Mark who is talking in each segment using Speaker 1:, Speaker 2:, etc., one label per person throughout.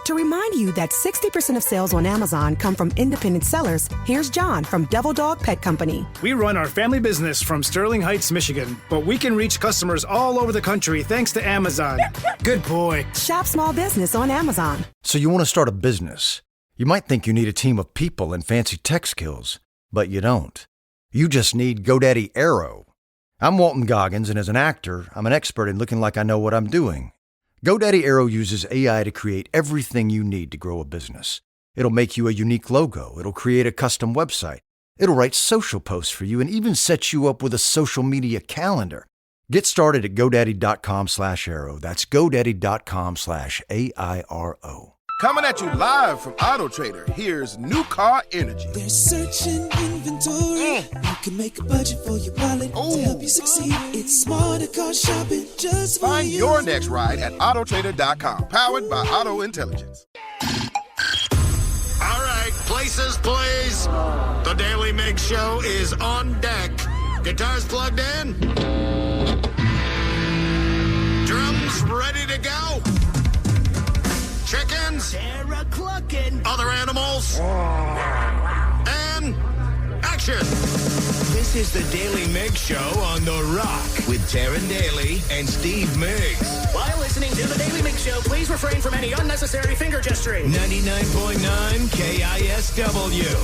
Speaker 1: To remind you that 60% of sales on Amazon come from independent sellers, here's John from Devil Dog Pet Company.
Speaker 2: We run our family business from Sterling Heights, Michigan, but we can reach customers all over the country thanks to Amazon. Good boy.
Speaker 1: Shop small business on Amazon.
Speaker 3: So you want to start a business. You might think you need a team of people and fancy tech skills, but you don't. You just need GoDaddy Aero. I'm Walton Goggins, and as an actor, I'm an expert in looking like I know what I'm doing. GoDaddy Aero uses AI to create everything you need to grow a business. It'll make you a unique logo. It'll create a custom website. It'll write social posts for you and even set you up with a social media calendar. Get started at GoDaddy.com/Aero. That's GoDaddy.com/AIRO.
Speaker 4: Coming at you live from Auto Trader, here's New Car Energy.
Speaker 5: They're searching inventory. You can make a budget for your wallet to help you succeed. It's smarter car shopping just for
Speaker 4: Find
Speaker 5: you.
Speaker 4: your next ride at Autotrader.com, powered by Auto Intelligence.
Speaker 6: All right, places, please. The Daly Migs Show is on deck. Guitars plugged in. Drums ready to go. Chickens. Other animals. And action. This is the Daly Migs Show on The Rock with Taryn Daly and Steve Migs.
Speaker 7: While listening to the Daly Migs Show, please refrain from any unnecessary finger gesturing.
Speaker 6: 99.9 KISW.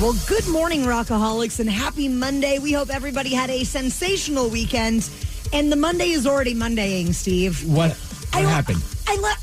Speaker 8: Well, good morning, Rockaholics, and happy Monday. We hope everybody had a sensational weekend. And the Monday is already Mondaying, Steve.
Speaker 9: What happened?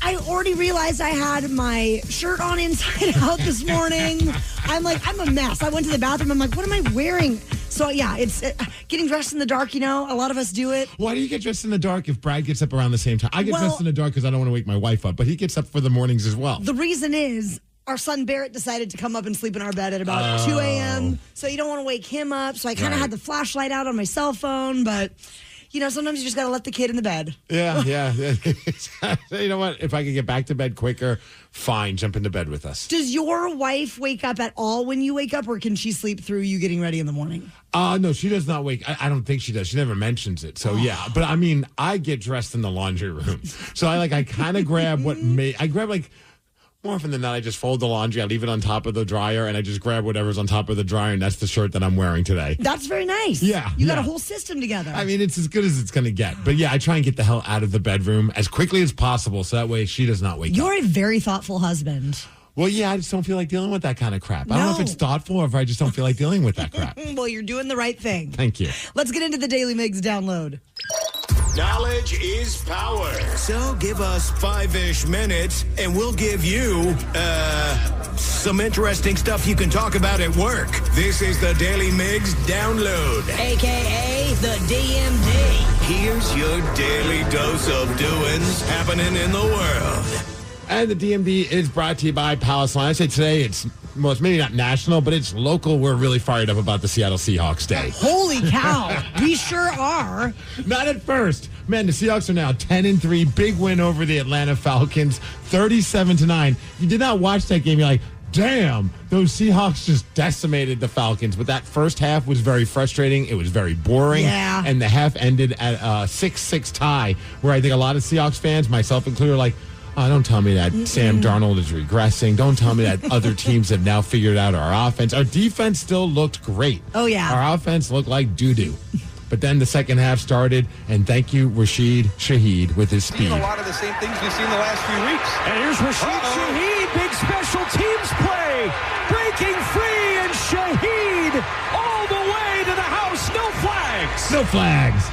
Speaker 8: I already realized I had my shirt on inside out this morning. I'm a mess. I went to the bathroom. I'm like, what am I wearing? So, yeah, it's getting dressed in the dark, a lot of us do it.
Speaker 9: Why do you get dressed in the dark if Brad gets up around the same time? I get dressed in the dark because I don't want to wake my wife up, but he gets up for the mornings as well.
Speaker 8: The reason is our son Barrett decided to come up and sleep in our bed at about 2 a.m., so you don't want to wake him up. So I kind of had the flashlight out on my cell phone, but... sometimes you just got to let the kid in the bed.
Speaker 9: Yeah. You know what? If I could get back to bed quicker, fine, jump into bed with us.
Speaker 8: Does your wife wake up at all when you wake up, or can she sleep through you getting ready in the morning?
Speaker 9: No, she does not wake. I don't think she does. She never mentions it. So, yeah. But, I get dressed in the laundry room. So, I kind of grab more often than not, I just fold the laundry. I leave it on top of the dryer, and I just grab whatever's on top of the dryer, and that's the shirt that I'm wearing today.
Speaker 8: That's very nice.
Speaker 9: Yeah.
Speaker 8: You got a whole system together.
Speaker 9: It's as good as it's going to get. But, yeah, I try and get the hell out of the bedroom as quickly as possible so that way she does not wake up.
Speaker 8: You're a very thoughtful husband.
Speaker 9: Well, yeah, I just don't feel like dealing with that kind of crap. I don't know if it's thoughtful or if I just don't feel like dealing with that crap.
Speaker 8: Well, you're doing the right thing.
Speaker 9: Thank you.
Speaker 8: Let's get into the Daily Migs download.
Speaker 6: Knowledge is power. So give us 5-ish minutes, and we'll give you, some interesting stuff you can talk about at work. This is the Daily Migs Download.
Speaker 8: A.K.A. the DMD.
Speaker 6: Here's your daily dose of doings happening in the world.
Speaker 9: And the DMD is brought to you by Palace Line. I say today it's maybe not national, but it's local. We're really fired up about the Seattle Seahawks Day.
Speaker 8: Holy cow. We sure are.
Speaker 9: Not at first. Man, the Seahawks are now 10-3. Big win over the Atlanta Falcons, 37-9. You did not watch that game. You're like, damn, those Seahawks just decimated the Falcons. But that first half was very frustrating. It was very boring.
Speaker 8: Yeah.
Speaker 9: And the half ended at a 6-6 tie, where I think a lot of Seahawks fans, myself included, are like, oh, don't tell me that Sam Darnold is regressing. Don't tell me that other teams have now figured out our offense. Our defense still looked great.
Speaker 8: Oh, yeah.
Speaker 9: Our offense looked like doo-doo. But then the second half started, and thank you, Rashid Shaheed, with his speed.
Speaker 10: A lot of the same things we've seen the last few weeks.
Speaker 11: And here's Rashid Shaheed, big special teams play. Breaking free, and Shaheed all the way to the house. No flags.
Speaker 9: No flags.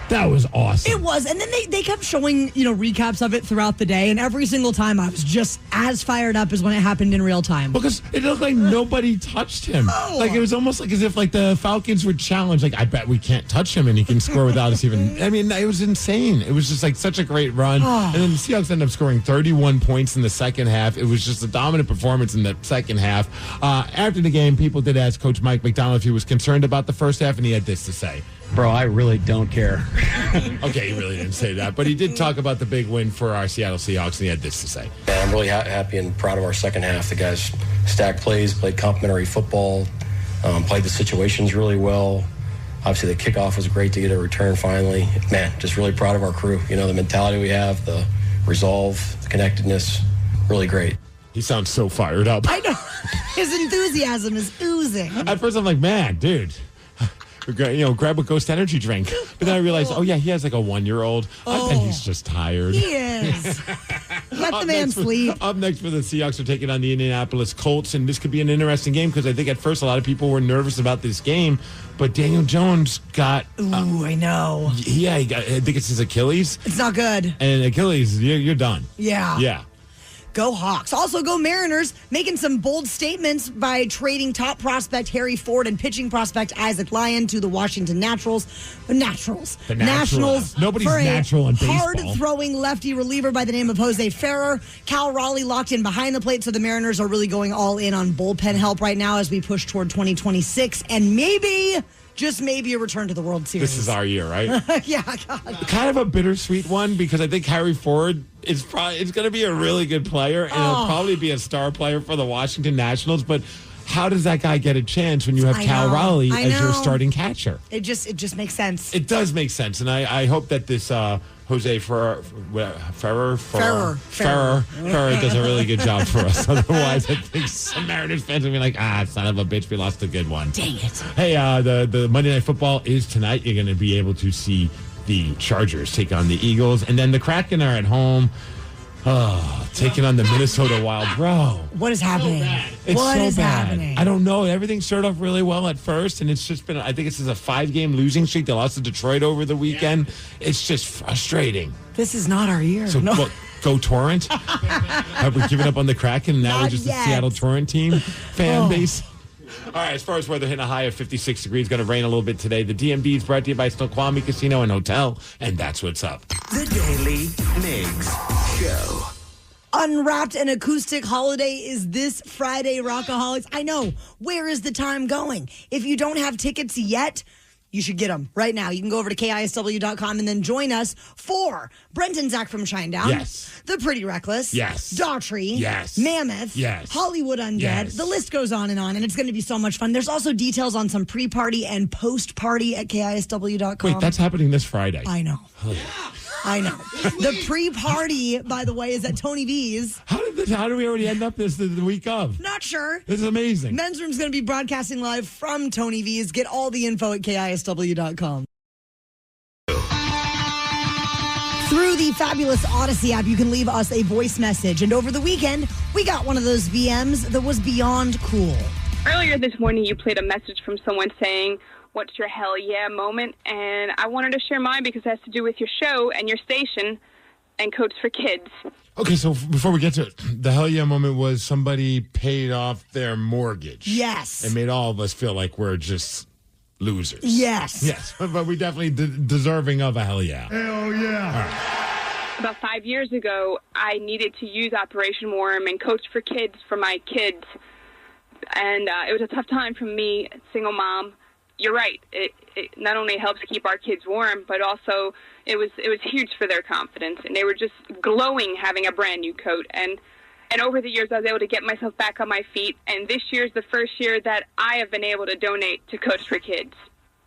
Speaker 9: That was awesome.
Speaker 8: It was. And then they kept showing, recaps of it throughout the day. And every single time I was just as fired up as when it happened in real time.
Speaker 9: Because it looked like nobody touched him.
Speaker 8: Oh.
Speaker 9: It was almost like as if the Falcons were challenged. I bet we can't touch him and he can score without us even. It was insane. It was just such a great run. And then the Seahawks ended up scoring 31 points in the second half. It was just a dominant performance in the second half. After the game, people did ask Coach Mike McDonald if he was concerned about the first half, and he had this to say.
Speaker 12: Bro, I really don't care.
Speaker 9: Okay, he really didn't say that, but he did talk about the big win for our Seattle Seahawks, and he had this to say.
Speaker 12: Yeah, I'm really happy and proud of our second half. The guys stacked plays, played complimentary football, played the situations really well. Obviously, the kickoff was great to get a return finally. Man, just really proud of our crew. The mentality we have, the resolve, the connectedness. really great.
Speaker 9: He sounds so fired up.
Speaker 8: I know. His enthusiasm is oozing.
Speaker 9: At first, I'm like, man, dude, grab a Ghost energy drink. But then I realized, he has like a 1-year-old. I bet he's just tired.
Speaker 8: He is. Let the man sleep.
Speaker 9: Up next for the Seahawks are taking on the Indianapolis Colts, and this could be an interesting game because I think at first a lot of people were nervous about this game, but Daniel Jones got...
Speaker 8: I know.
Speaker 9: Yeah, I think it's his Achilles.
Speaker 8: It's not good.
Speaker 9: And Achilles, you're done.
Speaker 8: Yeah.
Speaker 9: Yeah.
Speaker 8: Go Hawks. Also go Mariners, making some bold statements by trading top prospect Harry Ford and pitching prospect Isaac Lyon to the Washington Nationals. The Nationals.
Speaker 9: Nobody's natural in baseball.
Speaker 8: Hard-throwing lefty reliever by the name of Jose Ferrer. Cal Raleigh locked in behind the plate, so the Mariners are really going all in on bullpen help right now as we push toward 2026. And maybe... just maybe a return to the World Series.
Speaker 9: This is our year, right?
Speaker 8: Yeah, God.
Speaker 9: Kind of a bittersweet one because I think Harry Ford is going to be a really good player and he'll probably be a star player for the Washington Nationals. But how does that guy get a chance when you have Cal Raleigh as your starting catcher?
Speaker 8: It just makes sense.
Speaker 9: It does make sense, and I hope that this Jose Ferrer does a really good job for us. Otherwise, I think some Mariners fans will be like, son of a bitch, we lost a good one.
Speaker 8: Dang it.
Speaker 9: Hey, the Monday Night Football is tonight. You're going to be able to see the Chargers take on the Eagles, and then the Kraken are at home. Taking on the Minnesota Wild. Bro.
Speaker 8: What is happening?
Speaker 9: It's
Speaker 8: what
Speaker 9: so
Speaker 8: is
Speaker 9: bad.
Speaker 8: happening?
Speaker 9: I don't know. Everything started off really well at first, and it's just been, I think this is a 5-game losing streak. They lost to Detroit over the weekend. It's just frustrating.
Speaker 8: This is not our year.
Speaker 9: So, go Torrent? Have we given up on the Kraken, and now we're just a Seattle Torrent team fan base? All right, as far as weather, hitting a high of 56 degrees, going to rain a little bit today. The DMV is brought to you by Snoqualmie Casino and Hotel, and that's what's up.
Speaker 13: The Daily Migs Show.
Speaker 8: Unwrapped and Acoustic Holiday is this Friday, Rockaholics. I know. Where is the time going? If you don't have tickets yet, you should get them right now. You can go over to KISW.com and then join us for Brent and Zach from Shinedown.
Speaker 9: Yes.
Speaker 8: The Pretty Reckless.
Speaker 9: Yes.
Speaker 8: Daughtry.
Speaker 9: Yes.
Speaker 8: Mammoth.
Speaker 9: Yes.
Speaker 8: Hollywood Undead.
Speaker 9: Yes.
Speaker 8: The list goes on, and it's going to be so much fun. There's also details on some pre-party and post-party at KISW.com.
Speaker 9: Wait, that's happening this Friday.
Speaker 8: I know. I know. The pre-party, by the way, is at Tony V's.
Speaker 9: How did we already end up this the week of?
Speaker 8: Not sure.
Speaker 9: This is amazing.
Speaker 8: Men's Room's going to be broadcasting live from Tony V's. Get all the info at KISW.com. Through the fabulous Odyssey app, you can leave us a voice message. And over the weekend, we got one of those VMs that was beyond cool.
Speaker 14: Earlier this morning, you played a message from someone saying, "What's your hell yeah moment?" And I wanted to share mine because it has to do with your show and your station and Codes for Kids.
Speaker 9: Okay, so before we get to it, the hell yeah moment was somebody paid off their mortgage.
Speaker 8: Yes.
Speaker 9: It made all of us feel like we're just losers.
Speaker 8: Yes.
Speaker 9: Yes, but we definitely deserving of a hell yeah.
Speaker 2: Hell yeah.
Speaker 9: All right.
Speaker 14: About 5 years ago, I needed to use Operation Warm and Codes for Kids for my kids. And it was a tough time for me, single mom. You're right. It not only helps keep our kids warm, but also it was huge for their confidence, and they were just glowing having a brand new coat. And over the years, I was able to get myself back on my feet. And this year is the first year that I have been able to donate to Codes for Kids,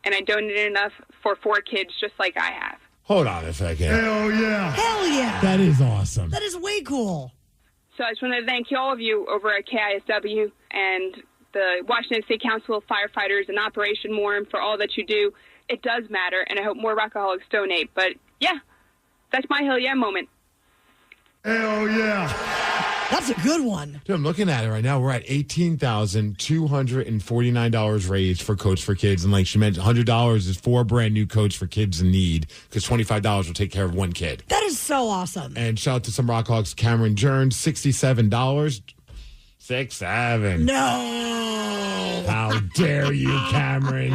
Speaker 14: and I donated enough for 4 kids, just like I have.
Speaker 9: Hold on a second.
Speaker 2: Hell yeah.
Speaker 8: Hell yeah.
Speaker 9: That is awesome.
Speaker 8: That is way cool.
Speaker 14: So I just want to thank all of you over at KISW and the Washington State Council of Firefighters and Operation Warm for all that you do. It does matter, and I hope more Rockaholics donate. But, yeah, that's my hell yeah moment.
Speaker 2: Hell yeah.
Speaker 8: That's a good one.
Speaker 9: Dude, I'm looking at it right now. We're at $18,249 raised for Codes for Kids. And like she mentioned, $100 is 4 brand new coats for kids in need because $25 will take care of 1 kid.
Speaker 8: That is so awesome.
Speaker 9: And shout out to some Rockaholics. Cameron Jerns, $67. 6-7.
Speaker 8: No.
Speaker 9: How dare you, Cameron?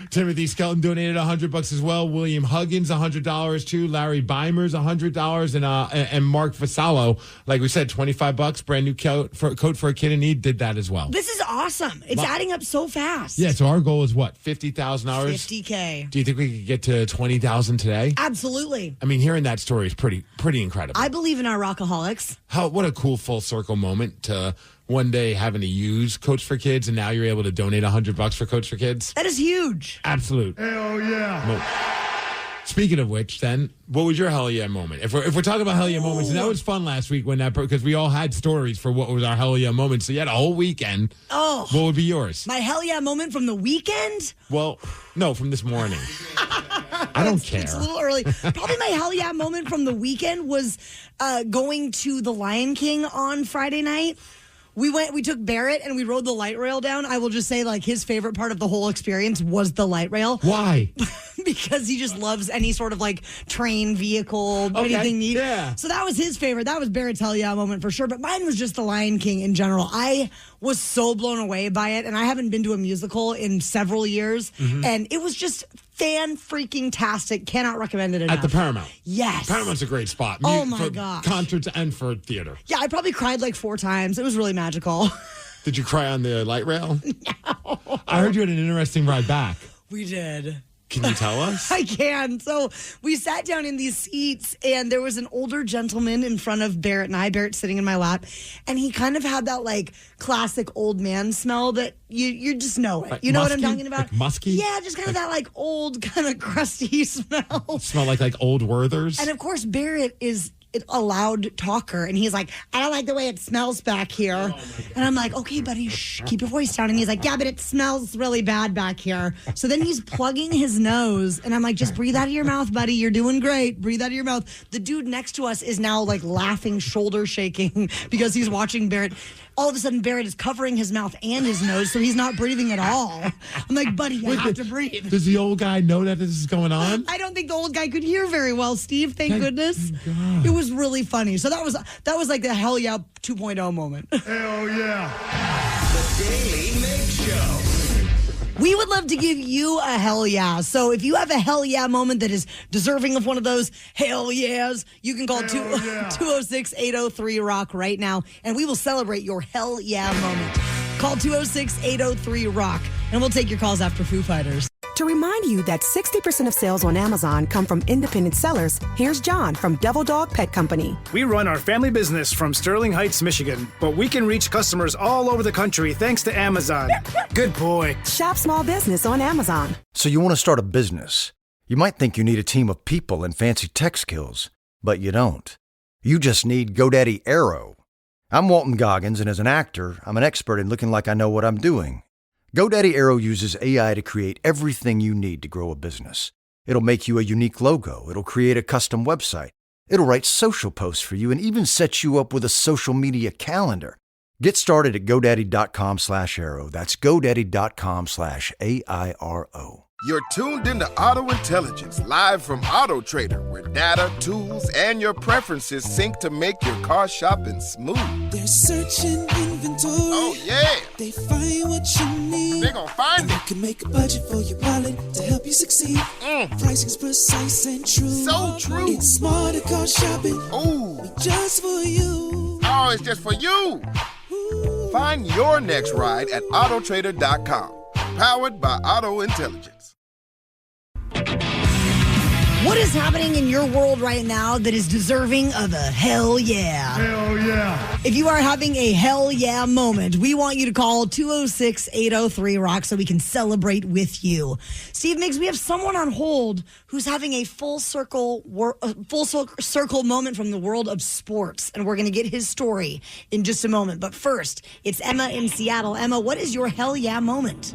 Speaker 9: Timothy Skelton donated $100 as well. William Huggins, $100 too. Larry Beimers, $100, and Mark Vassallo, like we said, $25. Brand new coat for a kid in need. Did that as well.
Speaker 8: This is awesome. It's adding up so fast.
Speaker 9: Yeah. So our goal is what? $50,000.
Speaker 8: $50K.
Speaker 9: Do you think we could get to 20,000 today?
Speaker 8: Absolutely.
Speaker 9: I mean, hearing that story is pretty incredible.
Speaker 8: I believe in our Rockaholics.
Speaker 9: What a cool full circle moment to one day having to use Codes for Kids, and now you're able to donate $100 for Codes for Kids.
Speaker 8: That is huge.
Speaker 9: Absolute.
Speaker 2: Hell yeah.
Speaker 9: Speaking of which, then, what was your hell yeah moment? If we're talking about hell yeah moments, and that was fun last week because we all had stories for what was our hell yeah moment. So you had a whole weekend.
Speaker 8: Oh.
Speaker 9: What would be yours?
Speaker 8: My hell yeah moment from the weekend?
Speaker 9: Well, no, from this morning. I don't care.
Speaker 8: It's a little early. Probably my hell yeah moment from the weekend was going to the Lion King on Friday night. We took Barrett and we rode the light rail down. I will just say, like, his favorite part of the whole experience was the light rail.
Speaker 9: Why?
Speaker 8: Because he just loves any sort of, like, train, vehicle, anything neat.
Speaker 9: Yeah.
Speaker 8: So that was his favorite. That was Barrett's hell yeah moment for sure. But mine was just the Lion King in general. I was so blown away by it, and I haven't been to a musical in several years. Mm-hmm. And it was just fan-freaking-tastic. Cannot recommend it enough.
Speaker 9: At the Paramount?
Speaker 8: Yes.
Speaker 9: Paramount's a great spot.
Speaker 8: Oh, my
Speaker 9: for
Speaker 8: gosh.
Speaker 9: Concerts and for theater.
Speaker 8: Yeah, I probably cried like 4 times. It was really magical.
Speaker 9: Did you cry on the light rail?
Speaker 8: No.
Speaker 9: I heard you had an interesting ride back.
Speaker 8: We did.
Speaker 9: Can you tell us?
Speaker 8: I can. So we sat down in these seats, and there was an older gentleman in front of Barrett and I, Barrett sitting in my lap, and he kind of had that, like, classic old man smell that you just know it.
Speaker 9: Like
Speaker 8: you know
Speaker 9: musky?
Speaker 8: What I'm talking about?
Speaker 9: Like musky?
Speaker 8: Yeah, just kind of that, like, old, kind of crusty smell.
Speaker 9: Smell like old Werthers?
Speaker 8: And, of course, Barrett is a loud talker, and he's like, I don't like the way it smells back here. And I'm like, okay, buddy, shh, keep your voice down. And he's like, yeah, but it smells really bad back here. So then he's plugging his nose, and I'm like, just breathe out of your mouth, buddy. You're doing great. Breathe out of your mouth. The dude next to us is now, like, laughing, shoulder shaking because he's watching Barrett. All of a sudden, Barrett is covering his mouth and his nose, so he's not breathing at all. I'm like, buddy, you have to breathe.
Speaker 9: Does the old guy know that this is going on?
Speaker 8: I don't think the old guy could hear very well, Steve. Thank goodness. It was really funny. So that was like the hell yeah 2.0 moment.
Speaker 4: Hell yeah.
Speaker 13: The Daly Migs Show.
Speaker 8: We would love to give you a hell yeah. So if you have a hell yeah moment that is deserving of one of those hell yeahs, you can call 206-803-ROCK right now, and we will celebrate your hell yeah moment. Call 206-803-ROCK, and we'll take your calls after Foo Fighters.
Speaker 1: To remind you that 60% of sales on Amazon come from independent sellers, here's John from Devil Dog Pet Company.
Speaker 2: We run our family business from Sterling Heights, Michigan, but we can reach customers all over the country thanks to Amazon. Good boy.
Speaker 1: Shop small business on Amazon.
Speaker 3: So you want to start a business. You might think you need a team of people and fancy tech skills, but you don't. You just need GoDaddy Aero. I'm Walton Goggins, and as an actor, I'm an expert in looking like I know what I'm doing. GoDaddy Aero uses AI to create everything you need to grow a business. It'll make you a unique logo. It'll create a custom website. It'll write social posts for you and even set you up with a social media calendar. Get started at GoDaddy.com/Aero. That's GoDaddy.com/AIRO.
Speaker 4: You're tuned into Auto Intelligence, live from Auto Trader, where data, tools, and your preferences sync to make your car shopping smooth.
Speaker 5: They're searching inventory.
Speaker 4: Oh, yeah.
Speaker 5: They find what you need.
Speaker 4: They're gonna find it.
Speaker 5: You can make a budget for your wallet to help you succeed. Pricing's precise and true.
Speaker 4: So true.
Speaker 5: It's smarter car shopping.
Speaker 4: Ooh.
Speaker 5: Just for you.
Speaker 4: Oh, it's just for you. Ooh. Find your next ride at Autotrader.com. Powered by Auto Intelligence.
Speaker 8: What is happening in your world right now that is deserving of a hell yeah?
Speaker 4: Hell yeah.
Speaker 8: If you are having a hell yeah moment, we want you to call 206-803-ROCK so we can celebrate with you. Steve Migs, we have someone on hold who's having a full circle moment from the world of sports, and we're going to get his story in just a moment. But first, it's Emma in Seattle. Emma, what is your hell yeah moment?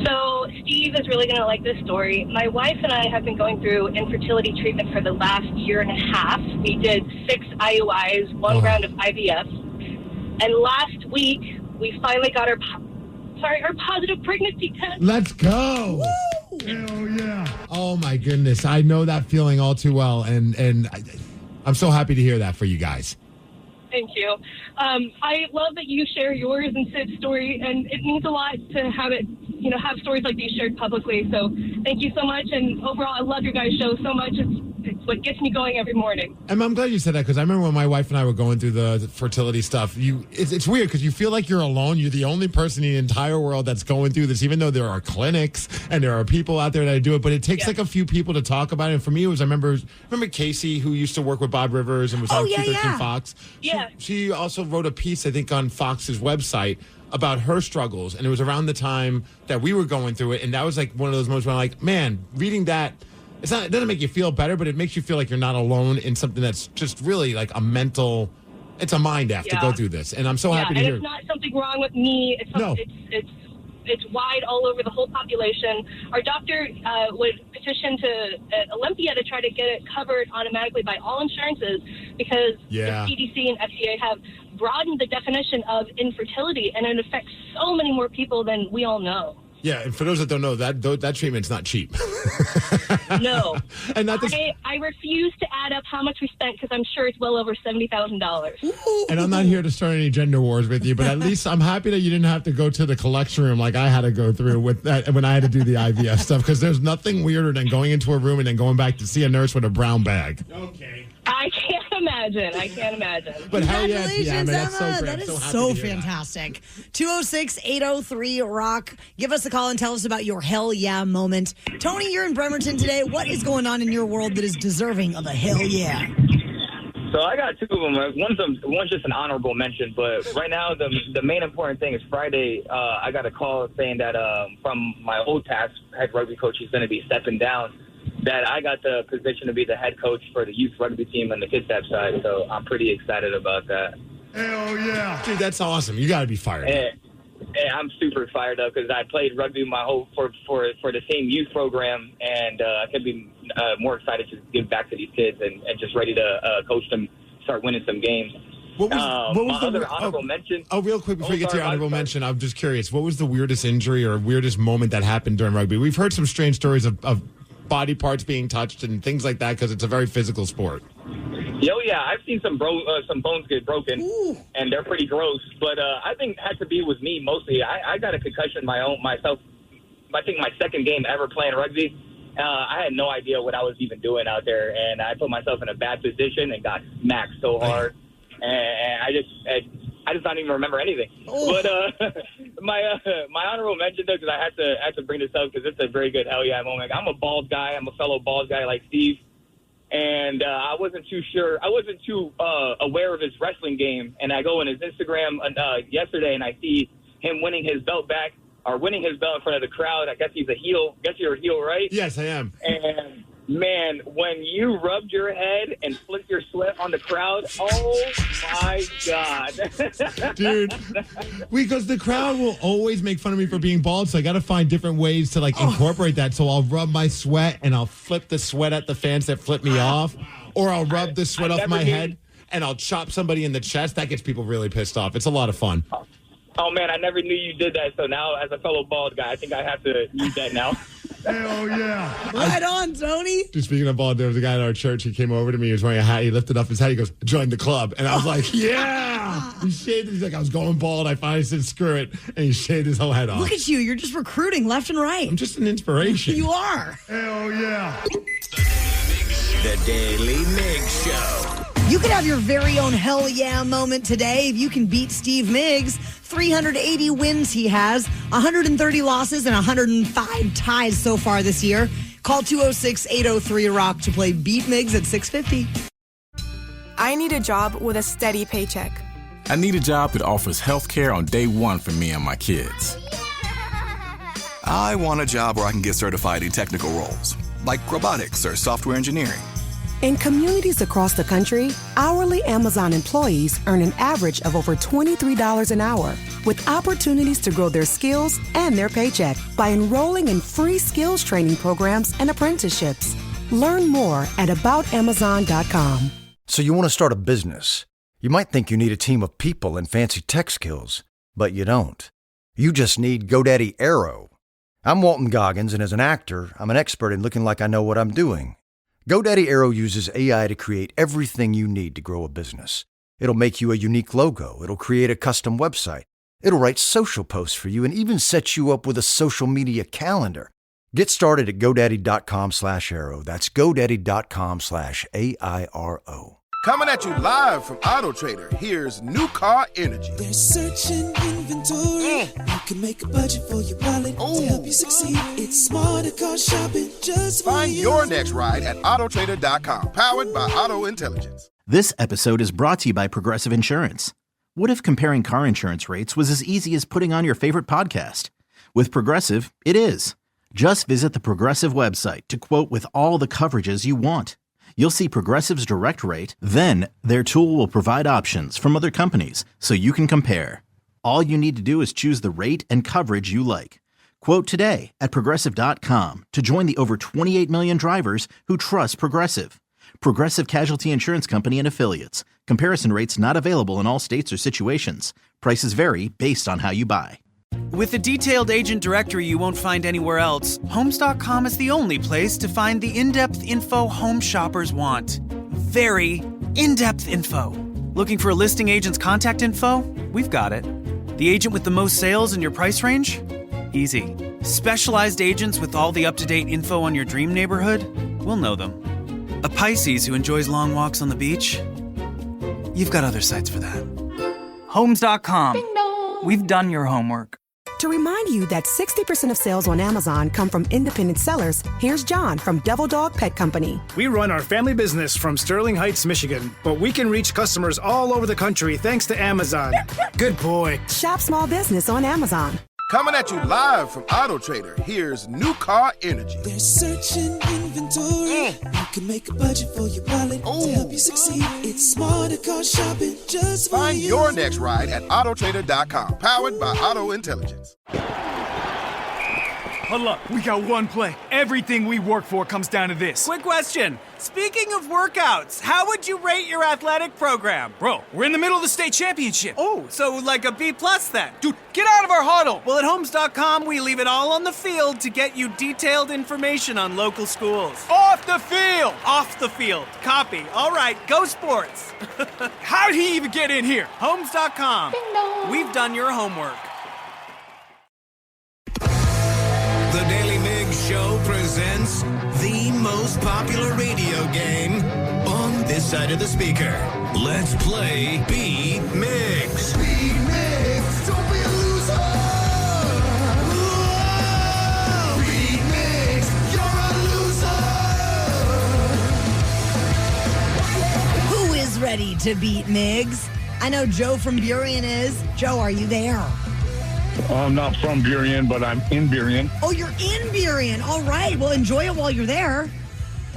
Speaker 15: So Steve is really going to like this story. My wife and I have been going through infertility treatment for the last year and a half. We did 6 IUIs, 1 round of IVF. And last week, we finally got our positive pregnancy test.
Speaker 9: Let's go.
Speaker 4: Woo! Hell yeah.
Speaker 9: Oh, my goodness. I know that feeling all too well. And I'm so happy to hear that for you guys.
Speaker 15: Thank you. I love that you share yours and Sid's story, and it means a lot to have it, have stories like these shared publicly. So thank you so much. And overall, I love your guys' show so much. It's what gets me going every morning.
Speaker 9: And I'm glad you said that, because I remember when my wife and I were going through the fertility stuff, it's weird because you feel like you're alone. You're the only person in the entire world that's going through this, even though there are clinics and there are people out there that do it. But it takes like a few people to talk about it. And for me, it was, I remember Casey, who used to work with Bob Rivers and was on Q13 Fox.
Speaker 15: Yeah.
Speaker 9: She also wrote a piece, I think, on Fox's website about her struggles. And it was around the time that we were going through it. And that was like one of those moments where I'm like, man, reading that, it doesn't make you feel better, but it makes you feel like you're not alone in something that's just really like a mental. It's a mind F to go through this, and I'm so happy to hear.
Speaker 15: It's not something wrong with me. It's wide all over the whole population. Our doctor would petition to Olympia to try to get it covered automatically by all insurances because the CDC and FDA have broadened the definition of infertility, and it affects so many more people than we all know.
Speaker 9: Yeah, and for those that don't know, that treatment's not cheap.
Speaker 15: No.
Speaker 9: And
Speaker 15: I refuse to add up how much we spent because I'm sure it's well over $70,000.
Speaker 9: And I'm not here to start any gender wars with you, but at least I'm happy that you didn't have to go to the collection room like I had to go through with that when I had to do the IVF stuff, because there's nothing weirder than going into a room and then going back to see a nurse with a brown bag.
Speaker 15: Okay. I can't imagine.
Speaker 9: But hell yeah,
Speaker 8: Congratulations,
Speaker 9: that's so
Speaker 8: Emma.
Speaker 9: great.
Speaker 8: That is
Speaker 9: I'm happy
Speaker 8: so
Speaker 9: to hear
Speaker 8: fantastic. 206-803-ROCK. Give us a call and tell us about your hell yeah moment. Tony, you're in Bremerton today. What is going on in your world that is deserving of a hell yeah?
Speaker 16: So I got two of them. One's just an honorable mention, but right now the main important thing is Friday. I got a call saying that from my old task head rugby coach, he's going to be stepping down. That I got the position to be the head coach for the youth rugby team on the KISW side, so I'm pretty excited about that.
Speaker 9: Hell yeah, dude, that's awesome. You got to be fired.
Speaker 16: And I'm super fired up because I played rugby my whole for the same youth program, and I could be more excited to give back to these kids and just ready to coach them, start winning some games.
Speaker 9: What was the
Speaker 16: other honorable mention?
Speaker 9: Oh, real quick before you get to your honorable mention, I'm just curious. What was the weirdest injury or weirdest moment that happened during rugby? We've heard some strange stories of body parts being touched and things like that because it's a very physical sport.
Speaker 16: Yeah, I've seen some bones get broken, and they're pretty gross. But I think it had to be with me mostly. I got a concussion myself. I think my second game ever playing rugby. I had no idea what I was even doing out there, and I put myself in a bad position and got smacked so hard, and I just don't even remember anything. But my honorable mention, though, because I had to bring this up because it's a very good hell yeah moment. I'm a bald guy. I'm a fellow bald guy like Steve. And I wasn't too sure. I wasn't too aware of his wrestling game. And I go in his Instagram yesterday, and I see him winning his belt back, or winning his belt in front of the crowd. I guess he's a heel. I guess you're a heel, right?
Speaker 9: Yes, I am.
Speaker 16: And, man, when you rubbed your head and flicked your sweat on the crowd, oh, my God.
Speaker 9: Dude, because the crowd will always make fun of me for being bald, so I got to find different ways to, incorporate that. So I'll rub my sweat, and I'll flip the sweat at the fans that flip me off, or I'll rub the sweat off my head, and I'll chop somebody in the chest. That gets people really pissed off. It's a lot of fun.
Speaker 16: Oh, man, I never knew you did that. So now, as a fellow bald guy, I think I have to use that now.
Speaker 9: Hell yeah.
Speaker 8: Right on, Tony.
Speaker 9: Dude, speaking of bald, there was a guy in our church. He came over to me. He was wearing a hat. He lifted up his hat. He goes, join the club. And I was like, yeah. He shaved it. He's like, I was going bald. I finally said, screw it. And he shaved his whole head off.
Speaker 8: Look at you. You're just recruiting left and right.
Speaker 9: I'm just an inspiration.
Speaker 8: You are.
Speaker 9: Hell yeah.
Speaker 13: The Daly Migs Show.
Speaker 8: You could have your very own hell yeah moment today if you can beat Steve Migs. 380 wins he has, 130 losses, and 105 ties so far this year. Call 206-803-ROCK to play Beat Migs at 650.
Speaker 17: I need a job with a steady paycheck.
Speaker 18: I need a job that offers health care on day one for me and my kids.
Speaker 19: I want a job where I can get certified in technical roles, like robotics or software engineering.
Speaker 1: In communities across the country, hourly Amazon employees earn an average of over $23 an hour, with opportunities to grow their skills and their paycheck by enrolling in free skills training programs and apprenticeships. Learn more at aboutamazon.com.
Speaker 3: So you want to start a business. You might think you need a team of people and fancy tech skills, but you don't. You just need GoDaddy Aero. I'm Walton Goggins, and as an actor, I'm an expert in looking like I know what I'm doing. GoDaddy Aero uses AI to create everything you need to grow a business. It'll make you a unique logo. It'll create a custom website. It'll write social posts for you and even set you up with a social media calendar. Get started at GoDaddy.com/Aero. That's GoDaddy.com/AIRO.
Speaker 4: Coming at you live from Auto Trader, here's New Car Energy.
Speaker 5: There's searching inventory. You can make a budget for your wallet to help you succeed. It's smarter car shopping just for
Speaker 4: Find
Speaker 5: you.
Speaker 4: your next ride at Autotrader.com, powered by Auto Intelligence.
Speaker 20: This episode is brought to you by Progressive Insurance. What if comparing car insurance rates was as easy as putting on your favorite podcast? With Progressive, it is. Just visit the Progressive website to quote with all the coverages you want. You'll see Progressive's direct rate, then their tool will provide options from other companies so you can compare. All you need to do is choose the rate and coverage you like. Quote today at Progressive.com to join the over 28 million drivers who trust Progressive. Progressive Casualty Insurance Company and Affiliates. Comparison rates not available in all states or situations. Prices vary based on how you buy.
Speaker 21: With a detailed agent directory you won't find anywhere else, Homes.com is the only place to find the in-depth info home shoppers want. Very in-depth info. Looking for a listing agent's contact info? We've got it. The agent with the most sales in your price range? Easy. Specialized agents with all the up-to-date info on your dream neighborhood? We'll know them. A Pisces who enjoys long walks on the beach? You've got other sites for that. Homes.com. We've done your homework.
Speaker 1: To remind you that 60% of sales on Amazon come from independent sellers, here's John from Devil Dog Pet Company.
Speaker 2: We run our family business from Sterling Heights, Michigan, but we can reach customers all over the country thanks to Amazon. Good boy.
Speaker 1: Shop small business on Amazon.
Speaker 4: Coming at you live from Auto Trader, here's New Car Energy.
Speaker 5: They're searching inventory. You can make a budget for your wallet to help you succeed. It's smarter car shopping just for
Speaker 4: Find
Speaker 5: you.
Speaker 4: your next ride at autotrader.com. Powered by Auto Intelligence.
Speaker 22: Hold up, we got one play. Everything we work for comes down to this.
Speaker 21: Quick question. Speaking of workouts, how would you rate your athletic program?
Speaker 22: Bro, we're in the middle of the state championship.
Speaker 21: Oh, so like a B+ then?
Speaker 22: Dude, get out of our huddle.
Speaker 21: Well, at Homes.com, we leave it all on the field to get you detailed information on local schools.
Speaker 22: Off the field.
Speaker 21: Off the field. Copy. All right, go sports.
Speaker 22: How did he even get in here?
Speaker 21: Homes.com. We've done your homework.
Speaker 6: The Daily Migs Show presents the most popular radio game on this side of the speaker. Let's play Beat Migs. Beat Migs, don't be a loser. Whoa! Beat Migs, you're a loser.
Speaker 8: Who is ready to beat Migs? I know Joe from Burien is. Joe, are you there?
Speaker 23: I'm not from Burien, but I'm in Burien.
Speaker 8: Oh, you're in Burien. All right. Well, enjoy it while you're there.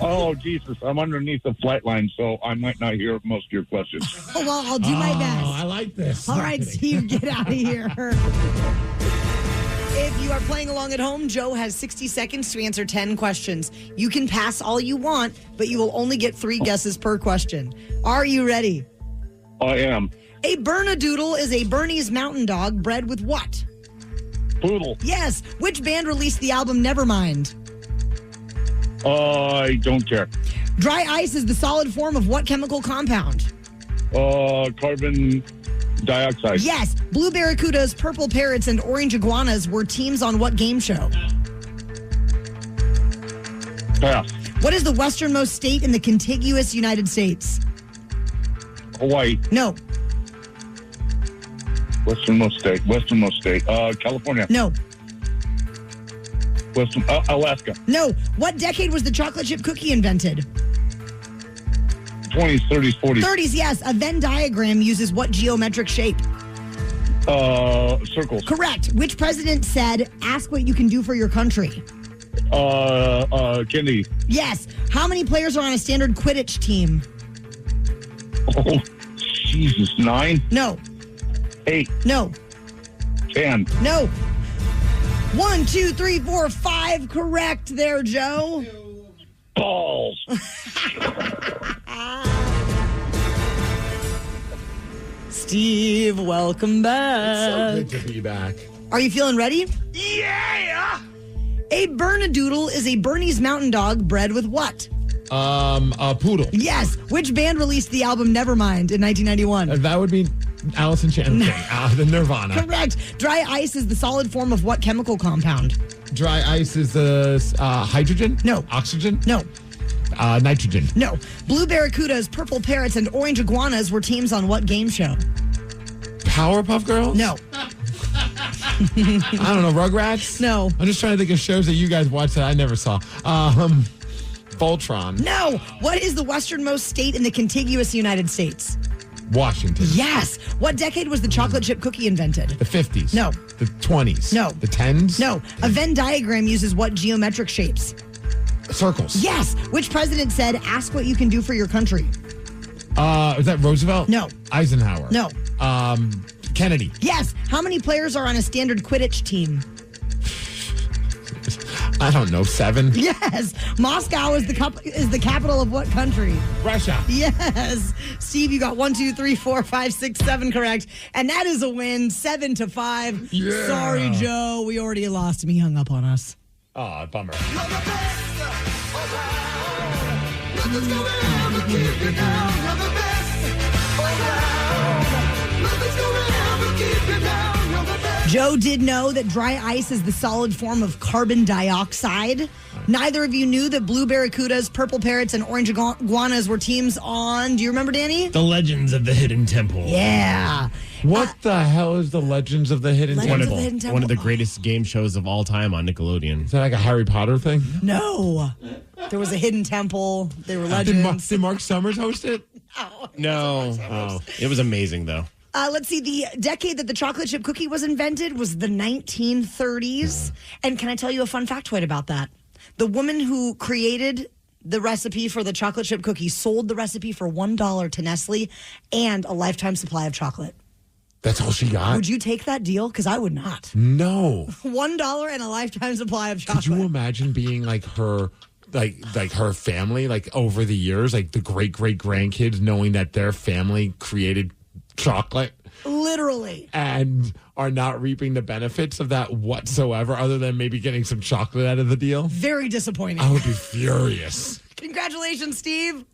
Speaker 23: Oh, Jesus. I'm underneath the flight line, so I might not hear most of your questions.
Speaker 8: Oh, well, I'll do my best.
Speaker 9: I like this.
Speaker 8: All right, Steve, get out of here. If you are playing along at home, Joe has 60 seconds to answer 10 questions. You can pass all you want, but you will only get 3 guesses per question. Are you ready?
Speaker 23: I am.
Speaker 8: A Bernedoodle is a Bernese mountain dog bred with what?
Speaker 23: Poodle.
Speaker 8: Yes. Which band released the album Nevermind?
Speaker 23: I don't care.
Speaker 8: Dry ice is the solid form of what chemical compound?
Speaker 23: Carbon dioxide.
Speaker 8: Yes. Blue barracudas, purple parrots, and orange iguanas were teams on what game show?
Speaker 23: Pass.
Speaker 8: What is the westernmost state in the contiguous United States?
Speaker 23: Hawaii.
Speaker 8: No.
Speaker 23: Westernmost state. California.
Speaker 8: No.
Speaker 23: Alaska.
Speaker 8: No. What decade was the chocolate chip cookie invented?
Speaker 23: 20s, 30s, 40s.
Speaker 8: 30s, yes. A Venn diagram uses what geometric shape?
Speaker 23: Circles.
Speaker 8: Correct. Which president said, ask what you can do for your country?
Speaker 23: Kennedy.
Speaker 8: Yes. How many players are on a standard Quidditch team?
Speaker 23: Oh, Jesus. 9?
Speaker 8: No.
Speaker 23: 8.
Speaker 8: No.
Speaker 23: 10.
Speaker 8: No. 1, 2, 3, 4, 5. Correct there, Joe.
Speaker 23: Balls.
Speaker 8: Steve, welcome back.
Speaker 9: It's so good to be back.
Speaker 8: Are you feeling ready?
Speaker 22: Yeah!
Speaker 8: A Bernedoodle is a Bernese mountain dog bred with what?
Speaker 9: A poodle.
Speaker 8: Yes. Which band released the album Nevermind in 1991?
Speaker 9: That would be Alice in Chains. The Nirvana.
Speaker 8: Correct. Dry ice is the solid form of what chemical compound?
Speaker 9: Dry ice is the hydrogen?
Speaker 8: No.
Speaker 9: Oxygen?
Speaker 8: No.
Speaker 9: Nitrogen?
Speaker 8: No. Blue barracudas, purple parrots, and orange iguanas were teams on what game show?
Speaker 9: Powerpuff Girls?
Speaker 8: No.
Speaker 9: I don't know. Rugrats?
Speaker 8: No.
Speaker 9: I'm just trying to think of shows that you guys watched that I never saw. Voltron?
Speaker 8: No. What is the westernmost state in the contiguous United States?
Speaker 9: Washington.
Speaker 8: Yes. What decade was the chocolate chip cookie invented?
Speaker 9: The 50s.
Speaker 8: No.
Speaker 9: The 20s.
Speaker 8: No.
Speaker 9: The 10s.
Speaker 8: No. A Venn diagram uses what geometric shapes?
Speaker 9: Circles.
Speaker 8: Yes. Which president said, ask what you can do for your country?
Speaker 9: Was that Roosevelt?
Speaker 8: No.
Speaker 9: Eisenhower?
Speaker 8: No.
Speaker 9: Kennedy?
Speaker 8: Yes. How many players are on a standard Quidditch team?
Speaker 9: I don't know, 7?
Speaker 8: Yes. Moscow is the capital of what country?
Speaker 9: Russia.
Speaker 8: Yes. Steve, you got 1, 2, 3, 4, 5, 6, 7 correct. And that is a win, 7-5.
Speaker 9: Yeah.
Speaker 8: Sorry, Joe. We already lost him. He hung up on us.
Speaker 9: Oh, bummer.
Speaker 8: Joe did know that dry ice is the solid form of carbon dioxide. Neither of you knew that blue barracudas, purple parrots, and orange iguanas were teams on, do you remember, Danny?
Speaker 7: The Legends of the Hidden Temple.
Speaker 8: Yeah.
Speaker 9: What the hell is the Legends of the Hidden Temple?
Speaker 7: One of the greatest game shows of all time on Nickelodeon.
Speaker 9: Is that like a Harry Potter thing?
Speaker 8: No. There was a hidden temple. They were legends.
Speaker 9: Did Mark Summers host it?
Speaker 7: No. Oh, it was amazing, though.
Speaker 8: Let's see. The decade that the chocolate chip cookie was invented was the 1930s. And can I tell you a fun factoid about that? The woman who created the recipe for the chocolate chip cookie sold the recipe for $1 to Nestle and a lifetime supply of chocolate.
Speaker 9: That's all she got?
Speaker 8: Would you take that deal? Because I would not.
Speaker 9: No.
Speaker 8: $1 and a lifetime supply of chocolate.
Speaker 9: Could you imagine being like her... Like her family, like over the years, like the great grandkids, knowing that their family created chocolate,
Speaker 8: literally,
Speaker 9: and are not reaping the benefits of that whatsoever, other than maybe getting some chocolate out of the deal.
Speaker 8: Very disappointing.
Speaker 9: I would be furious.
Speaker 8: Congratulations, Steve.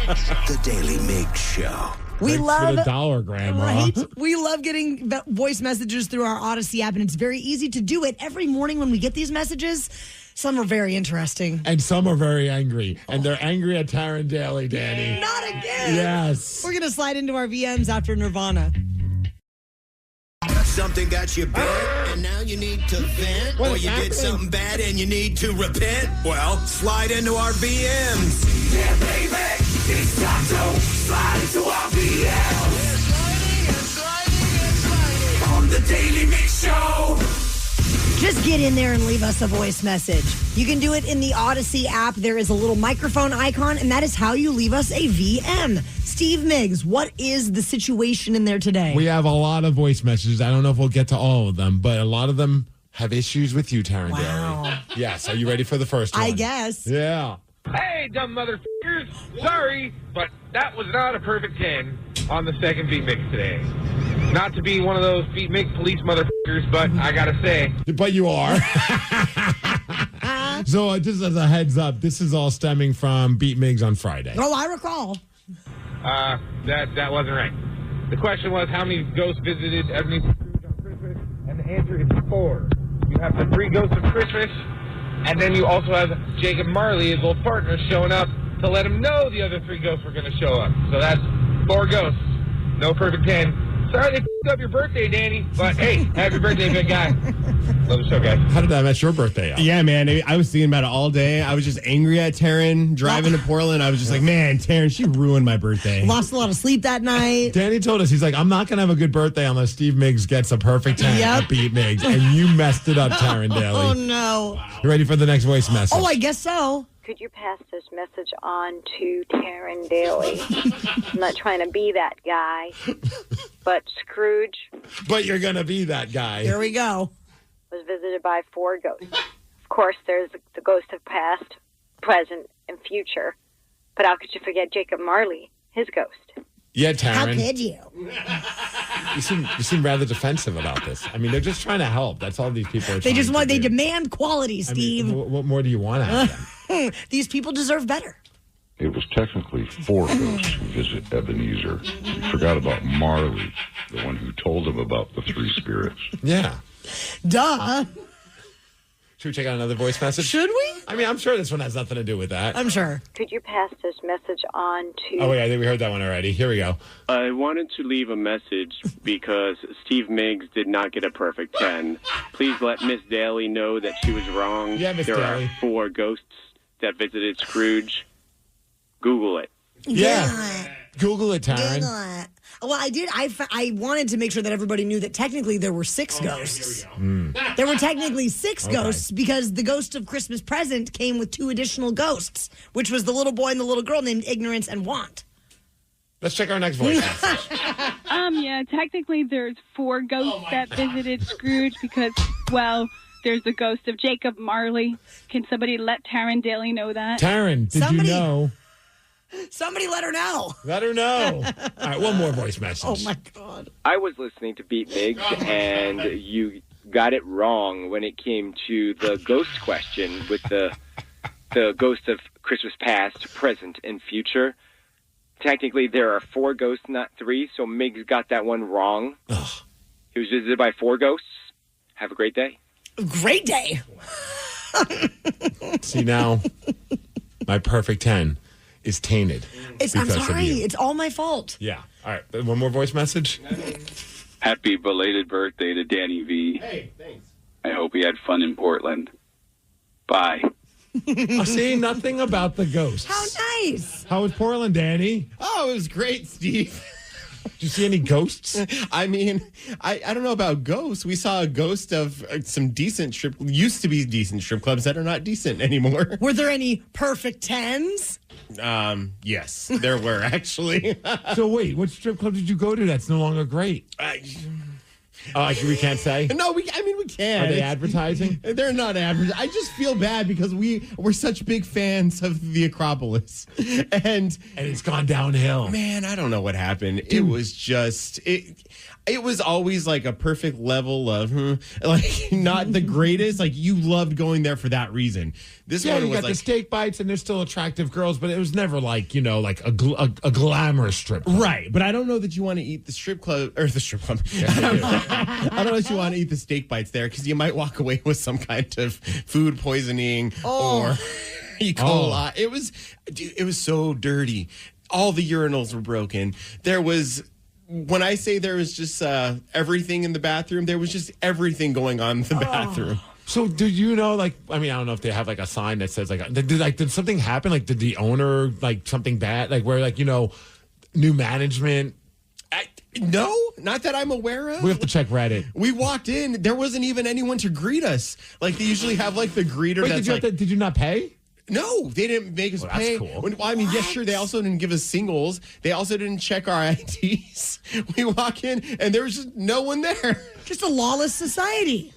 Speaker 13: The Daily Migs Show.
Speaker 8: We
Speaker 9: Thanks
Speaker 8: love
Speaker 9: for the $1, Grandma.
Speaker 8: Right? We love getting voice messages through our Odyssey app, and it's very easy to do it every morning when we get these messages. Some are very interesting.
Speaker 9: And some are very angry. And they're angry at Taryn Daly, Danny.
Speaker 8: Not again.
Speaker 9: Yes.
Speaker 8: We're going to slide into our VMs after Nirvana.
Speaker 6: Something got you bent, and now you need to vent, or you did something bad and you need to repent. Well, slide into our VMs.
Speaker 5: Yeah, baby, it's time to slide into our VMs. On the Daily Mix Show.
Speaker 8: Just get in there and leave us a voice message. You can do it in the Odyssey app. There is a little microphone icon, and that is how you leave us a VM. Steve Migs, what is the situation in there today?
Speaker 9: We have a lot of voice messages. I don't know if we'll get to all of them, but a lot of them have issues with you, Taryn Daly. Yes. Are you ready for the first one?
Speaker 8: I guess.
Speaker 9: Yeah.
Speaker 10: Hey, dumb motherfuckers. Sorry, but that was not a perfect 10 on the second beat mix today. Not to be one of those beat mix police motherfuckers, but I gotta say.
Speaker 9: But you are. So just as a heads up, this is all stemming from Beat Migs on Friday.
Speaker 8: Oh, I recall.
Speaker 10: That wasn't right. The question was, how many ghosts visited Ebenezer Scrooge on Christmas? And the answer is 4. You have the 3 ghosts of Christmas, and then you also have Jacob Marley, his old partner, showing up to let him know the other 3 ghosts were going to show up. So that's 4 ghosts. No perfect 10. Sorry they f***ed up your birthday, Danny, but hey, happy birthday, big guy. Love the show, guys.
Speaker 9: How did that mess your birthday up?
Speaker 7: Yeah, man. I was thinking about it all day. I was just angry at Taryn driving to Portland. I was just like, man, Taryn, she ruined my birthday.
Speaker 8: Lost a lot of sleep that night.
Speaker 9: Danny told us, he's like, I'm not going to have a good birthday unless Steve Migs gets a perfect 10 at Beat Migs. And you messed it up, Taryn Daly.
Speaker 8: Oh, no.
Speaker 9: You ready for the next voice message?
Speaker 8: Oh, I guess so.
Speaker 11: Could you pass this message on to Taryn Daly? I'm not trying to be that guy, but Scrooge
Speaker 9: But you're going to be that guy.
Speaker 8: Here we go.
Speaker 11: was visited by 4 ghosts. Of course, there's the ghost of past, present, and future. But how could you forget Jacob Marley, his ghost?
Speaker 9: Yeah, Taryn.
Speaker 8: How could you?
Speaker 9: You seem rather defensive about this. I mean, they're just trying to help. That's all these people are
Speaker 8: They
Speaker 9: trying
Speaker 8: just
Speaker 9: to
Speaker 8: want,
Speaker 9: do.
Speaker 8: they demand quality, Steve.
Speaker 9: I mean, what more do you want out of them?
Speaker 8: These people deserve better.
Speaker 24: It was technically 4 ghosts who visit Ebenezer. You forgot about Marley, the one who told him about the 3 spirits.
Speaker 9: Yeah.
Speaker 8: Duh.
Speaker 9: Should we check out another voice message?
Speaker 8: Should we?
Speaker 9: I mean, I'm sure this one has nothing to do with that.
Speaker 8: I'm sure.
Speaker 11: Could you pass this message on to...
Speaker 9: Oh, wait, I think we heard that one already. Here we go.
Speaker 25: I wanted to leave a message because Steve Migs did not get a perfect 10. Please let Miss Daly know that she was wrong.
Speaker 9: Yeah, Miss
Speaker 25: There
Speaker 9: Daly.
Speaker 25: are 4 ghosts that visited Scrooge. Google it.
Speaker 9: Yeah. Google it, Taryn.
Speaker 8: Google it. Well, I did. I wanted to make sure that everybody knew that technically there were 6 ghosts. There were technically 6 ghosts because the ghost of Christmas Present came with 2 additional ghosts, which was the little boy and the little girl named Ignorance and Want.
Speaker 9: Let's check our next voice message.
Speaker 12: Yeah, technically there's 4 ghosts that visited Scrooge because, well, there's the ghost of Jacob Marley. Can somebody let Taryn Daly know that?
Speaker 9: Taryn, did you know?
Speaker 8: Somebody let her know.
Speaker 9: Let her know. All right, one more voice message.
Speaker 8: Oh, my God.
Speaker 25: I was listening to Beat Migs, and you got it wrong when it came to the ghost question with the ghost of Christmas past, present, and future. Technically, there are 4 ghosts, not 3, so Migs got that one wrong. He was visited by 4 ghosts. Have a great day.
Speaker 8: Great day.
Speaker 9: See, now, my perfect 10 is tainted.
Speaker 8: I'm sorry. It's all my fault.
Speaker 9: Yeah. All right. One more voice message.
Speaker 14: Happy belated birthday to Danny V.
Speaker 9: Hey, thanks.
Speaker 14: I hope he had fun in Portland. Bye.
Speaker 9: See, nothing about the ghosts.
Speaker 8: How nice.
Speaker 9: How was Portland, Danny?
Speaker 15: Oh, it was great, Steve.
Speaker 9: Did you see any ghosts?
Speaker 15: I mean, I don't know about ghosts. We saw a ghost of some used to be decent strip clubs that are not decent anymore.
Speaker 8: Were there any perfect 10s?
Speaker 15: Yes, there were actually.
Speaker 9: So wait, what strip club did you go to that's no longer great? We can't say?
Speaker 15: No, we can.
Speaker 9: Are they advertising?
Speaker 15: They're not advertising. I just feel bad because we're such big fans of the Acropolis. And
Speaker 9: it's gone downhill.
Speaker 15: Man, I don't know what happened. Dude. It was just... It was always like a perfect level of, like, not the greatest. Like, you loved going there for that reason. This one was
Speaker 9: you got the steak bites and there's still attractive girls, but it was never like, like a glamorous strip club.
Speaker 15: Right, but I don't know that you want to eat the strip club. I don't know if you want to eat the steak bites there because you might walk away with some kind of food poisoning or E. coli. It was so dirty. All the urinals were broken. When I say there was just everything in the bathroom, there was just everything going on in the bathroom.
Speaker 9: So did you know, I don't know if they have like a sign that says did something happen? Like, did the owner something bad? Like where new management?
Speaker 15: No, not that I'm aware of.
Speaker 9: We have to check Reddit.
Speaker 15: We walked in, there wasn't even anyone to greet us. Like they usually have the greeter.
Speaker 9: Wait, did you not pay?
Speaker 15: No, they didn't make us pay.
Speaker 9: That's cool.
Speaker 15: Well, I mean, yes, sure. They also didn't give us singles. They also didn't check our IDs. We walk in, and there was just no one there.
Speaker 8: Just a lawless society.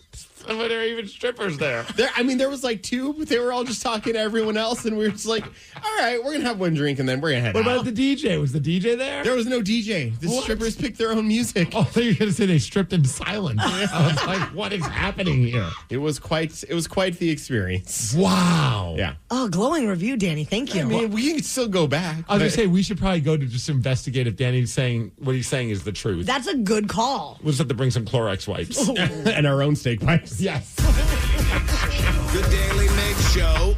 Speaker 9: Were there even strippers there?
Speaker 15: There was 2, but they were all just talking to everyone else, and we were just like, all right, we're going to have one drink, and then we're going to head out.
Speaker 9: What about the DJ? Was the DJ there?
Speaker 15: There was no DJ. The strippers picked their own music.
Speaker 9: Oh, I thought you were going to say they stripped in silence. I was like, what is happening here?
Speaker 15: It was quite the experience.
Speaker 9: Wow.
Speaker 15: Yeah.
Speaker 8: Oh, glowing review, Danny. Thank you.
Speaker 15: I mean, we can still go back.
Speaker 9: I was going to say, we should probably go to just investigate if Danny's saying what he's saying is the truth.
Speaker 8: That's a good call.
Speaker 9: We'll just have to bring some Clorox wipes.
Speaker 15: And our own steak pipes.
Speaker 9: Yes.
Speaker 6: The Daily Migs Show.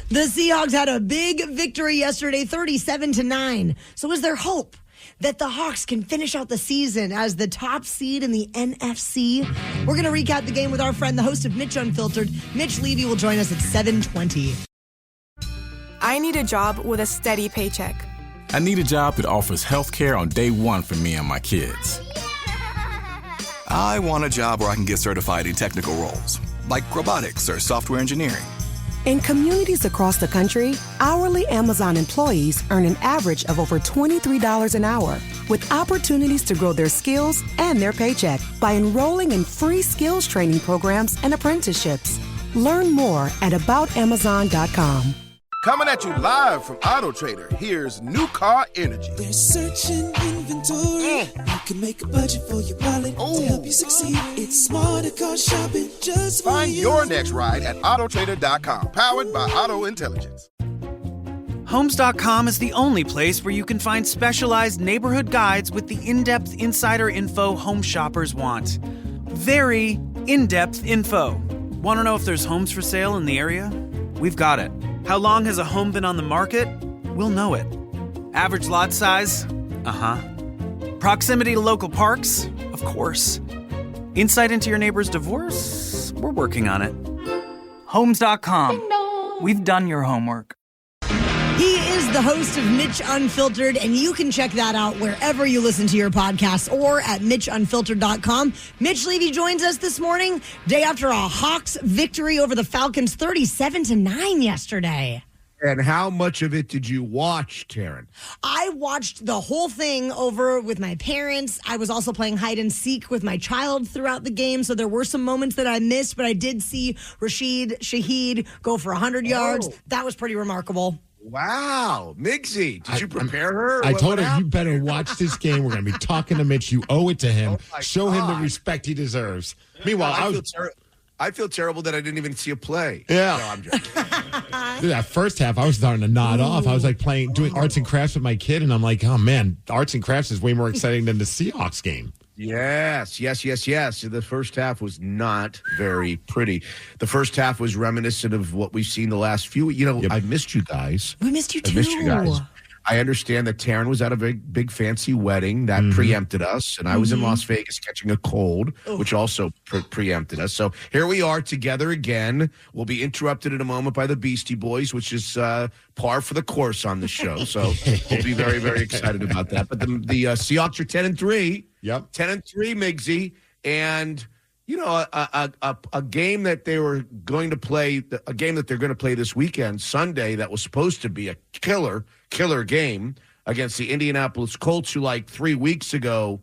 Speaker 8: The Seahawks had a big victory yesterday, 37-9. So is there hope that the Hawks can finish out the season as the top seed in the NFC? We're going to recap the game with our friend, the host of Mitch Unfiltered. Mitch Levy will join us at 7:20.
Speaker 16: I need a job with a steady paycheck.
Speaker 18: I need a job that offers health care on day one for me and my kids.
Speaker 19: I want a job where I can get certified in technical roles, like robotics or software engineering.
Speaker 1: In communities across the country, hourly Amazon employees earn an average of over $23 an hour, with opportunities to grow their skills and their paycheck by enrolling in free skills training programs and apprenticeships. Learn more at aboutamazon.com.
Speaker 4: Coming at you live from Auto Trader, here's New Car Energy.
Speaker 5: They're searching inventory. You can make a budget for your wallet to help you succeed. It's smarter car shopping just for
Speaker 4: Find
Speaker 5: you.
Speaker 4: your next ride at autotrader.com, powered by Auto Intelligence.
Speaker 21: Homes.com is the only place where you can find specialized neighborhood guides with the in-depth insider info home shoppers want. Very in-depth info. Want to know if there's homes for sale in the area? We've got it. How long has a home been on the market? We'll know it. Average lot size? Uh-huh. Proximity to local parks? Of course. Insight into your neighbor's divorce? We're working on it. Homes.com. We've done your homework.
Speaker 8: He is is the host of Mitch Unfiltered, and you can check that out wherever you listen to your podcasts or at MitchUnfiltered.com. Mitch Levy joins us this morning, day after a Hawks victory over the Falcons 37-9 yesterday.
Speaker 2: And how much of it did you watch, Taryn?
Speaker 8: I watched the whole thing over with my parents. I was also playing hide and seek with my child throughout the game, so there were some moments that I missed, but I did see Rashid Shaheed go for 100 yards. That was pretty remarkable.
Speaker 2: Wow. Migsy, did you prepare her?
Speaker 9: I told her, you better watch this game. We're going to be talking to Mitch. You owe it to him. Show him the respect he deserves. Meanwhile,
Speaker 2: I feel terrible that I didn't even see a play.
Speaker 9: Yeah.
Speaker 2: No, I'm joking.
Speaker 9: Dude, that first half, I was starting to nod off. I was like doing arts and crafts with my kid, and I'm like, oh man, arts and crafts is way more exciting than the Seahawks game.
Speaker 2: Yes. The first half was not very pretty. The first half was reminiscent of what we've seen the last few. I missed you guys.
Speaker 8: We missed you too.
Speaker 2: I missed you guys. I understand that Taryn was at a big fancy wedding that preempted us, and I was in Las Vegas catching a cold, which also preempted us. So here we are together again. We'll be interrupted in a moment by the Beastie Boys, which is par for the course on the show. So we'll be very, very excited about that. But the Seahawks are 10-3.
Speaker 9: Yep,
Speaker 2: 10-3, Migsy, and a game that they were going to play, a game that they're going to play this weekend, Sunday, that was supposed to be a killer game against the Indianapolis Colts, who like 3 weeks ago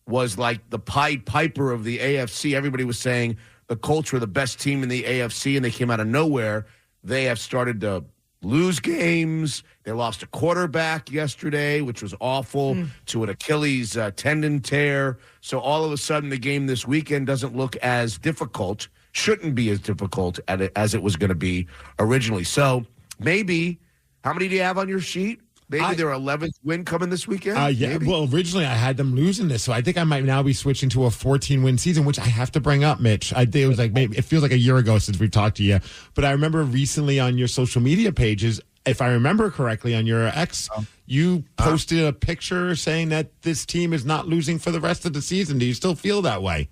Speaker 2: was like the Pied Piper of the AFC. Everybody was saying the Colts were the best team in the AFC, and they came out of nowhere. They have started to lose games. They lost a quarterback yesterday, which was awful, to an Achilles tendon tear. So all of a sudden, the game this weekend doesn't look as difficult, shouldn't be as difficult as it was going to be originally. So maybe, how many do you have on your sheet? Maybe their 11th win coming this weekend?
Speaker 9: Yeah.
Speaker 2: Maybe.
Speaker 9: Well, originally I had them losing this, so I think I might now be switching to a 14-win season, which I have to bring up, Mitch. I think it was like maybe it feels like a year ago since we've talked to you, but I remember recently on your social media pages, if I remember correctly, on your X, you posted a picture saying that this team is not losing for the rest of the season. Do you still feel that way?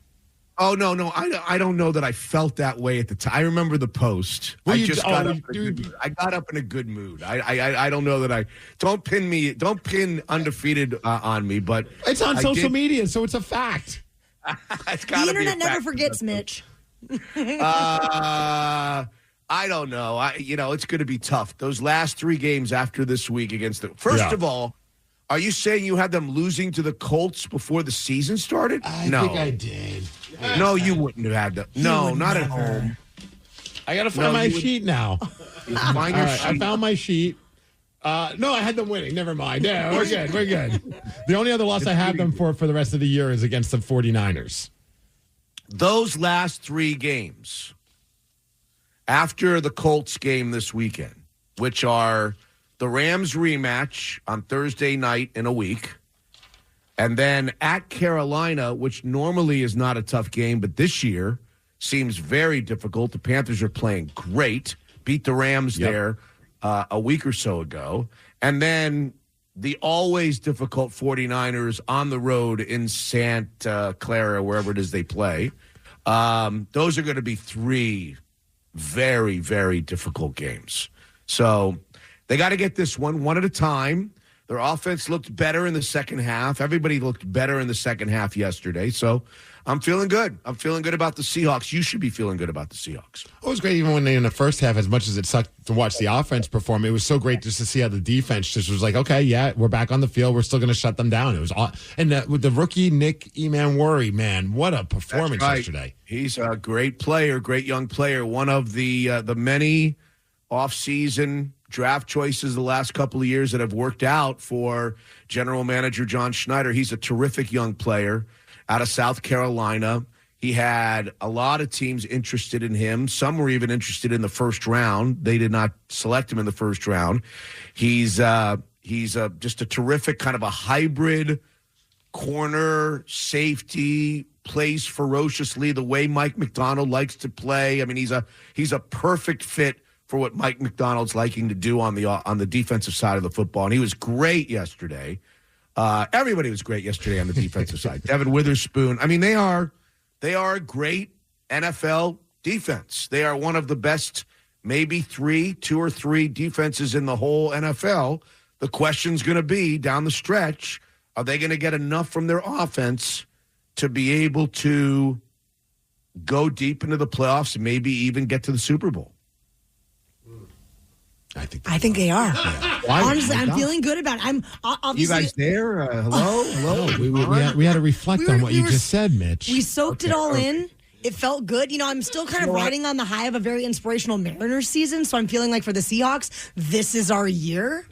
Speaker 2: Oh, no. I don't know that I felt that way at the time. I remember the post.
Speaker 9: Well,
Speaker 2: I got up in a good mood. I don't know that I don't pin undefeated on me, but
Speaker 9: it's on social media, so it's a fact.
Speaker 2: It's gotta
Speaker 8: the internet
Speaker 2: be a
Speaker 8: never
Speaker 2: fact.
Speaker 8: forgets, Mitch.
Speaker 2: I don't know. It's going to be tough. Those last 3 games after this week against the First of all, are you saying you had them losing to the Colts before the season started?
Speaker 9: I think I did.
Speaker 2: No, you wouldn't have had them. No, not at home.
Speaker 9: I got to find my sheet now.
Speaker 2: Find your sheet.
Speaker 9: I found my sheet. No, I had them winning. Never mind. Yeah, we're good. The only other loss I have them for the rest of the year is against the 49ers.
Speaker 2: Those last 3 games after the Colts game this weekend, which are the Rams rematch on Thursday night in a week, and then at Carolina, which normally is not a tough game, but this year seems very difficult. The Panthers are playing great, beat the Rams there a week or so ago. And then the always difficult 49ers on the road in Santa Clara, wherever it is they play. Those are going to be 3 very, very difficult games. So they got to get this one at a time. Their offense looked better in the second half. Everybody looked better in the second half yesterday. So I'm feeling good. I'm feeling good about the Seahawks. You should be feeling good about the Seahawks.
Speaker 9: It was great even when they, in the first half, as much as it sucked to watch the offense perform, it was so great just to see how the defense just was like, okay, yeah, we're back on the field. We're still going to shut them down. It was and with the rookie Nick Emanwori, man, what a performance yesterday.
Speaker 2: He's a great player, great young player. One of the many offseason draft choices the last couple of years that have worked out for general manager John Schneider. He's a terrific young player out of South Carolina. He had a lot of teams interested in him. Some were even interested in the first round. They did not select him in the first round. He's just a terrific kind of a hybrid corner safety, plays ferociously the way Mike McDonald likes to play. I mean, he's a perfect fit for what Mike McDonald's liking to do on the defensive side of the football. And he was great yesterday. Everybody was great yesterday on the defensive side. Devin Witherspoon. I mean, they are a great NFL defense. They are one of the best maybe two or three defenses in the whole NFL. The question's going to be down the stretch, are they going to get enough from their offense to be able to go deep into the playoffs and maybe even get to the Super Bowl?
Speaker 8: I think they are. Yeah. Honestly, I'm feeling good about it. I'm obviously.
Speaker 2: You guys there? Hello?
Speaker 9: We had to reflect on what you just said, Mitch.
Speaker 8: We soaked it all in. It felt good. I'm still kind of riding on the high of a very inspirational Mariners season, so I'm feeling like for the Seahawks, this is our year.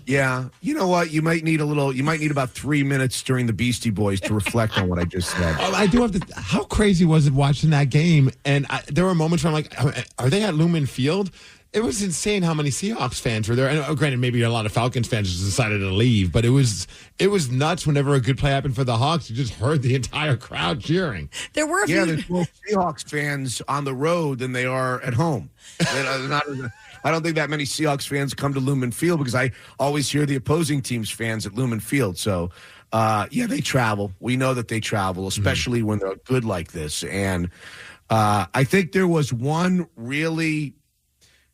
Speaker 2: Yeah. You know what? You might need about 3 minutes during the Beastie Boys to reflect on what I just said.
Speaker 9: I do have to. How crazy was it watching that game? And there were moments where I'm like, are they at Lumen Field? It was insane how many Seahawks fans were there. And granted, maybe a lot of Falcons fans just decided to leave, but it was nuts whenever a good play happened for the Hawks. You just heard the entire crowd cheering.
Speaker 8: There were a few.
Speaker 2: There's more Seahawks fans on the road than they are at home. I don't think that many Seahawks fans come to Lumen Field because I always hear the opposing team's fans at Lumen Field. So, they travel. We know that they travel, especially when they're good like this. And I think there was one really,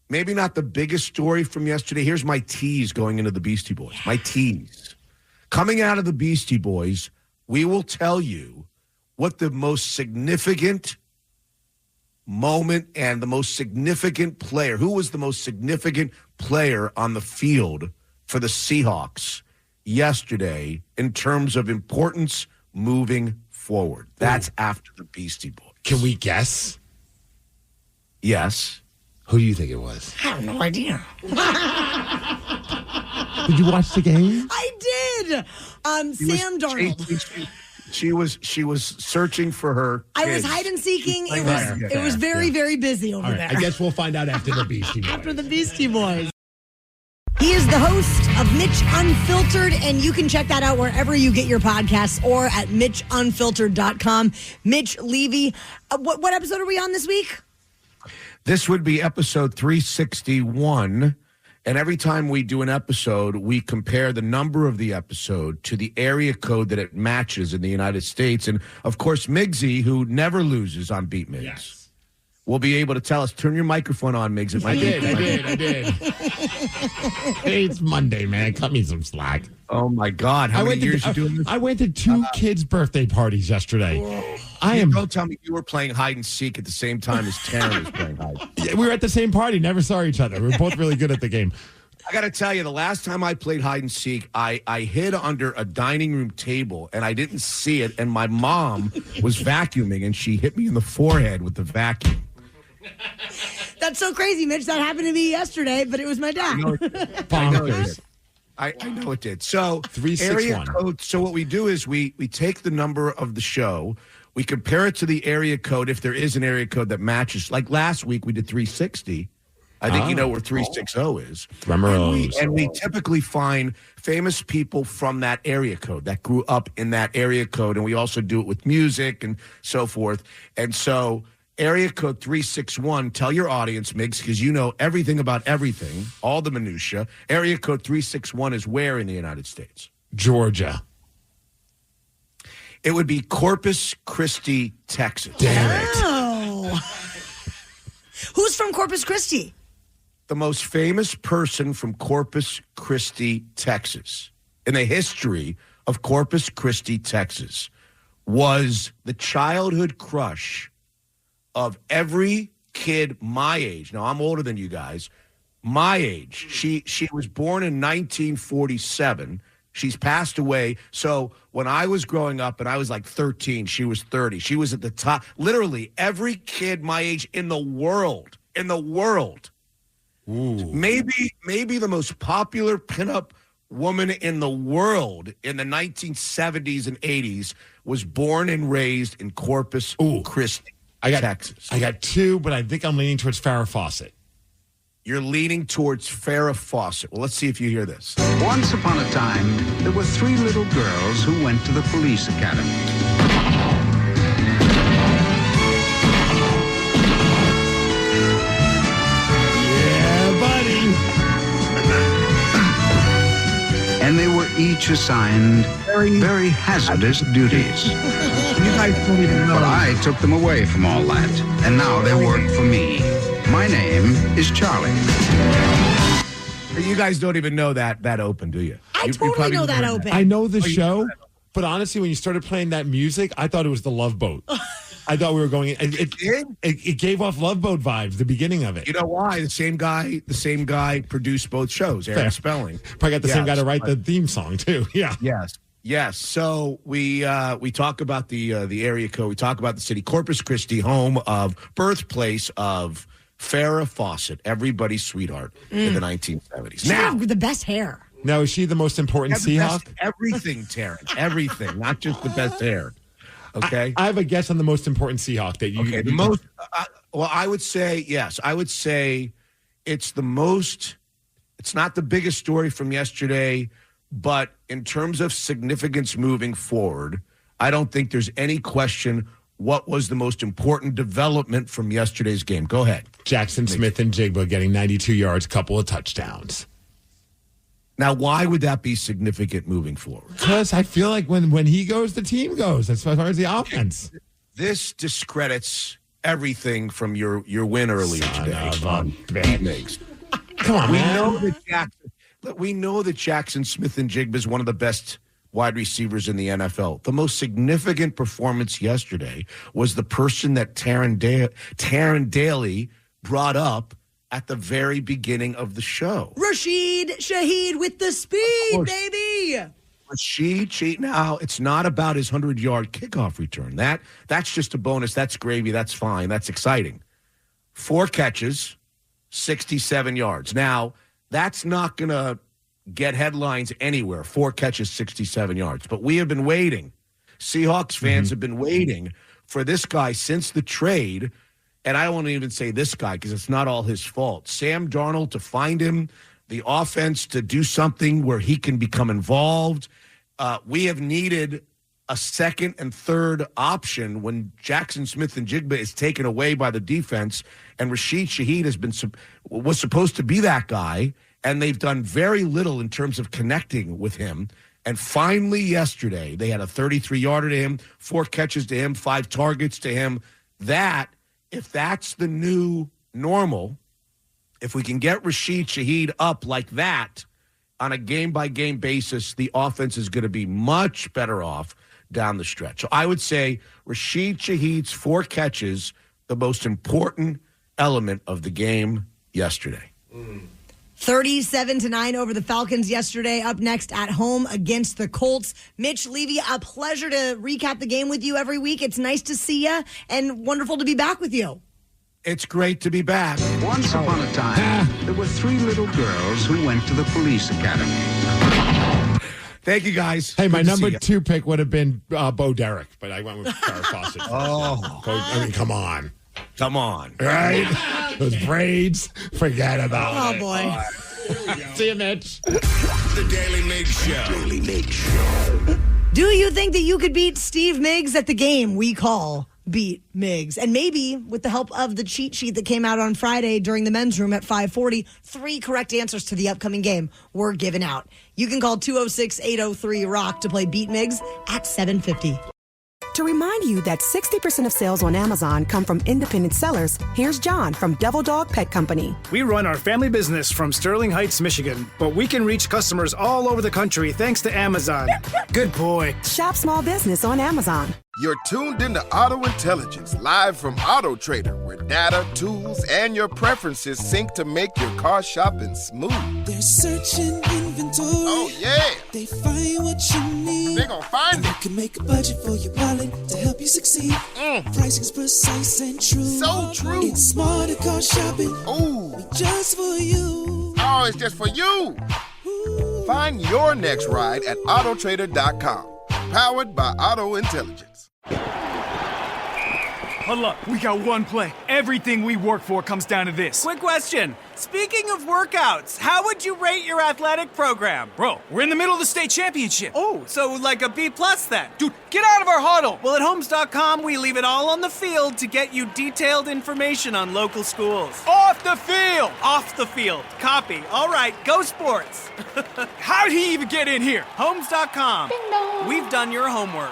Speaker 2: maybe not the biggest story from yesterday. Here's my tease going into the Beastie Boys. My tease. Coming out of the Beastie Boys, we will tell you what the most significant moment and the most significant player, who was the most significant player on the field for the Seahawks yesterday in terms of importance moving forward. That's after the Beastie Boys.
Speaker 9: Can we guess?
Speaker 2: Yes.
Speaker 9: Who do you think it was?
Speaker 8: I have no idea.
Speaker 9: Did you watch the game?
Speaker 8: I did. Sam Darnold.
Speaker 2: She was searching for her kids.
Speaker 8: I was hide and seeking. It was very, very busy over there.
Speaker 9: I guess we'll find out after the Beastie Boys.
Speaker 8: After the Beastie Boys. He is the host of Mitch Unfiltered, and you can check that out wherever you get your podcasts or at MitchUnfiltered.com. Mitch Levy. What episode are we on this week?
Speaker 2: This would be episode 361. And every time we do an episode, we compare the number of the episode to the area code that it matches in the United States. And, of course, Migsy, who never loses on Beat Migs, will be able to tell us. Turn your microphone on, Migs.
Speaker 9: I did. Hey, it's Monday, man. Cut me some slack.
Speaker 2: Oh, my God. How many years you doing this?
Speaker 9: I went to two kids' birthday parties yesterday.
Speaker 2: Don't tell me you were playing hide and seek at the same time as Taryn was playing hide.
Speaker 9: Yeah, we were at the same party, never saw each other. We were both really good at the game.
Speaker 2: I got to tell you, the last time I played hide and seek, I hid under a dining room table, and I didn't see it, and my mom was vacuuming, and she hit me in the forehead with the vacuum.
Speaker 8: That's so crazy, Mitch. That happened to me yesterday, but it was my dad.
Speaker 2: I know it did. So
Speaker 9: 361.
Speaker 2: Area code. So what we do is we take the number of the show, we compare it to the area code if there is an area code that matches. Like last week, we did 360. I think you know where 360 is. And we typically find famous people from that area code that grew up in that area code, and we also do it with music and so forth. And so area code 361, tell your audience, Migs, because you know everything about everything, all the minutia. Area code 361 is where in the United States?
Speaker 9: Georgia.
Speaker 2: It would be Corpus Christi, Texas.
Speaker 9: Damn it.
Speaker 8: Oh. Who's from Corpus Christi?
Speaker 2: The most famous person from Corpus Christi, Texas, in the history of Corpus Christi, Texas, was the childhood crush of every kid my age. Now, I'm older than you guys. My age. She was born in 1947. She's passed away. So when I was growing up and I was like 13, she was 30. She was at the top. Literally every kid my age in the world.
Speaker 9: Ooh.
Speaker 2: Maybe the most popular pinup woman in the world in the 1970s and 80s was born and raised in Corpus Christi, Texas.
Speaker 9: I got two, but I think I'm leaning towards Farrah Fawcett.
Speaker 2: You're leaning towards Farrah Fawcett. Well, let's see if you hear this.
Speaker 3: Once upon a time, there were three little girls who went to the police academy.
Speaker 9: Yeah, buddy.
Speaker 3: And they were each assigned very hazardous duties.
Speaker 2: You guys don't even know.
Speaker 3: But I took them away from all that, and now they work for me. My name is Charlie.
Speaker 2: You guys don't even know that open, do you?
Speaker 8: I
Speaker 2: You
Speaker 8: totally
Speaker 2: probably
Speaker 8: know that
Speaker 2: heard
Speaker 8: open.
Speaker 9: I know the
Speaker 2: you
Speaker 9: show,
Speaker 2: know that.
Speaker 9: but honestly, when you started playing that music, I thought it was the Love Boat. I thought we were going. It gave off Love Boat vibes. The beginning of it.
Speaker 2: You know why? The same guy produced both shows. Aaron
Speaker 9: Fair.
Speaker 2: Spelling.
Speaker 9: Probably got the same guy to write the theme song too. Yeah.
Speaker 2: Yes. So we talk about the area code. We talk about the city, Corpus Christi, home of birthplace of Farrah Fawcett, everybody's sweetheart in the 1970s.
Speaker 8: She
Speaker 2: Now,
Speaker 8: had the best hair.
Speaker 9: Now, is she the most important Seahawk?
Speaker 2: Everything, Taryn. Everything, not just the best hair. Okay.
Speaker 9: I have a guess on the most important Seahawk that you.
Speaker 2: Okay. The most. Well, I would say yes. I would say it's the most. It's not the biggest story from yesterday, but in terms of significance moving forward, I don't think there's any question what was the most important development from yesterday's game. Go ahead.
Speaker 9: Jackson Smith and Jigba getting 92 yards, couple of touchdowns.
Speaker 2: Now, why would that be significant moving forward?
Speaker 9: Because I feel like when he goes, the team goes, as far as the offense.
Speaker 2: This discredits everything from your win earlier today. Migs.
Speaker 9: Come on,
Speaker 2: we know that Jackson Smith and Jigba is one of the best wide receivers in the NFL. The most significant performance yesterday was the person that Taryn Daly brought up at the very beginning of the show.
Speaker 8: Rashid Shaheed with the speed, baby.
Speaker 2: Rashid Shaheed. Now, it's not about his 100-yard kickoff return. That's just a bonus. That's gravy. That's fine. That's exciting. 4 catches, 67 yards. Now, that's not going to get headlines anywhere. 4 catches, 67 yards. But we have been waiting. Seahawks fans have been waiting for this guy since the trade. And I won't even say this guy because it's not all his fault. Sam Darnold to find him, the offense to do something where he can become involved. We have needed a second and third option when Jackson Smith and Jigba is taken away by the defense. And Rashid Shaheed was supposed to be that guy. And they've done very little in terms of connecting with him. And finally yesterday, they had a 33-yarder to him, 4 catches to him, 5 targets to him. If that's the new normal, if we can get Rashid Shaheed up like that on a game-by-game basis, the offense is going to be much better off down the stretch. So I would say Rashid Shaheed's 4 catches, the most important element of the game yesterday.
Speaker 8: 37-9 over the Falcons yesterday. Up next at home against the Colts. Mitch Levy, a pleasure to recap the game with you every week. It's nice to see you and wonderful to be back with you.
Speaker 2: It's great to be back.
Speaker 3: Once upon a time, there were 3 little girls who went to the police academy.
Speaker 2: Thank you, guys.
Speaker 9: Hey, my number 2 pick would have been Bo Derek, but I went with Farrah Fawcett. I mean, come on.
Speaker 2: Come on.
Speaker 9: Right? Those braids, forget about it.
Speaker 8: Oh, boy.
Speaker 9: See you, Mitch.
Speaker 6: The Daily Migs Show.
Speaker 2: Daily Migs Show.
Speaker 8: Do you think that you could beat Steve Migs at the game we call Beat Migs? And maybe with the help of the cheat sheet that came out on Friday during the men's room at 5:40, 3 correct answers to the upcoming game were given out. You can call 206-803-ROCK to play Beat Migs at 7:50.
Speaker 1: To remind you that 60% of sales on Amazon come from independent sellers, here's John from Devil Dog Pet Company.
Speaker 13: We run our family business from Sterling Heights, Michigan, but we can reach customers all over the country thanks to Amazon. Good boy.
Speaker 1: Shop small business on Amazon.
Speaker 4: You're tuned into Auto Intelligence, live from Auto Trader, where data, tools, and your preferences sync to make your car shopping smooth.
Speaker 5: They're searching inventory.
Speaker 4: Oh, yeah.
Speaker 5: They find what you need.
Speaker 4: They gon' find it.
Speaker 5: You can make a budget for your wallet to help you succeed. Pricing's precise and true.
Speaker 4: So true.
Speaker 5: It's smarter car shopping.
Speaker 4: Ooh.
Speaker 5: Just for you.
Speaker 4: Oh, it's just for you. Find your next ride at autotrader.com. Powered by Auto Intelligence.
Speaker 17: Huddle up. We got one play. Everything we work for comes down to this.
Speaker 21: Quick question. Speaking of workouts, how would you rate your athletic program?
Speaker 17: Bro, we're in the middle of the state championship.
Speaker 21: Oh, so like a B+ then?
Speaker 17: Dude, get out of our huddle.
Speaker 21: Well, at Homes.com, we leave it all on the field to get you detailed information on local schools.
Speaker 17: Off the field.
Speaker 21: Off the field. Copy. All right, go sports.
Speaker 17: How'd he even get in here?
Speaker 21: Homes.com. We've done your homework.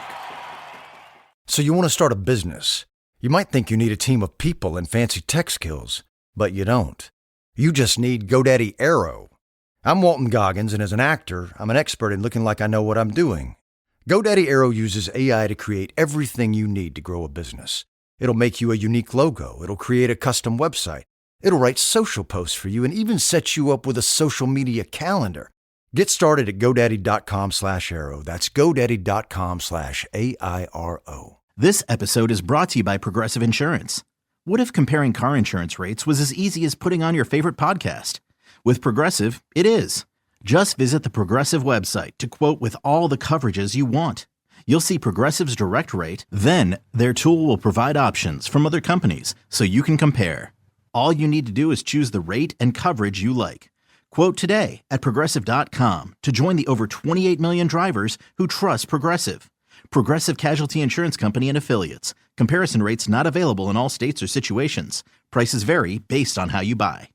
Speaker 20: So you want to start a business. You might think you need a team of people and fancy tech skills.
Speaker 7: but you don't. You just need GoDaddy Aero. I'm Walton Goggins, and as an actor, I'm an expert in looking like I know what I'm doing. GoDaddy Aero uses AI to create everything you need to grow a business. It'll make you a unique logo. It'll create a custom website. It'll write social posts for you and even set you up with a social media calendar. Get started at GoDaddy.com/Aero. That's GoDaddy.com/AIRO.
Speaker 10: This episode is brought to you by Progressive Insurance. What if comparing car insurance rates was as easy as putting on your favorite podcast? With Progressive, it is. Just visit the Progressive website to quote with all the coverages you want. You'll see Progressive's direct rate, then their tool will provide options from other companies so you can compare. All you need to do is choose the rate and coverage you like. Quote today at Progressive.com to join the over 28 million drivers who trust Progressive. Progressive Casualty Insurance Company and Affiliates. Comparison rates not available in all states or situations. Prices vary based on how you buy.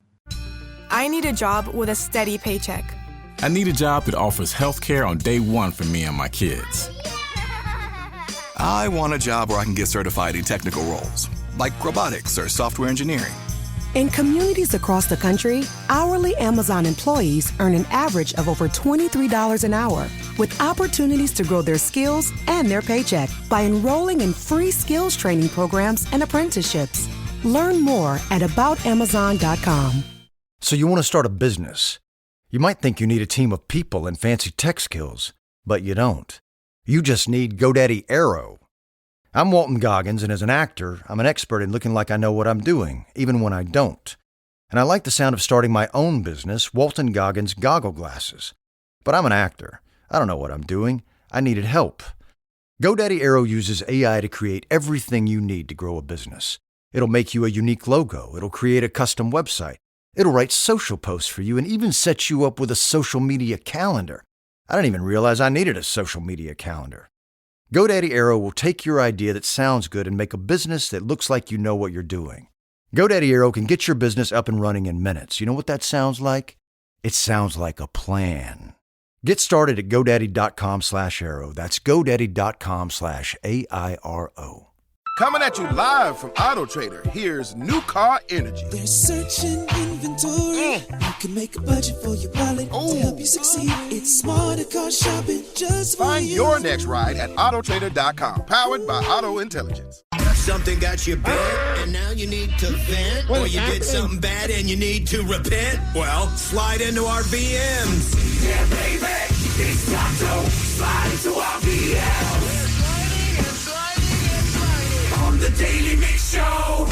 Speaker 16: I need a job with a steady paycheck.
Speaker 18: I need a job that offers health care on day one for me and my kids.
Speaker 19: I want a job where I can get certified in technical roles, like robotics or software engineering.
Speaker 1: In communities across the country, hourly Amazon employees earn an average of over $23 an hour, with opportunities to grow their skills and their paycheck by enrolling in free skills training programs and apprenticeships. Learn more at aboutamazon.com.
Speaker 7: So you want to start a business. You might think you need a team of people and fancy tech skills, but you don't. You just need GoDaddy Aero. I'm Walton Goggins, and as an actor, I'm an expert in looking like I know what I'm doing, even when I don't. And I like the sound of starting my own business, Walton Goggins Goggle Glasses. But I'm an actor. I don't know what I'm doing. I needed help. GoDaddy Aero uses AI to create everything you need to grow a business. It'll make you a unique logo. It'll create a custom website. It'll write social posts for you and even set you up with a social media calendar. I didn't even realize I needed a social media calendar. GoDaddy Aero will take your idea that sounds good and make a business that looks like you know what you're doing. GoDaddy Aero can get your business up and running in minutes. You know what that sounds like? It sounds like a plan. Get started at GoDaddy.com/Aero. That's GoDaddy.com/AIRO.
Speaker 4: Coming at you live from Auto Trader, here's New Car Energy.
Speaker 5: They're searching inventory. You can make a budget for your wallet to help you succeed. It's smarter car shopping just for
Speaker 4: Find
Speaker 5: you.
Speaker 4: your next ride at Autotrader.com, powered by Auto Intelligence.
Speaker 6: Something got you bent, and now you need to vent, or you did something bad and you need to repent? Well, slide into our VMs.
Speaker 5: Yeah, baby, it's time to slide into our VMs. On the Daly Mix Show.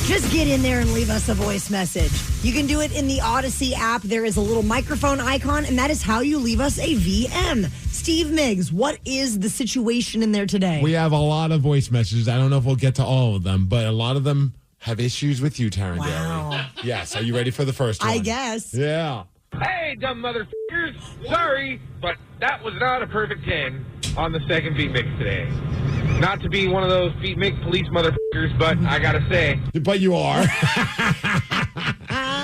Speaker 8: Just get in there and leave us a voice message. You can do it in the Odyssey app. There is a little microphone icon, and that is how you leave us a VM. Steve Migs, what is the situation in there today?
Speaker 9: We have a lot of voice messages. I don't know if we'll get to all of them, but a lot of them have issues with you, Taryn Daly. Yes. Are you ready for the first one?
Speaker 8: I guess.
Speaker 9: Yeah.
Speaker 20: Hey, dumb motherfuckers. Sorry, but that was not a perfect 10 on the second beat mix today. Not to be one of those beat mix police motherfuckers, but I gotta say.
Speaker 9: But you are.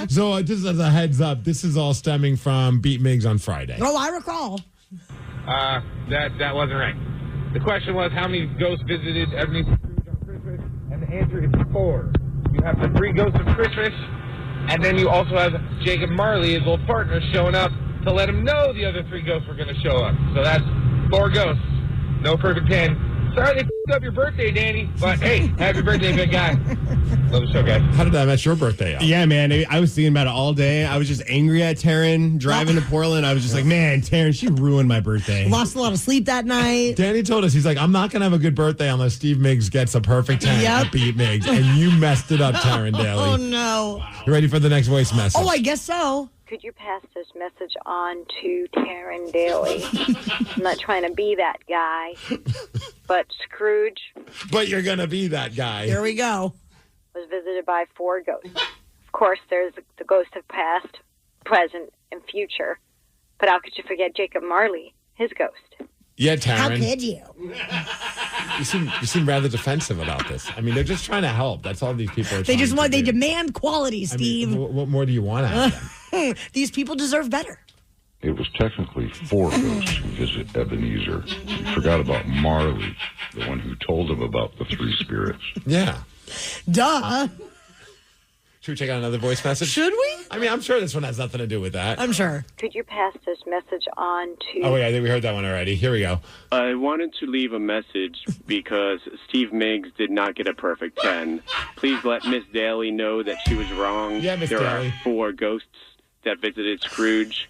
Speaker 9: So just as a heads up, this is all stemming from Beat Migs on Friday.
Speaker 8: Oh, I recall.
Speaker 20: That wasn't right. The question was, how many ghosts visited Ebenezer Scrooge on Christmas? And the answer is 4. You have the 3 ghosts of Christmas, and then you also have Jacob Marley, his old partner, showing up to let him know the other 3 ghosts were going to show up. So that's 4 ghosts. No perfect 10. Sorry they f***ed up your birthday, Danny. But hey, happy birthday, big guy. Love the show, guys.
Speaker 9: How did that mess your birthday up?
Speaker 15: Yeah, man. I was thinking about it all day. I was just angry at Taryn driving to Portland. I was just like, man, Taryn, she ruined my birthday.
Speaker 8: Lost a lot of sleep that night.
Speaker 9: Danny told us, he's like, I'm not going to have a good birthday unless Steve Migs gets a perfect 10 at Beat Migs. And you messed it up, Taryn Daly.
Speaker 8: Oh, no. Wow.
Speaker 9: You ready for the next voice message?
Speaker 8: Oh, I guess so.
Speaker 11: Could you pass this message on to Taryn Daly? I'm not trying to be that guy, but Scrooge.
Speaker 9: But you're going to be that guy.
Speaker 8: Here we go.
Speaker 11: Was visited by 4 ghosts. Of course, there's the ghost of past, present, and future. But how could you forget Jacob Marley, his ghost?
Speaker 9: Yeah, Taryn.
Speaker 8: How could you?
Speaker 9: You seem rather defensive about this. I mean, they're just trying to help. That's all these people are trying to do.
Speaker 8: They demand quality, Steve.
Speaker 9: I mean, what more do you want out of them?
Speaker 8: These people deserve better.
Speaker 24: It was technically 4 ghosts who visit Ebenezer. You forgot about Marley, the one who told him about the 3 spirits.
Speaker 9: Yeah.
Speaker 8: Duh.
Speaker 9: Should we check out another voice message?
Speaker 8: Should we?
Speaker 9: I mean, I'm sure this one has nothing to do with that.
Speaker 8: I'm sure.
Speaker 11: Could you pass this message on to...
Speaker 9: Oh, wait, I think we heard that one already. Here we go.
Speaker 12: I wanted to leave a message because Steve Migs did not get a perfect 10. Please let Miss Daly know that she was wrong.
Speaker 9: Yeah, Miss
Speaker 12: There
Speaker 9: Daly.
Speaker 12: are 4 ghosts that visited Scrooge.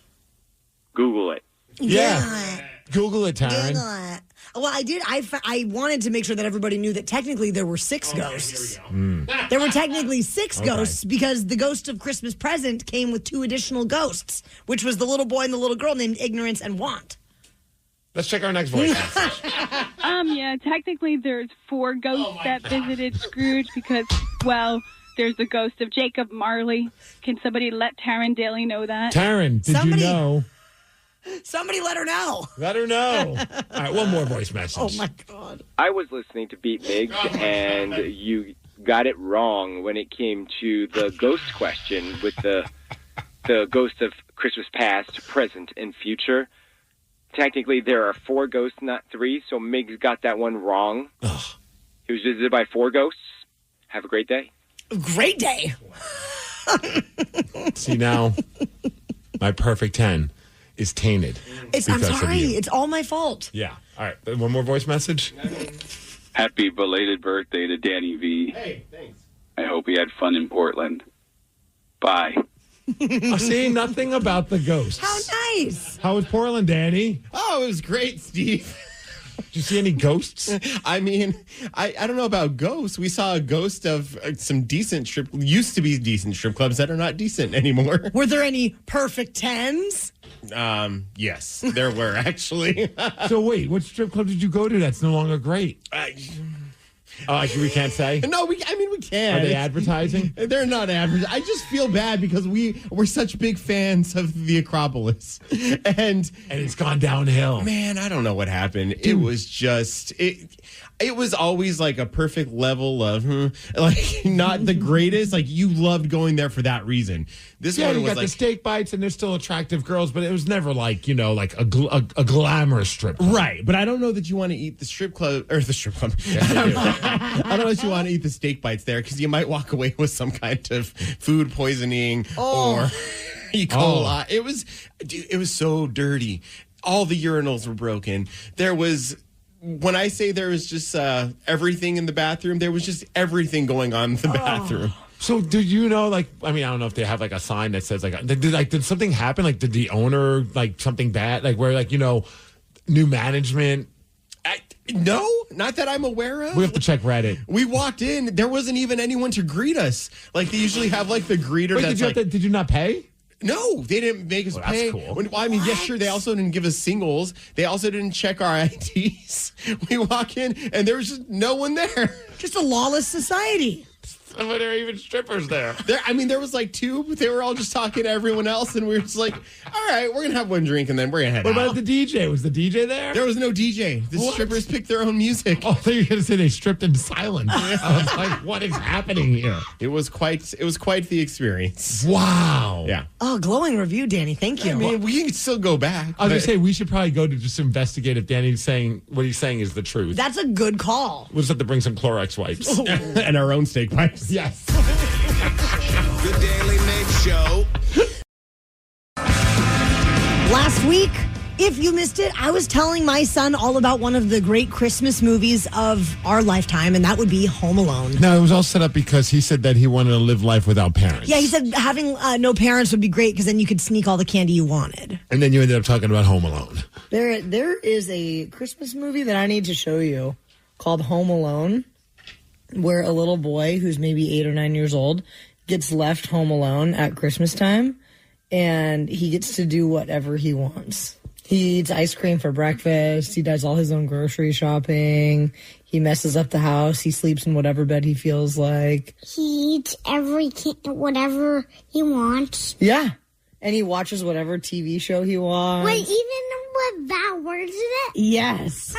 Speaker 12: Google it.
Speaker 9: Yeah. Google it, Taryn.
Speaker 8: Google it. Well, I did. I wanted to make sure that everybody knew that technically there were 6 ghosts. There were technically 6 ghosts because the ghost of Christmas Present came with 2 additional ghosts, which was the little boy and the little girl named Ignorance and Want.
Speaker 9: Let's check our next voice message.
Speaker 14: Yeah, technically there's 4 ghosts that visited Scrooge because, well, there's the ghost of Jacob Marley. Can somebody let Taryn Daly know that?
Speaker 9: Taryn, did you know?
Speaker 8: Somebody let her know.
Speaker 9: Let her know. All right, one more voice message.
Speaker 8: Oh, my God.
Speaker 22: I was listening to Beat Migs, and you got it wrong when it came to the ghost question with the ghost of Christmas past, present, and future. Technically, there are 4 ghosts, not 3, so Migs got that one wrong. He was visited by 4 ghosts. Have a great day.
Speaker 8: Great day.
Speaker 9: See, now, my perfect 10 is tainted.
Speaker 8: I'm sorry. It's all my fault.
Speaker 9: Yeah. All right. One more voice message.
Speaker 23: Happy belated birthday to Danny V.
Speaker 12: Hey, thanks.
Speaker 23: I hope he had fun in Portland. Bye.
Speaker 9: See, nothing about the ghosts.
Speaker 8: How nice.
Speaker 9: How was Portland, Danny?
Speaker 15: Oh, it was great, Steve.
Speaker 9: Did you see any ghosts?
Speaker 15: I mean, I don't know about ghosts. We saw a ghost of some used to be decent strip clubs that are not decent anymore.
Speaker 8: Were there any perfect 10s?
Speaker 15: Yes, there were actually.
Speaker 9: So wait, what strip club did you go to that's no longer great? We can't say?
Speaker 15: No, we can.
Speaker 9: Are they advertising?
Speaker 15: They're not advertising. I just feel bad because we're such big fans of the Acropolis. And
Speaker 9: it's gone downhill.
Speaker 15: Man, I don't know what happened. It was just... It was always like a perfect level of, like, not the greatest. Like, you loved going there for that reason. This one
Speaker 9: you
Speaker 15: was
Speaker 9: got
Speaker 15: like...
Speaker 9: the steak bites and there's still attractive girls, but it was never like, like a glamorous strip club.
Speaker 15: Right, but I don't know that you want to eat the strip club. I don't know if you want to eat the steak bites there because you might walk away with some kind of food poisoning or E. coli. It was so dirty. All the urinals were broken. When I say there was just everything in the bathroom, there was just everything going on in the bathroom.
Speaker 9: So did you know, I don't know if they have like a sign that says did something happen? Like, did the owner something bad? Like where new management?
Speaker 15: No, not that I'm aware of.
Speaker 9: We have to check Reddit.
Speaker 15: We walked in, there wasn't even anyone to greet us. Like they usually have the greeter.
Speaker 9: Wait, did you not pay?
Speaker 15: No, they didn't make us pay.
Speaker 9: That's cool.
Speaker 15: Yes, sure. They also didn't give us singles. They also didn't check our IDs. We walk in and there was just no one there.
Speaker 8: Just a lawless society.
Speaker 9: Were there even strippers there?
Speaker 15: There was 2, but they were all just talking to everyone else, and we were just like, all right, we're going to have one drink, and then we're going to head out.
Speaker 9: What about the DJ? Was the DJ there?
Speaker 15: There was no DJ. The strippers picked their own music.
Speaker 9: Oh, I thought you were going to say they stripped in silence. I was like, what is happening here?
Speaker 15: It was quite the experience.
Speaker 9: Wow.
Speaker 15: Yeah.
Speaker 8: Oh, glowing review, Danny. Thank you.
Speaker 15: I mean, we can still go back.
Speaker 9: I was going to say, we should probably go to just investigate if Danny's saying what he's saying is the truth.
Speaker 8: That's a good call.
Speaker 9: We'll just have to bring some Clorox wipes.
Speaker 15: And our own steak wipes.
Speaker 9: Yes.
Speaker 6: The Daily Migs Show.
Speaker 8: Last week, if you missed it, I was telling my son all about one of the great Christmas movies of our lifetime, and that would be Home Alone.
Speaker 9: No, it was all set up because he said that he wanted to live life without parents.
Speaker 8: Yeah, he said having no parents would be great because then you could sneak all the candy you wanted.
Speaker 9: And then you ended up talking about Home Alone.
Speaker 8: There is a Christmas movie that I need to show you called Home Alone, where a little boy who's maybe 8 or 9 years old gets left home alone at Christmas time, and he gets to do whatever he wants. He eats ice cream for breakfast. He does all his own grocery shopping. He messes up the house. He sleeps in whatever bed he feels like.
Speaker 25: He eats whatever he wants.
Speaker 8: Yeah. And he watches whatever TV show he wants.
Speaker 25: Wait, even with bad words in it?
Speaker 8: Yes.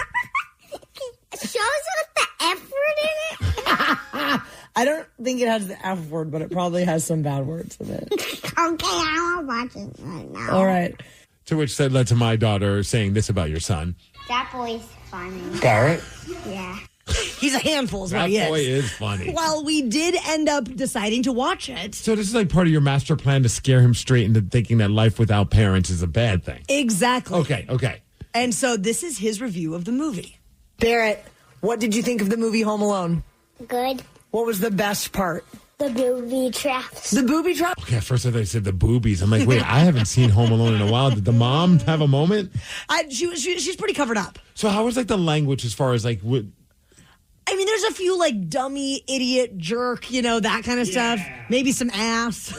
Speaker 25: Shows with the F word in it?
Speaker 8: I don't think it has the F word, but it probably has some bad words in it.
Speaker 25: Okay, I will watch it right now.
Speaker 8: All right.
Speaker 9: To which said led to my daughter saying this about your son.
Speaker 25: That boy's funny.
Speaker 9: Garrett?
Speaker 25: Yeah.
Speaker 8: He's a handful is what
Speaker 9: That
Speaker 8: he is.
Speaker 9: boy is funny.
Speaker 8: Well, we did end up deciding to watch it.
Speaker 9: So this is like part of your master plan to scare him straight into thinking that life without parents is a bad thing.
Speaker 8: Exactly.
Speaker 9: Okay.
Speaker 8: And so this is his review of the movie. Barrett, what did you think of the movie Home Alone?
Speaker 25: Good.
Speaker 8: What was the best part?
Speaker 25: The booby traps.
Speaker 8: The booby trap?
Speaker 9: Okay, at first I thought you said the boobies. I'm like, wait, I haven't seen Home Alone in a while. Did the mom have a moment?
Speaker 8: She's pretty covered up.
Speaker 9: So how was like the language as far as like what?
Speaker 8: I mean, there's a few like dummy, idiot, jerk, that kind of stuff. Maybe some ass.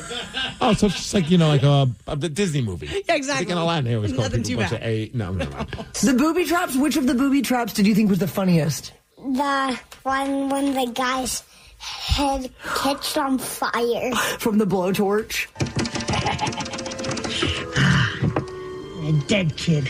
Speaker 9: Oh, so it's just like, like the Disney movie.
Speaker 8: Yeah, exactly.
Speaker 9: I think in Aladdin, they always call
Speaker 8: Nothing
Speaker 9: people a
Speaker 8: too
Speaker 9: bunch of A. No.
Speaker 8: The booby traps, which of the booby traps did you think was the funniest?
Speaker 25: The one when the guy's head catched on fire.
Speaker 8: From the blowtorch? A dead kid.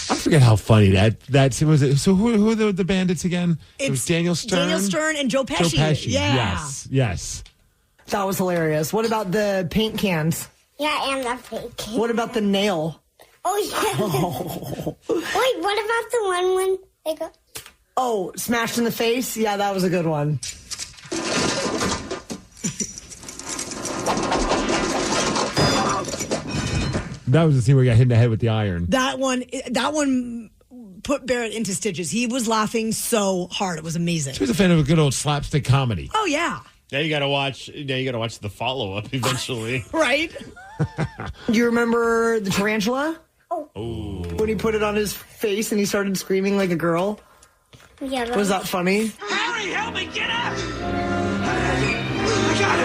Speaker 9: I forget how funny that was. It. So who are the bandits again? It was Daniel Stern.
Speaker 8: Daniel Stern and Joe Pesci.
Speaker 9: Joe Pesci.
Speaker 8: Yeah.
Speaker 9: Yes.
Speaker 8: That was hilarious. What about the paint cans?
Speaker 25: Yeah, and the fake.
Speaker 8: What about the nail?
Speaker 25: Oh, yeah. Oh. Wait, what about the one when they go...
Speaker 8: Oh, smashed in the face? Yeah, that was a good one.
Speaker 9: That was the scene where he got hit in the head with the iron.
Speaker 8: That one put Barrett into stitches. He was laughing so hard. It was amazing.
Speaker 9: He was a fan of a good old slapstick comedy.
Speaker 8: Oh, yeah.
Speaker 15: Now you got to watch the follow-up eventually.
Speaker 8: Right? Do you remember the tarantula?
Speaker 15: Oh.
Speaker 8: When he put it on his face and he started screaming like a girl?
Speaker 25: Yeah.
Speaker 8: Was that funny?
Speaker 5: Harry, help me get up! I got it!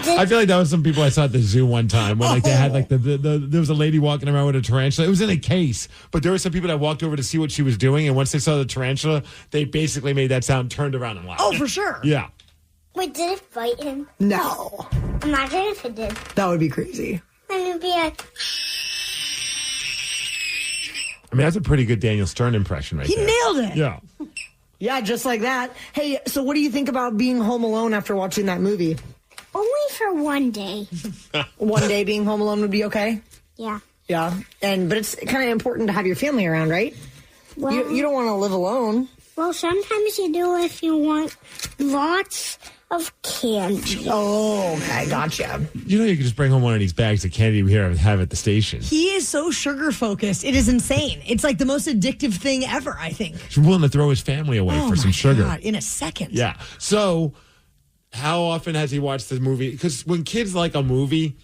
Speaker 9: I feel like that was some people I saw at the zoo one time when they had like there was a lady walking around with a tarantula. It was in a case, but there were some people that walked over to see what she was doing, and once they saw the tarantula, they basically made that sound, turned around and laughed.
Speaker 8: Oh, for sure.
Speaker 9: Yeah.
Speaker 25: Wait, did it bite him?
Speaker 8: No.
Speaker 25: Imagine if it did.
Speaker 8: That would be crazy.
Speaker 25: Then it'd be like...
Speaker 9: I mean, that's a pretty good Daniel Stern impression right
Speaker 8: He
Speaker 9: there.
Speaker 8: nailed it.
Speaker 9: Yeah.
Speaker 8: Yeah, just like that. Hey, so what do you think about being home alone after watching that movie?
Speaker 25: Only for one day.
Speaker 8: One day being home alone would be okay?
Speaker 25: Yeah.
Speaker 8: Yeah, but it's kind of important to have your family around, right?
Speaker 25: Well,
Speaker 8: you don't want to live alone.
Speaker 25: Well, sometimes you do if you want lots of candy.
Speaker 8: Oh, okay, gotcha.
Speaker 9: You can just bring home one of these bags of candy we have at the station.
Speaker 8: He is so sugar focused. It is insane. It's like the most addictive thing ever, I think.
Speaker 9: He's willing to throw his family away for some sugar.
Speaker 8: God, in a second.
Speaker 9: Yeah. So, how often has he watched the movie? Because when kids like a movie,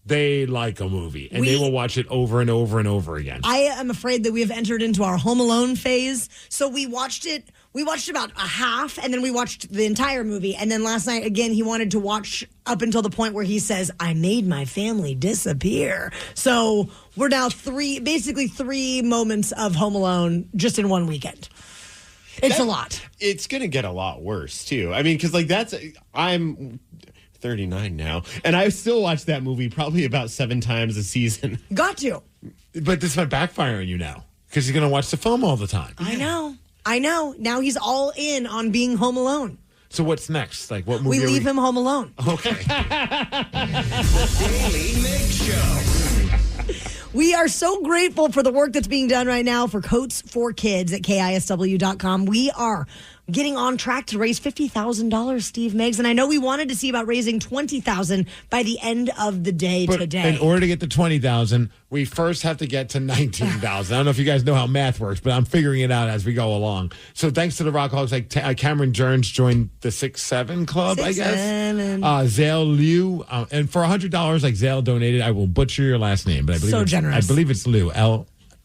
Speaker 9: they like a movie, and they will watch it over and over and over again.
Speaker 8: I am afraid that we have entered into our Home Alone phase. So we watched it. We watched about a half, and then we watched the entire movie. And then last night, again, he wanted to watch up until the point where he says, I made my family disappear. So we're now basically three moments of Home Alone just in one weekend. It's a lot.
Speaker 15: It's going to get a lot worse, too. I mean, because I'm 39 now, and I still watch that movie probably about 7 times a season.
Speaker 8: Got to.
Speaker 9: But this might backfire on you now, because you're going to watch the film all the time.
Speaker 8: I know. Now he's all in on being home alone.
Speaker 9: So what's next? Like, what movie
Speaker 8: we leave him home alone.
Speaker 9: Okay.
Speaker 6: The Daily Migs Show.
Speaker 8: We are so grateful for the work that's being done right now for Coats for Kids at KISW.com. We are getting on track to raise $50,000, Steve Migs. And I know we wanted to see about raising $20,000 by the end of the day today.
Speaker 9: In order to get to $20,000, we first have to get to $19,000. I don't know if you guys know how math works, but I'm figuring it out as we go along. So thanks to the Rockaholics, like Cameron Jones joined the 6-7 Club, I guess. Zale Liu, and for $100, like Zale donated, I will butcher your last name, but I believe
Speaker 8: generous.
Speaker 9: I believe it's Liu.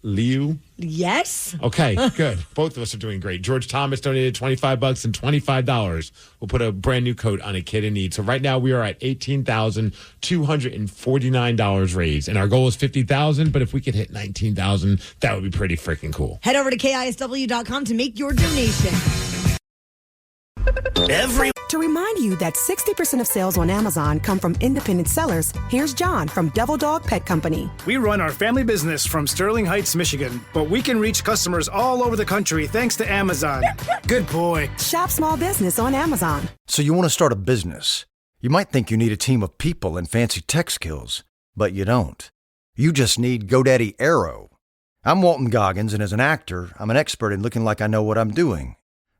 Speaker 9: Liu.
Speaker 8: Yes.
Speaker 9: Okay, good. Both of us are doing great. George Thomas donated $25 and $25. We'll put a brand new coat on a kid in need. So right now we are at $18,249 raised, and our goal is $50,000. But if we could hit $19,000, that would be pretty freaking cool.
Speaker 8: Head over to KISW.com to make your donation.
Speaker 1: To remind you that 60% of sales on Amazon come from independent sellers, here's John from Devil Dog Pet Company.
Speaker 2: We run our family business from Sterling Heights, Michigan, but we can reach customers all over the country thanks to Amazon. Good boy.
Speaker 1: Shop small business on Amazon.
Speaker 7: So you want to start a business. You might think you need a team of people and fancy tech skills, but you don't. You just need GoDaddy Aero. I'm Walton Goggins, and as an actor, I'm an expert in looking like I know what I'm doing.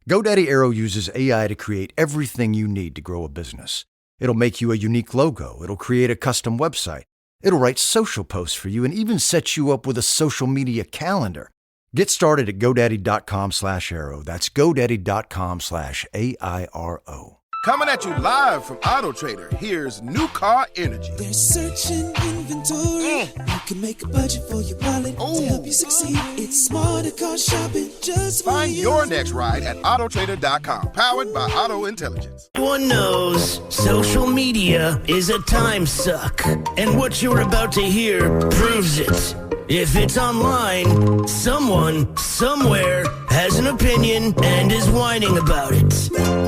Speaker 7: GoDaddy Aero uses AI to create everything you need to grow a business. It'll make you a unique logo. It'll create a custom website. It'll write social posts for you and even set you up with a social media calendar. Get started at GoDaddy.com/Aero. That's GoDaddy.com/AIRO.
Speaker 4: Coming at you live from Auto Trader, here's New Car Energy.
Speaker 5: They're searching inventory. You can make a budget for your wallet to help you succeed. It's smarter car shopping just for
Speaker 4: Find
Speaker 5: you.
Speaker 4: your next ride at Autotrader.com, powered by Auto Intelligence.
Speaker 3: Everyone knows social media is a time suck, and what you're about to hear proves it. If it's online, someone, somewhere, has an opinion and is whining about it.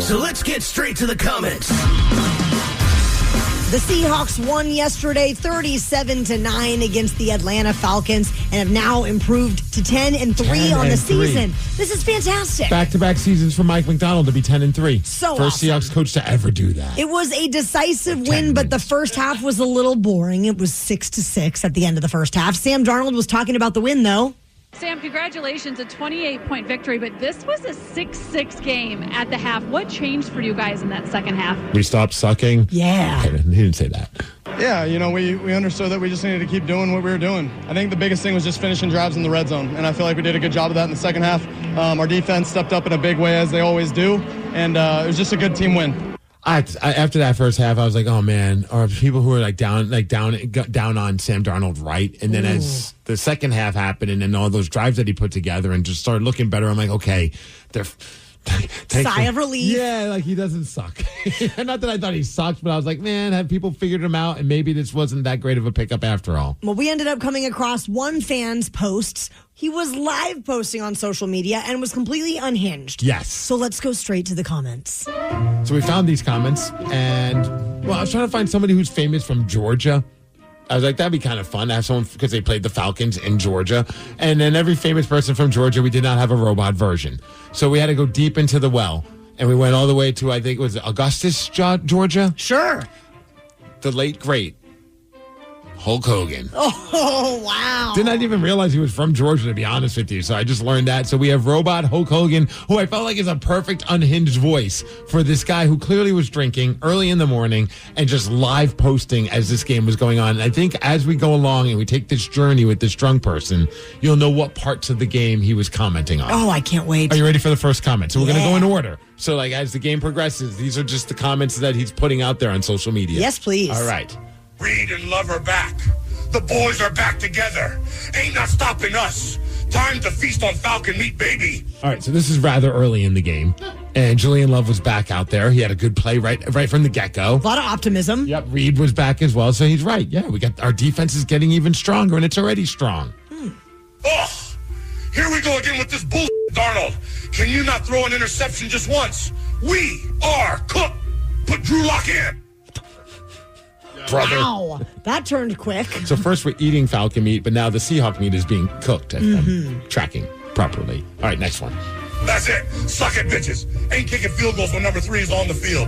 Speaker 3: So let's get straight to the comments.
Speaker 8: The Seahawks won yesterday 37-9 against the Atlanta Falcons and have now improved to 10-3 on the season. This is fantastic.
Speaker 9: Back-to-back seasons for Mike McDonald to be 10-3.
Speaker 8: So
Speaker 9: First
Speaker 8: awesome.
Speaker 9: Seahawks coach to ever do that.
Speaker 8: It was a decisive win, but the first half was a little boring. It was 6-6 at the end of the first half. Sam Darnold was talking about the win, though.
Speaker 13: Sam, congratulations, a 28-point victory, but this was a 6-6 game at the half. What changed for you guys in that second half?
Speaker 9: We stopped sucking.
Speaker 8: Yeah.
Speaker 9: Okay, he didn't say that.
Speaker 17: Yeah, we understood that we just needed to keep doing what we were doing. I think the biggest thing was just finishing drives in the red zone, and I feel like we did a good job of that in the second half. Our defense stepped up in a big way, as they always do, and it was just a good team win.
Speaker 9: After that first half, I was like, "Oh man, are people who are down on Sam Darnold right?" And then as the second half happened, and then all those drives that he put together, and just started looking better, I'm like, "Okay, they're."
Speaker 8: Sigh of relief.
Speaker 9: Yeah, like he doesn't suck. Not that I thought he sucked, but I was like, man, have people figured him out? And maybe this wasn't that great of a pickup after all.
Speaker 8: Well, we ended up coming across one fan's posts. He was live posting on social media and was completely unhinged.
Speaker 9: Yes.
Speaker 8: So let's go straight to the comments.
Speaker 9: So we found these comments, and I was trying to find somebody who's famous from Georgia. I was like, that'd be kind of fun to have someone, because they played the Falcons in Georgia. And then every famous person from Georgia, we did not have a robot version. So we had to go deep into the well. And we went all the way to, I think it was Augustus, Georgia?
Speaker 8: Sure.
Speaker 9: The late, great Hulk Hogan.
Speaker 8: Oh, wow.
Speaker 9: Did not even realize he was from Georgia, to be honest with you. So I just learned that. So we have Robot Hulk Hogan, who I felt like is a perfect unhinged voice for this guy who clearly was drinking early in the morning and just live posting as this game was going on. And I think as we go along and we take this journey with this drunk person, you'll know what parts of the game he was commenting on.
Speaker 8: Oh, I can't wait.
Speaker 9: Are you ready for the first comment? So we're going to go in order. So like as the game progresses, these are just the comments that he's putting out there on social media.
Speaker 8: Yes, please.
Speaker 9: All right.
Speaker 21: Reed and Love are back. The boys are back together. Ain't not stopping us. Time to feast on Falcon meat, baby.
Speaker 9: All right, so this is rather early in the game, and Julian Love was back out there. He had a good play right from the get-go.
Speaker 8: A lot of optimism.
Speaker 9: Yep, Reed was back as well, so he's right. Yeah, we got our defense is getting even stronger, and it's already strong.
Speaker 21: Oh, here we go again with this bull, Darnold. Can you not throw an interception just once? We are cooked. Put Drew Lock in.
Speaker 9: Brother.
Speaker 8: Wow, that turned quick.
Speaker 9: So first we're eating Falcon meat, but now the Seahawk meat is being cooked. I'm tracking properly. All right, next one.
Speaker 21: That's it. Suck it, bitches. Ain't kicking field goals when number 3 is on the field.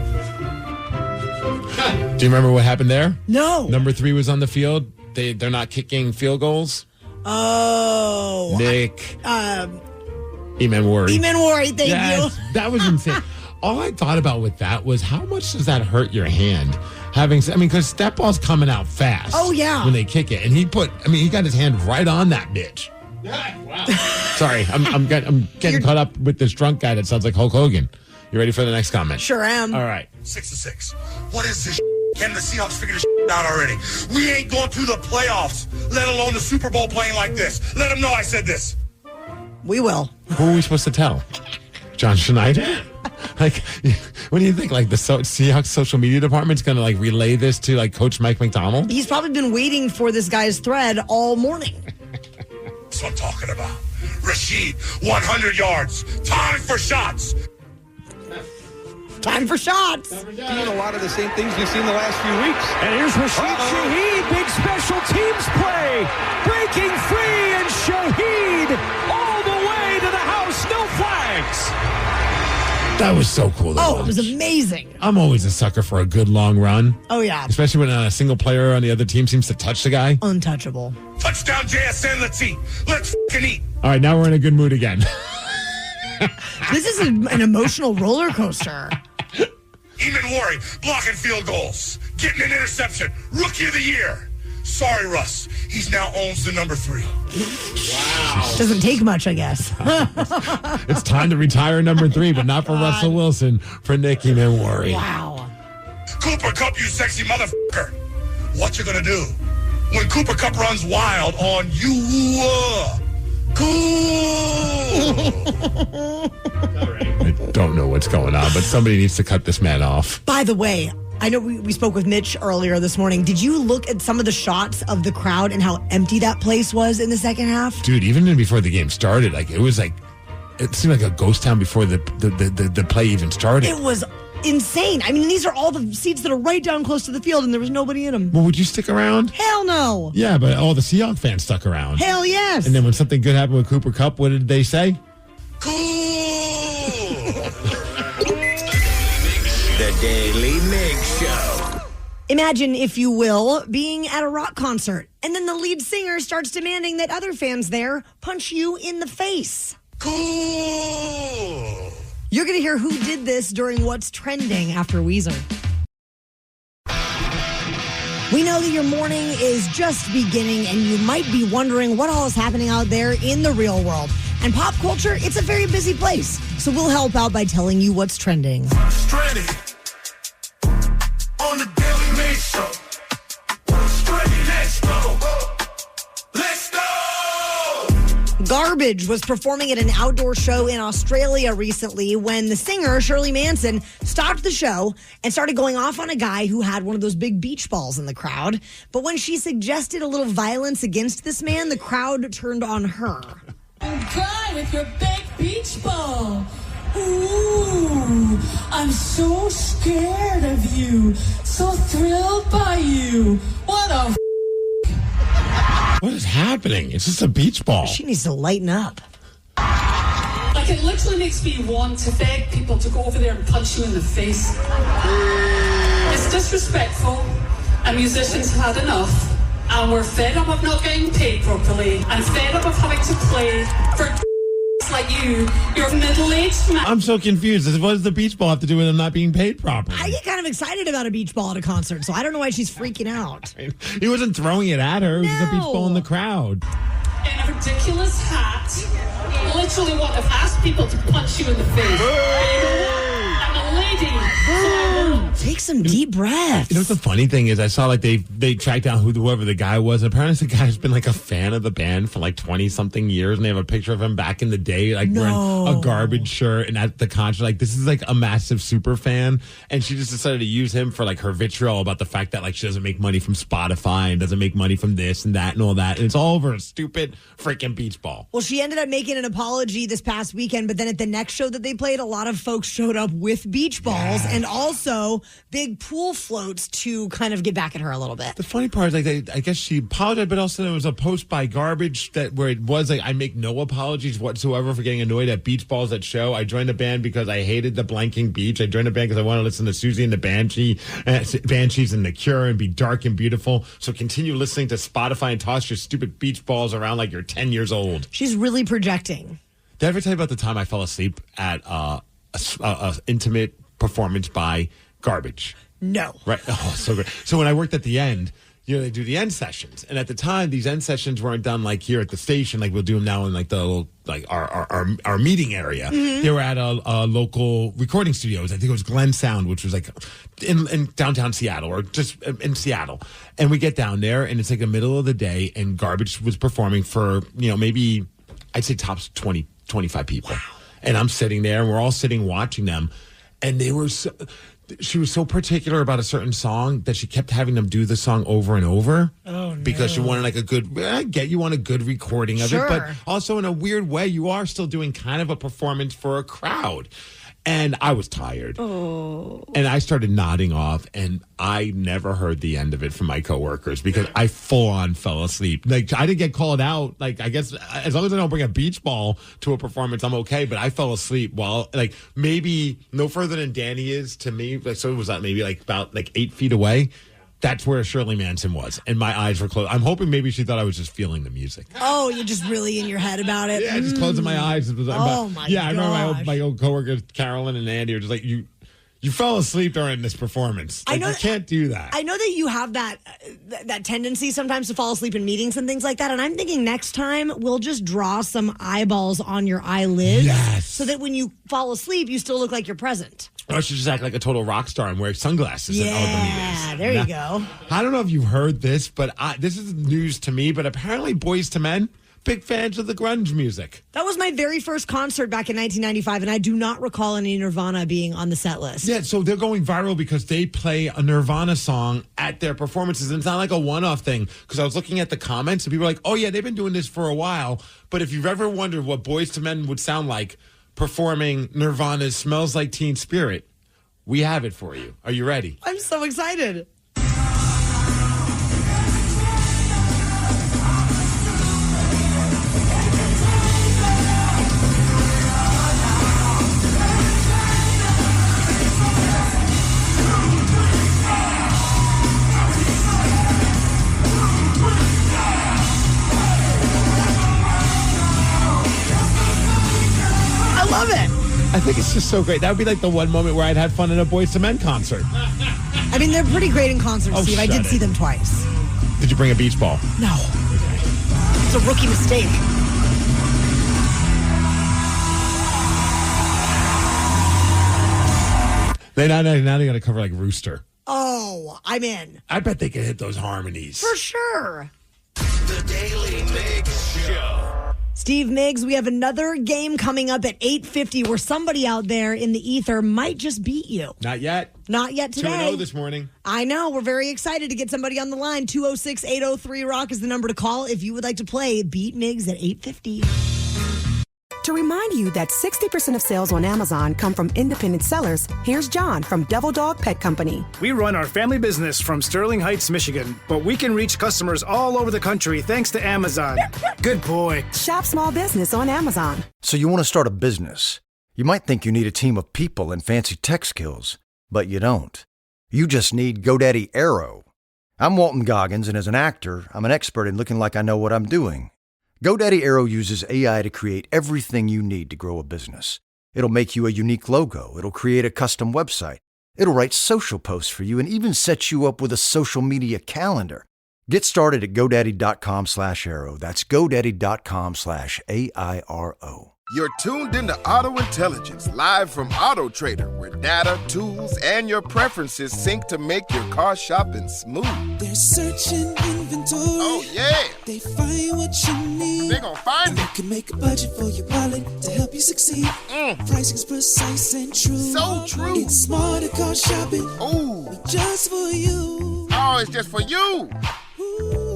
Speaker 9: Do you remember what happened there?
Speaker 8: No.
Speaker 9: Number 3 was on the field. They're not kicking field goals.
Speaker 8: Oh.
Speaker 9: Nick.
Speaker 8: Emanwari, thank you.
Speaker 9: That was insane. All I thought about with that was how much does that hurt your hand? Because that ball's coming out fast.
Speaker 8: Oh, yeah.
Speaker 9: When they kick it. And he got his hand right on that bitch. Wow. Sorry, I'm getting caught up with this drunk guy that sounds like Hulk Hogan. You ready for the next comment?
Speaker 8: Sure am.
Speaker 9: All right.
Speaker 21: 6-6. What is this? Can the Seahawks figure this out already? We ain't going to the playoffs, let alone the Super Bowl playing like this. Let them know I said this.
Speaker 8: We will.
Speaker 9: Who are we supposed to tell? John Schneider? Like, what do you think? Like the Seahawks social media department's going to like relay this to like Coach Mike McDonald?
Speaker 8: He's probably been waiting for this guy's thread all morning.
Speaker 21: That's what I'm talking about. Rashid, 100 yards. Time for shots.
Speaker 8: Time for shots.
Speaker 10: Seeing a lot of the same things we've seen the last few weeks.
Speaker 16: And here's Rashid Shaheed, big special teams play. Breaking free, and Shaheed all the way to the house, no flags.
Speaker 9: That was so cool to watch.
Speaker 8: It was amazing.
Speaker 9: I'm always a sucker for a good long run.
Speaker 8: Oh, yeah.
Speaker 9: Especially when a single player on the other team seems to touch the guy.
Speaker 8: Untouchable.
Speaker 21: Touchdown, JSN. Let's eat. Let's f***ing eat.
Speaker 9: All right, now we're in a good mood again.
Speaker 8: This is an emotional roller coaster.
Speaker 21: Eamon Warren blocking field goals, getting an interception, rookie of the year. Sorry, Russ. He's now owns the number 3.
Speaker 8: Wow. Doesn't take much, I guess.
Speaker 9: It's time to retire number 3, but not for Russell Wilson, for Nick Eamon.
Speaker 8: Wow.
Speaker 21: Cooper Kupp, you sexy motherfucker. What you gonna do when Cooper Kupp runs wild on you?
Speaker 9: I don't know what's going on, but somebody needs to cut this man off.
Speaker 8: By the way, I know we spoke with Mitch earlier this morning. Did you look at some of the shots of the crowd and how empty that place was in the second half?
Speaker 9: Dude, even before the game started, it seemed like a ghost town before the play even started.
Speaker 8: It was insane. I mean, these are all the seats that are right down close to the field, and there was nobody in them.
Speaker 9: Well, would you stick around?
Speaker 8: Hell no.
Speaker 9: Yeah, but all the Seahawks fans stuck around.
Speaker 8: Hell yes.
Speaker 9: And then when something good happened with Cooper Kupp, what did they say?
Speaker 6: The Daily Migs Show.
Speaker 8: Imagine, if you will, being at a rock concert, and then the lead singer starts demanding that other fans there punch you in the face. Cool. You're going to hear who did this during What's Trending after Weezer. We know that your morning is just beginning, and you might be wondering what all is happening out there in the real world. And pop culture, it's a very busy place. So we'll help out by telling you what's trending.
Speaker 21: What's trending on the Daily Migs Show? What's trending? Let's go. Let's go.
Speaker 8: Garbage was performing at an outdoor show in Australia recently when the singer, Shirley Manson, stopped the show and started going off on a guy who had one of those big beach balls in the crowd. But when she suggested a little violence against this man, the crowd turned on her.
Speaker 18: A guy with your big beach ball. Ooh, I'm so scared of you. So thrilled by you. What a
Speaker 9: What is happening? It's just a beach ball.
Speaker 8: She needs to lighten up.
Speaker 18: Like, it literally makes me want to beg people to go over there and punch you in the face. It's disrespectful, and musicians have had enough. And we're fed up of not getting paid properly, and fed up of having to play for like you. You're middle-aged man.
Speaker 9: I'm so confused. What does the beach ball have to do with them not being paid properly?
Speaker 8: I get kind of excited about a beach ball at a concert, so I don't know why she's freaking out.
Speaker 9: He wasn't throwing it at her. It was just a beach ball in the crowd.
Speaker 18: In a ridiculous hat. Literally want to ask people to punch you in the face. I'm a lady, so I won't.
Speaker 8: Take some deep breaths.
Speaker 9: You know what the funny thing is? I saw they tracked down whoever the guy was. Apparently the guy's been like a fan of the band for like 20-something years, and they have a picture of him back in the day, like wearing a Garbage shirt and at the concert. Like, this is like a massive super fan, and she just decided to use him for like her vitriol about the fact that like she doesn't make money from Spotify and doesn't make money from this and that and all that, and it's all over a stupid freaking beach ball.
Speaker 8: Well, she ended up making an apology this past weekend, but then at the next show that they played, a lot of folks showed up with beach balls and also big pool floats to kind of get back at her a little bit.
Speaker 9: The funny part is, like, I guess she apologized, but also there was a post by Garbage where it was like, I make no apologies whatsoever for getting annoyed at beach balls at show. I joined the band because I hated the blanking beach. I joined the band because I want to listen to Susie and the Banshees and The Cure and be dark and beautiful. So continue listening to Spotify and toss your stupid beach balls around like you're 10 years old.
Speaker 8: She's really projecting.
Speaker 9: Did I ever tell you about the time I fell asleep at a intimate performance by Garbage?
Speaker 8: No.
Speaker 9: Right. Oh, so great. So when I worked at the end, they do the end sessions. And at the time, these end sessions weren't done like here at the station. Like, we'll do them now in like the little, like our meeting area. Mm-hmm. They were at a local recording studios. I think it was Glen Sound, which was like in downtown Seattle, or just in Seattle. And we get down there, and it's like the middle of the day, and Garbage was performing for, maybe I'd say tops 20, 25 people. Wow. And I'm sitting there, and we're all sitting watching them. And they were she was so particular about a certain song that she kept having them do the song over and over. Oh, no. Because she wanted like a good, I get you want a good recording of it, but also in a weird way, you are still doing kind of a performance for a crowd. And I was tired.
Speaker 8: Oh.
Speaker 9: And I started nodding off, and I never heard the end of it from my coworkers because I full on fell asleep. Like, I didn't get called out. Like, I guess as long as I don't bring a beach ball to a performance, I'm okay. But I fell asleep while, like, maybe no further than Danny is to me. Like, so it was maybe like about 8 feet away. That's where Shirley Manson was, and my eyes were closed. I'm hoping maybe she thought I was just feeling the music.
Speaker 8: Oh, you're just really in your head about it?
Speaker 9: Yeah, just closing my eyes.
Speaker 8: Oh, my
Speaker 9: Yeah, I remember
Speaker 8: gosh.
Speaker 9: my old coworkers, Carolyn and Andy, were just like, you fell asleep during this performance. Like, you can't do that.
Speaker 8: I know that you have that tendency sometimes to fall asleep in meetings and things like that. And I'm thinking next time we'll just draw some eyeballs on your eyelids.
Speaker 9: Yes.
Speaker 8: So that when you fall asleep, you still look like you're present.
Speaker 9: I should just act like a total rock star and wear sunglasses in all the meetings.
Speaker 8: Yeah, there you go.
Speaker 9: I don't know if you've heard this, but this is news to me, but apparently Boyz II Men, big fans of the grunge music.
Speaker 8: That was my very first concert back in 1995, and I do not recall any Nirvana being on the set list.
Speaker 9: Yeah, so they're going viral because they play a Nirvana song at their performances. And it's not like a one-off thing, because I was looking at the comments, and people were like, oh, yeah, they've been doing this for a while. But if you've ever wondered what Boyz II Men would sound like performing Nirvana's Smells Like Teen Spirit, we have it for you. Are you ready?
Speaker 8: I'm so excited. I love it.
Speaker 9: I think it's just so great. That would be like the one moment where I'd had fun at a Boyz II Men concert.
Speaker 8: I mean, they're pretty great in concert,
Speaker 9: Oh,
Speaker 8: Steve. I
Speaker 9: shut
Speaker 8: did
Speaker 9: it.
Speaker 8: see them twice.
Speaker 9: Did you bring a beach ball?
Speaker 8: No. It's a rookie mistake.
Speaker 9: Now they got to cover like Rooster.
Speaker 8: Oh, I'm in.
Speaker 9: I bet they could hit those harmonies.
Speaker 8: For sure.
Speaker 3: The Daily Migs Show.
Speaker 8: Steve Migs, we have another game coming up at 8:50 where somebody out there in the ether might just beat you.
Speaker 9: Not yet.
Speaker 8: Not yet today.
Speaker 9: 2-0 this morning.
Speaker 8: I know. We're very excited to get somebody on the line. 206-803-ROCK is the number to call if you would like to play Beat Migs at 8:50.
Speaker 1: To remind you that 60% of sales on Amazon come from independent sellers, here's John from Devil Dog Pet Company.
Speaker 2: We run our family business from Sterling Heights, Michigan, but we can reach customers all over the country thanks to Amazon. Good boy.
Speaker 1: Shop small business on Amazon.
Speaker 7: So you want to start a business. You might think you need a team of people and fancy tech skills, but you don't. You just need GoDaddy Aero. I'm Walton Goggins, and as an actor, I'm an expert in looking like I know what I'm doing. GoDaddy Aero uses AI to create everything you need to grow a business. It'll make you a unique logo. It'll create a custom website. It'll write social posts for you and even set you up with a social media calendar. Get started at GoDaddy.com/Aero. That's GoDaddy.com/AIRO.
Speaker 4: You're tuned into Auto Intelligence, live from Auto Trader, where data, tools, and your preferences sync to make your car shopping smooth.
Speaker 5: They're searching inventory.
Speaker 4: Oh, yeah.
Speaker 5: They find what you need.
Speaker 4: They gon' find it.
Speaker 5: You can make a budget for your wallet to help you succeed. Pricing's precise and true.
Speaker 4: So true.
Speaker 5: It's smarter car shopping.
Speaker 4: Ooh.
Speaker 5: Just for you.
Speaker 4: Oh, it's just for you.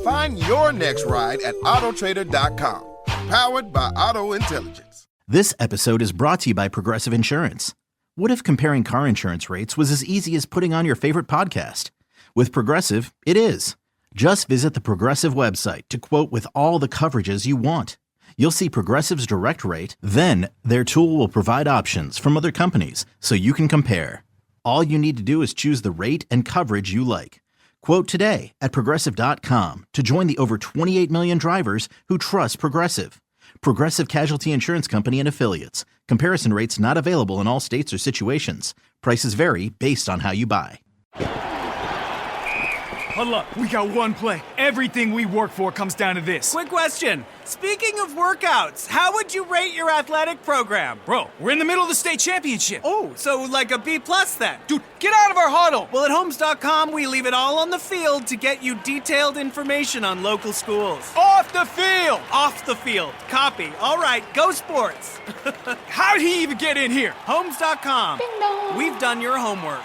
Speaker 4: Find your next ride at autotrader.com. Powered by Auto Intelligence.
Speaker 11: This episode is brought to you by Progressive Insurance. What if comparing car insurance rates was as easy as putting on your favorite podcast? With Progressive, it is. Just visit the Progressive website to quote with all the coverages you want. You'll see Progressive's direct rate, then their tool will provide options from other companies so you can compare. All you need to do is choose the rate and coverage you like. Quote today at Progressive.com to join the over 28 million drivers who trust Progressive. Progressive Casualty Insurance Company and Affiliates. Comparison rates not available in all states or situations. Prices vary based on how you buy.
Speaker 14: Huddle up. We got one play. Everything we work for comes down to this.
Speaker 19: Quick question. Speaking of workouts, how would you rate your athletic program?
Speaker 14: Bro, we're in the middle of the state championship.
Speaker 19: Oh, so like a B+ then?
Speaker 14: Dude, get out of our huddle.
Speaker 19: Well, at Homes.com, we leave it all on the field to get you detailed information on local schools.
Speaker 14: Off the field.
Speaker 19: Off the field. Copy. All right, go sports.
Speaker 14: How did he even get in here?
Speaker 19: Homes.com. We've done your homework.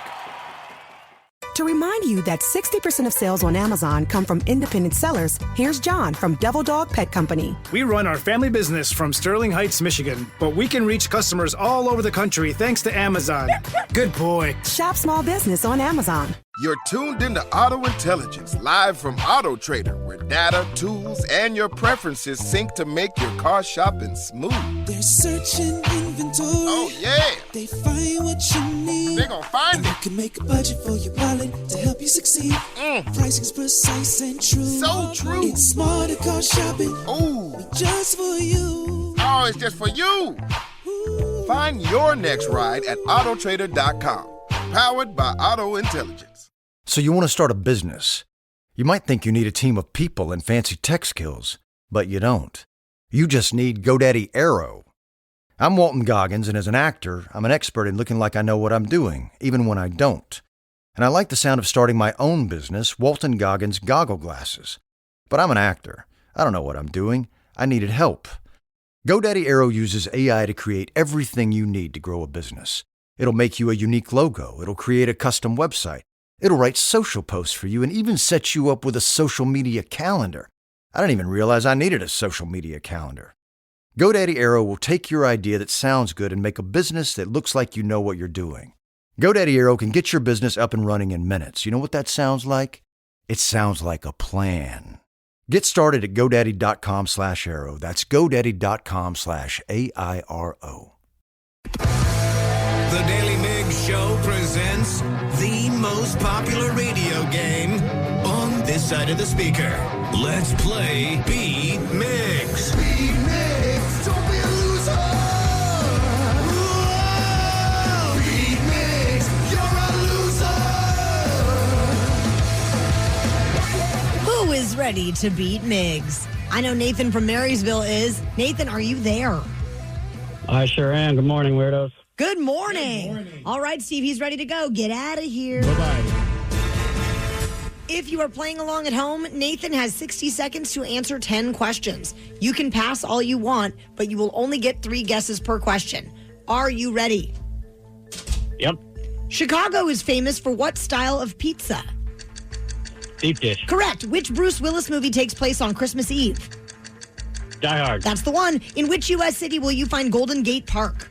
Speaker 1: To remind you that 60% of sales on Amazon come from independent sellers, here's John from Devil Dog Pet Company.
Speaker 2: We run our family business from Sterling Heights, Michigan, but we can reach customers all over the country thanks to Amazon. Good boy.
Speaker 1: Shop small business on Amazon.
Speaker 4: You're tuned into Auto Intelligence, live from Auto Trader, where data, tools, and your preferences sync to make your car shopping smooth.
Speaker 5: They're searching inventory.
Speaker 4: Oh, yeah.
Speaker 5: They find what you need.
Speaker 4: They're gonna find it.
Speaker 5: You can make a budget for your wallet to help you succeed. Pricing's precise and true.
Speaker 4: So true.
Speaker 5: It's smarter car shopping.
Speaker 4: Ooh.
Speaker 5: Just for you.
Speaker 4: Oh, it's just for you. Find your next ride at autotrader.com. Powered by Auto Intelligence.
Speaker 7: So you want to start a business. You might think you need a team of people and fancy tech skills, but you don't. You just need GoDaddy Aero. I'm Walton Goggins, and as an actor, I'm an expert in looking like I know what I'm doing, even when I don't. And I like the sound of starting my own business, Walton Goggins Goggle Glasses. But I'm an actor. I don't know what I'm doing. I needed help. GoDaddy Aero uses AI to create everything you need to grow a business. It'll make you a unique logo. It'll create a custom website. It'll write social posts for you and even set you up with a social media calendar. I didn't even realize I needed a social media calendar. GoDaddy Aero will take your idea that sounds good and make a business that looks like you know what you're doing. GoDaddy Aero can get your business up and running in minutes. You know what that sounds like? It sounds like a plan. Get started at GoDaddy.com/Aero. That's GoDaddy.com/AIRO.
Speaker 6: The Daily Migs Show presents the most popular radio game on this side of the speaker. Let's play Beat Migs. Beat Migs, don't be a loser. Whoa! Beat Migs, you're a loser.
Speaker 8: Who is ready to beat Migs? I know Nathan from Marysville is. Nathan, are you there?
Speaker 12: I sure am. Good morning, weirdos.
Speaker 8: Good morning. All right, Steve, he's ready to go. Get out of here.
Speaker 9: Bye-bye.
Speaker 8: If you are playing along at home, Nathan has 60 seconds to answer 10 questions. You can pass all you want, but you will only get 3 guesses per question. Are you ready?
Speaker 12: Yep.
Speaker 8: Chicago is famous for what style of pizza?
Speaker 12: Deep dish.
Speaker 8: Correct. Which Bruce Willis movie takes place on Christmas Eve?
Speaker 12: Die Hard.
Speaker 8: That's the one. In which U.S. city will you find Golden Gate Park?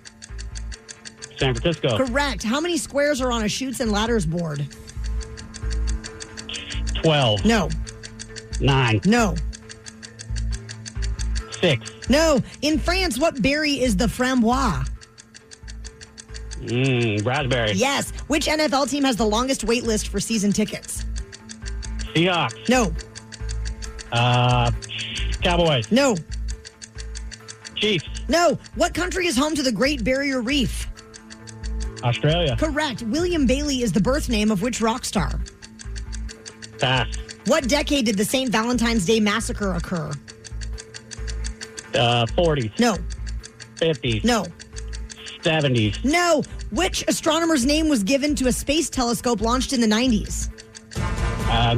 Speaker 12: San Francisco.
Speaker 8: Correct. How many squares are on a chutes and ladders board?
Speaker 12: 12.
Speaker 8: No.
Speaker 12: 9.
Speaker 8: No.
Speaker 12: 6.
Speaker 8: No. In France, what berry is the framboise?
Speaker 12: Raspberry.
Speaker 8: Yes. Which NFL team has the longest wait list for season tickets?
Speaker 12: Seahawks.
Speaker 8: No.
Speaker 12: Cowboys.
Speaker 8: No.
Speaker 12: Chiefs.
Speaker 8: No. What country is home to the Great Barrier Reef?
Speaker 12: Australia.
Speaker 8: Correct. William Bailey is the birth name of which rock star?
Speaker 12: Pass.
Speaker 8: What decade did the St. Valentine's Day Massacre occur?
Speaker 12: 40s.
Speaker 8: No.
Speaker 12: 50s.
Speaker 8: No.
Speaker 12: 70s.
Speaker 8: No. Which astronomer's name was given to a space telescope launched in the 90s?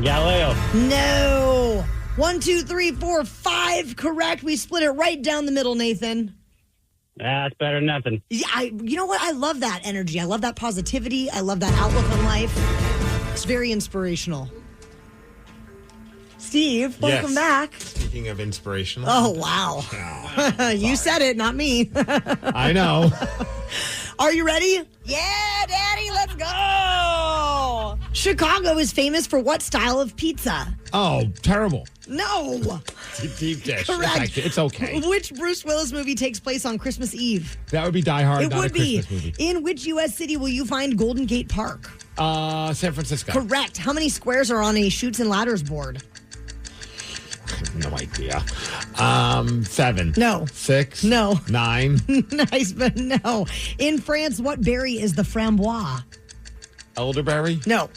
Speaker 12: Galileo.
Speaker 8: No. 1, 2, 3, 4, 5. Correct. We split it right down the middle, Nathan.
Speaker 12: That's better than nothing.
Speaker 8: Yeah, you know what? I love that energy. I love that positivity. I love that outlook on life. It's very inspirational. Steve, welcome back.
Speaker 9: Speaking of inspirational.
Speaker 8: Oh, wow. You said it, not me.
Speaker 9: I know.
Speaker 8: Are you ready? Yeah, Daddy, let's go. Chicago is famous for what style of pizza?
Speaker 9: Oh, terrible.
Speaker 8: No.
Speaker 9: Deep dish.
Speaker 8: Correct.
Speaker 9: It's okay.
Speaker 8: Which Bruce Willis movie takes place on Christmas Eve?
Speaker 9: That would be Die Hard,
Speaker 8: It
Speaker 9: not
Speaker 8: would
Speaker 9: a Christmas movie.
Speaker 8: In which U.S. city will you find Golden Gate Park?
Speaker 9: San Francisco.
Speaker 8: Correct. How many squares are on a chutes and ladders board?
Speaker 9: I have no idea. 7.
Speaker 8: No.
Speaker 9: 6.
Speaker 8: No.
Speaker 9: 9.
Speaker 8: Nice, but no. In France, what berry is the framboise?
Speaker 9: Elderberry?
Speaker 8: No.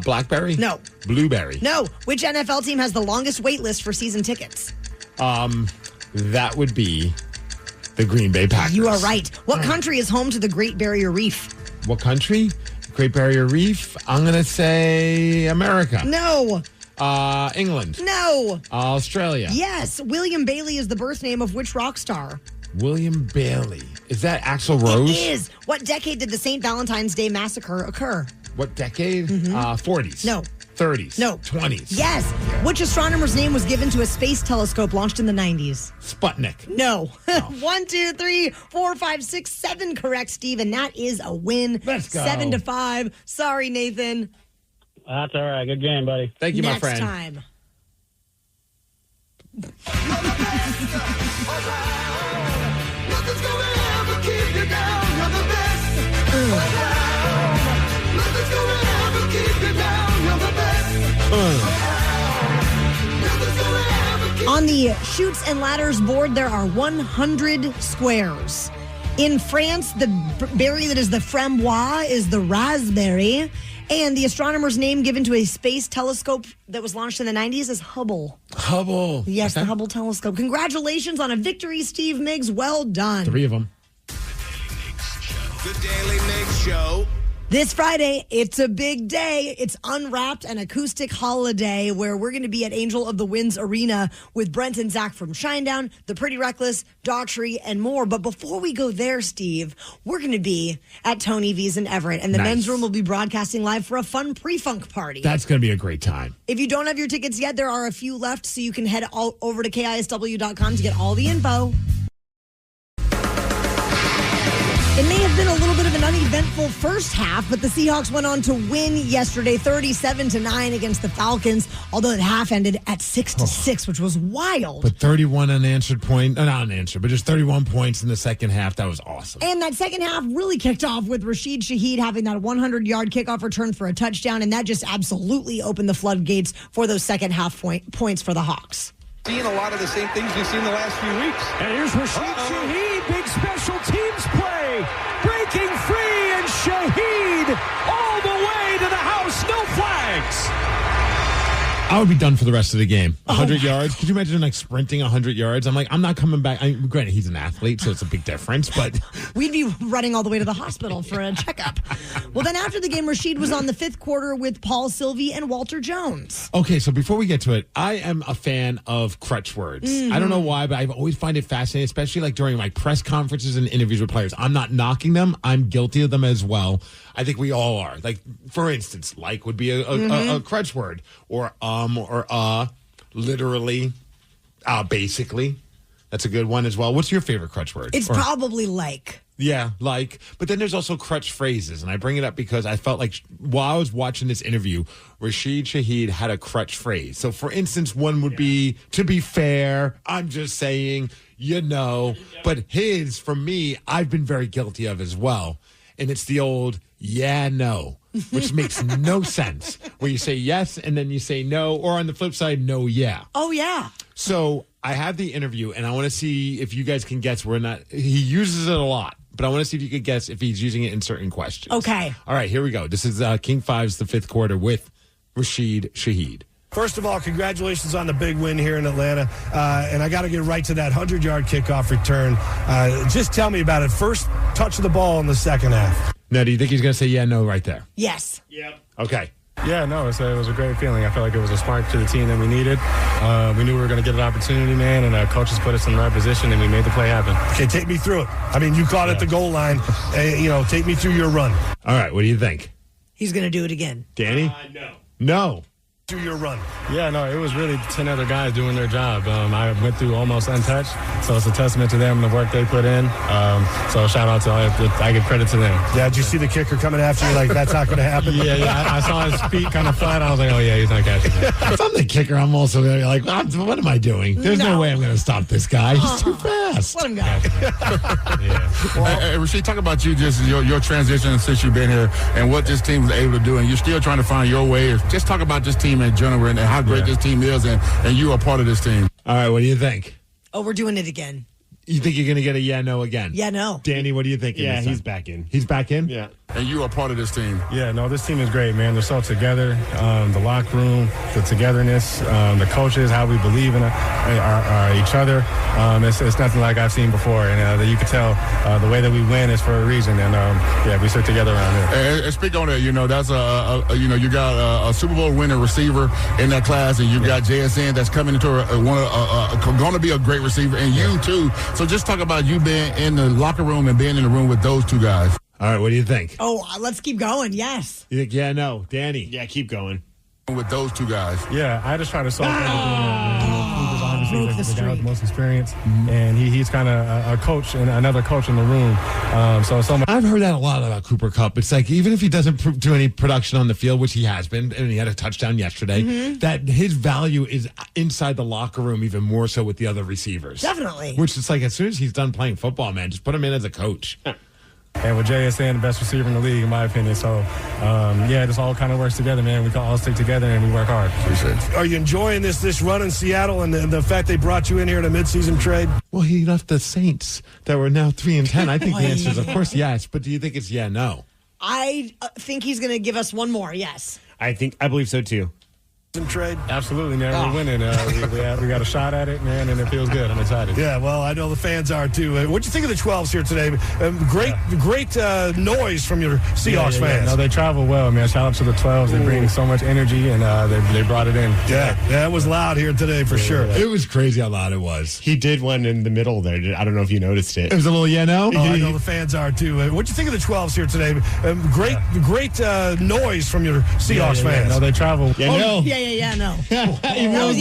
Speaker 9: Blackberry?
Speaker 8: No.
Speaker 9: Blueberry?
Speaker 8: No. Which NFL team has the longest wait list for season tickets?
Speaker 9: That would be the Green Bay Packers.
Speaker 8: You are right. What country is home to the Great Barrier Reef?
Speaker 9: What country? Great Barrier Reef? I'm going to say America.
Speaker 8: No.
Speaker 9: England.
Speaker 8: No.
Speaker 9: Australia.
Speaker 8: Yes. William Bailey is the birth name of which rock star?
Speaker 9: William Bailey. Is that Axl Rose?
Speaker 8: It is. What decade did the St. Valentine's Day Massacre occur?
Speaker 9: what decade? 40s.
Speaker 8: No.
Speaker 9: 30s.
Speaker 8: No.
Speaker 9: 20s.
Speaker 8: Yes. Which astronomer's name was given to a space telescope launched in the 90s?
Speaker 9: Sputnik.
Speaker 8: No. 1, 2, 3, 4, 5, 6, 7 correct, Steve, and that is a win.
Speaker 9: Let's go.
Speaker 8: 7-5. Sorry, Nathan.
Speaker 12: That's all right. Good game, buddy.
Speaker 9: Thank you, my friend.
Speaker 8: Next time. On the Chutes and Ladders board, there are 100 squares. In France, the berry that is the framboise is the raspberry. And the astronomer's name given to a space telescope that was launched in the 90s is Hubble.
Speaker 9: Hubble.
Speaker 8: Yes, the Hubble telescope. Congratulations on a victory, Steve Migs. Well done.
Speaker 9: 3 of them.
Speaker 6: The Daily Migs Show.
Speaker 8: This Friday, it's a big day. It's Unwrapped, an acoustic holiday where we're going to be at Angel of the Winds Arena with Brent and Zach from Shinedown, The Pretty Reckless, Daughtry, and more. But before we go there, Steve, we're going to be at Tony V's in Everett, and the men's room will be broadcasting live for a fun pre-funk party.
Speaker 9: That's going to be a great time.
Speaker 8: If you don't have your tickets yet, there are a few left, so you can head all over to KISW.com to get all the info. It may have been a little bit of an uneventful first half, but the Seahawks went on to win yesterday 37-9 against the Falcons, although the half ended at 6-6, which was wild.
Speaker 9: But 31 unanswered point, not unanswered, but just 31 points in the second half. That was awesome.
Speaker 8: And that second half really kicked off with Rashid Shaheed having that 100-yard kickoff return for a touchdown, and that just absolutely opened the floodgates for those second half points for the Hawks.
Speaker 10: Seeing a lot of the same things we've seen the last few weeks.
Speaker 16: And here's Rashid Shaheed, big special teams play. Breaking free, and Shaheed all the way to the house. No flags.
Speaker 9: I would be done for the rest of the game. 100 yards. Could you imagine like sprinting 100 yards? I'm like, I'm not coming back. Granted, he's an athlete, so it's a big difference, but
Speaker 8: we'd be running all the way to the hospital for a checkup. Well, then after the game, Rashid was on the fifth quarter with Paul Sylvie and Walter Jones.
Speaker 9: Okay, so before we get to it, I am a fan of crutch words. I don't know why, but I always find it fascinating, especially like during my press conferences and interviews with players. I'm not knocking them. I'm guilty of them as well. I think we all are. Like, for instance, like would be a crutch word, or literally, basically. That's a good one as well. What's your favorite crutch word?
Speaker 8: It's probably like.
Speaker 9: Yeah, like. But then there's also crutch phrases, and I bring it up because I felt like while I was watching this interview, Rashid Shaheed had a crutch phrase. So, for instance, one would be, to be fair, I'm just saying, you know. But his, for me, I've been very guilty of as well. And it's the old, yeah, no, which makes no sense. Where you say yes and then you say no, or on the flip side, no, yeah.
Speaker 8: Oh, yeah.
Speaker 9: So I have the interview, and I want to see if you guys can guess. He uses it a lot, but I want to see if you could guess if he's using it in certain questions.
Speaker 8: Okay.
Speaker 9: All right, here we go. This is King 5's The Fifth Quarter with Rashid Shaheed.
Speaker 20: First of all, congratulations on the big win here in Atlanta. And I got to get right to that 100-yard kickoff return. Just tell me about it. First touch of the ball in the second half.
Speaker 9: Now, do you think he's going to say yeah, no right there?
Speaker 8: Yes.
Speaker 20: Yep.
Speaker 9: Okay.
Speaker 22: Yeah, no, it was a great feeling. I felt like it was a spark to the team that we needed. We knew we were going to get an opportunity, man, and our coaches put us in the right position, and we made the play happen.
Speaker 20: Okay, take me through it. I mean, you caught at the goal line. Take me through your run.
Speaker 9: All right, what do you think?
Speaker 8: He's going to do it again.
Speaker 9: Danny?
Speaker 20: No.
Speaker 9: No.
Speaker 20: Through your run.
Speaker 22: Yeah, no, it was really 10 other guys doing their job. I went through almost untouched, so it's a testament to them and the work they put in. So shout out to I give credit to them.
Speaker 20: Yeah, did you see the kicker coming after you like that's not going to happen?
Speaker 22: Yeah, I saw his feet kind of flat. I was like, oh yeah, he's not catching it.
Speaker 9: If I'm the kicker, I'm also like, what am I doing? There's no way I'm going to stop this guy. He's too fast.
Speaker 8: Let him go.
Speaker 23: Hey, Rashid, talk about your transition since you've been here and what this team was able to do, and you're still trying to find your way. Just talk about this team in general and how great this team is, and you are part of this team.
Speaker 9: All right, what do you think?
Speaker 8: Oh, we're doing it again.
Speaker 9: You think you're going to get a yeah, no again?
Speaker 8: Yeah, no.
Speaker 9: Danny, what do you think?
Speaker 22: Yeah, he's back in.
Speaker 9: He's back in?
Speaker 22: Yeah.
Speaker 23: And you are part of this team.
Speaker 22: Yeah, no, this team is great, man. They're so together. The locker room, the togetherness, the coaches, how we believe in each other. It's nothing like I've seen before. And you can tell the way that we win is for a reason. And, we stick together around here.
Speaker 23: And speak on that, that's you got a Super Bowl winning receiver in that class, and you got JSN that's coming into going to be a great receiver, and you too. So just talk about you being in the locker room and being in the room with those two guys.
Speaker 9: All right, what do you think?
Speaker 8: Oh, let's keep going. Yes.
Speaker 9: You think, yeah, no. Danny?
Speaker 13: Yeah, keep going.
Speaker 23: With those two guys.
Speaker 22: Yeah, I just try to solve everything. Cooper's obviously the guy with the most experience,
Speaker 9: Mm-hmm.
Speaker 22: and he's kind of a coach and another coach in the room.
Speaker 9: I've heard that a lot about Cooper Kupp. It's like even if he doesn't do any production on the field, which he has been, and he had a touchdown yesterday, that his value is inside the locker room even more so with the other receivers.
Speaker 8: Definitely.
Speaker 9: Which is like as soon as he's done playing football, man, just put him in as a coach.
Speaker 22: And with JSN, the best receiver in the league, in my opinion. So, this all kind of works together, man. We can all stick together and we work hard.
Speaker 20: Are you enjoying this run in Seattle and the fact they brought you in here in a midseason trade?
Speaker 9: Well, he left the Saints that were now 3-10. I think the answer is, of course, yes. But do you think it's yeah, no?
Speaker 8: I think he's going to give us one more. Yes.
Speaker 13: I believe so too.
Speaker 20: Trade?
Speaker 22: Absolutely, man. We're winning. We got a shot at it, man, and it feels good. I'm excited.
Speaker 20: Yeah, well, I know the fans are too. What'd you think of the 12s here today? Great noise from your Seahawks fans.
Speaker 22: No, they travel well, man. Shout out to the 12s. They bring so much energy, and they brought it in.
Speaker 20: Yeah, it was loud here today for sure.
Speaker 9: It was crazy how loud it was.
Speaker 13: He did one in the middle there. I don't know if you noticed it.
Speaker 9: It was a little yeah, no?
Speaker 20: Oh, I know the fans are too. What'd you think of the 12s here today? Great noise from your Seahawks fans.
Speaker 22: No, they travel.
Speaker 8: Yeah, no. Yeah, no. Yeah, no.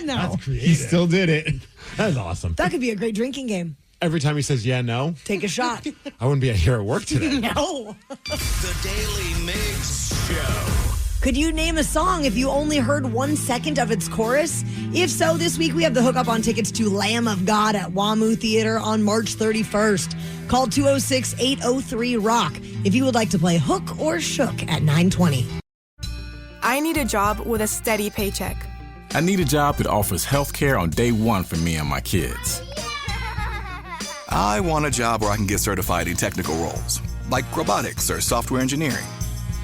Speaker 9: That's creative.
Speaker 13: He still did it.
Speaker 9: That's awesome.
Speaker 8: That could be a great drinking game.
Speaker 9: Every time he says yeah, no,
Speaker 8: take a shot.
Speaker 9: I wouldn't be here at work today.
Speaker 8: No.
Speaker 6: The Daly Migs Show.
Speaker 8: Could you name a song if you only heard 1 second of its chorus? If so, this week we have the hookup on tickets to Lamb of God at WAMU Theater on March 31st. Call 206-803-ROCK if you would like to play Hook or Shook at 9:20.
Speaker 15: I need a job with a steady paycheck.
Speaker 17: I need a job that offers health care on day one for me and my kids. I want a job where I can get certified in technical roles, like robotics or software engineering.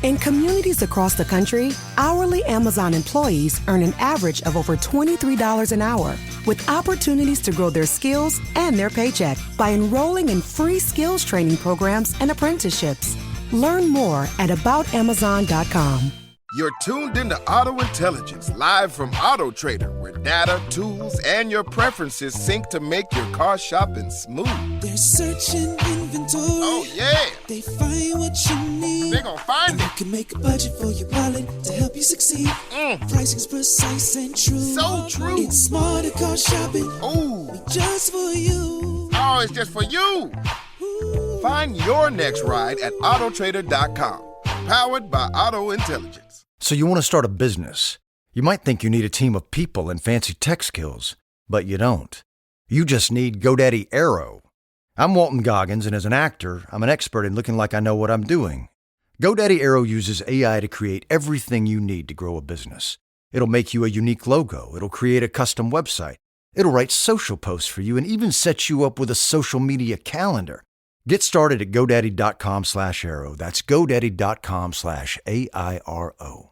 Speaker 1: In communities across the country, hourly Amazon employees earn an average of over $23 an hour, with opportunities to grow their skills and their paycheck by enrolling in free skills training programs and apprenticeships. Learn more at aboutamazon.com.
Speaker 4: You're tuned into Auto Intelligence, live from Auto Trader, where data, tools, and your preferences sync to make your car shopping smooth.
Speaker 5: They're searching inventory.
Speaker 4: Oh, yeah.
Speaker 5: They find what you need.
Speaker 4: They're gonna find it.
Speaker 5: You can make a budget for your wallet to help you succeed. Pricing's precise and true.
Speaker 4: So true.
Speaker 5: It's smarter car shopping.
Speaker 4: Ooh.
Speaker 5: Just for you.
Speaker 4: Oh, it's just for you. Ooh. Find your next ride at autotrader.com. Powered by Auto Intelligence.
Speaker 7: So you want to start a business. You might think you need a team of people and fancy tech skills, but you don't. You just need GoDaddy Aero. I'm Walton Goggins, and as an actor, I'm an expert in looking like I know what I'm doing. GoDaddy Aero uses AI to create everything you need to grow a business. It'll make you a unique logo. It'll create a custom website. It'll write social posts for you and even set you up with a social media calendar. Get started at GoDaddy.com/Aero. That's GoDaddy.com/AIRO.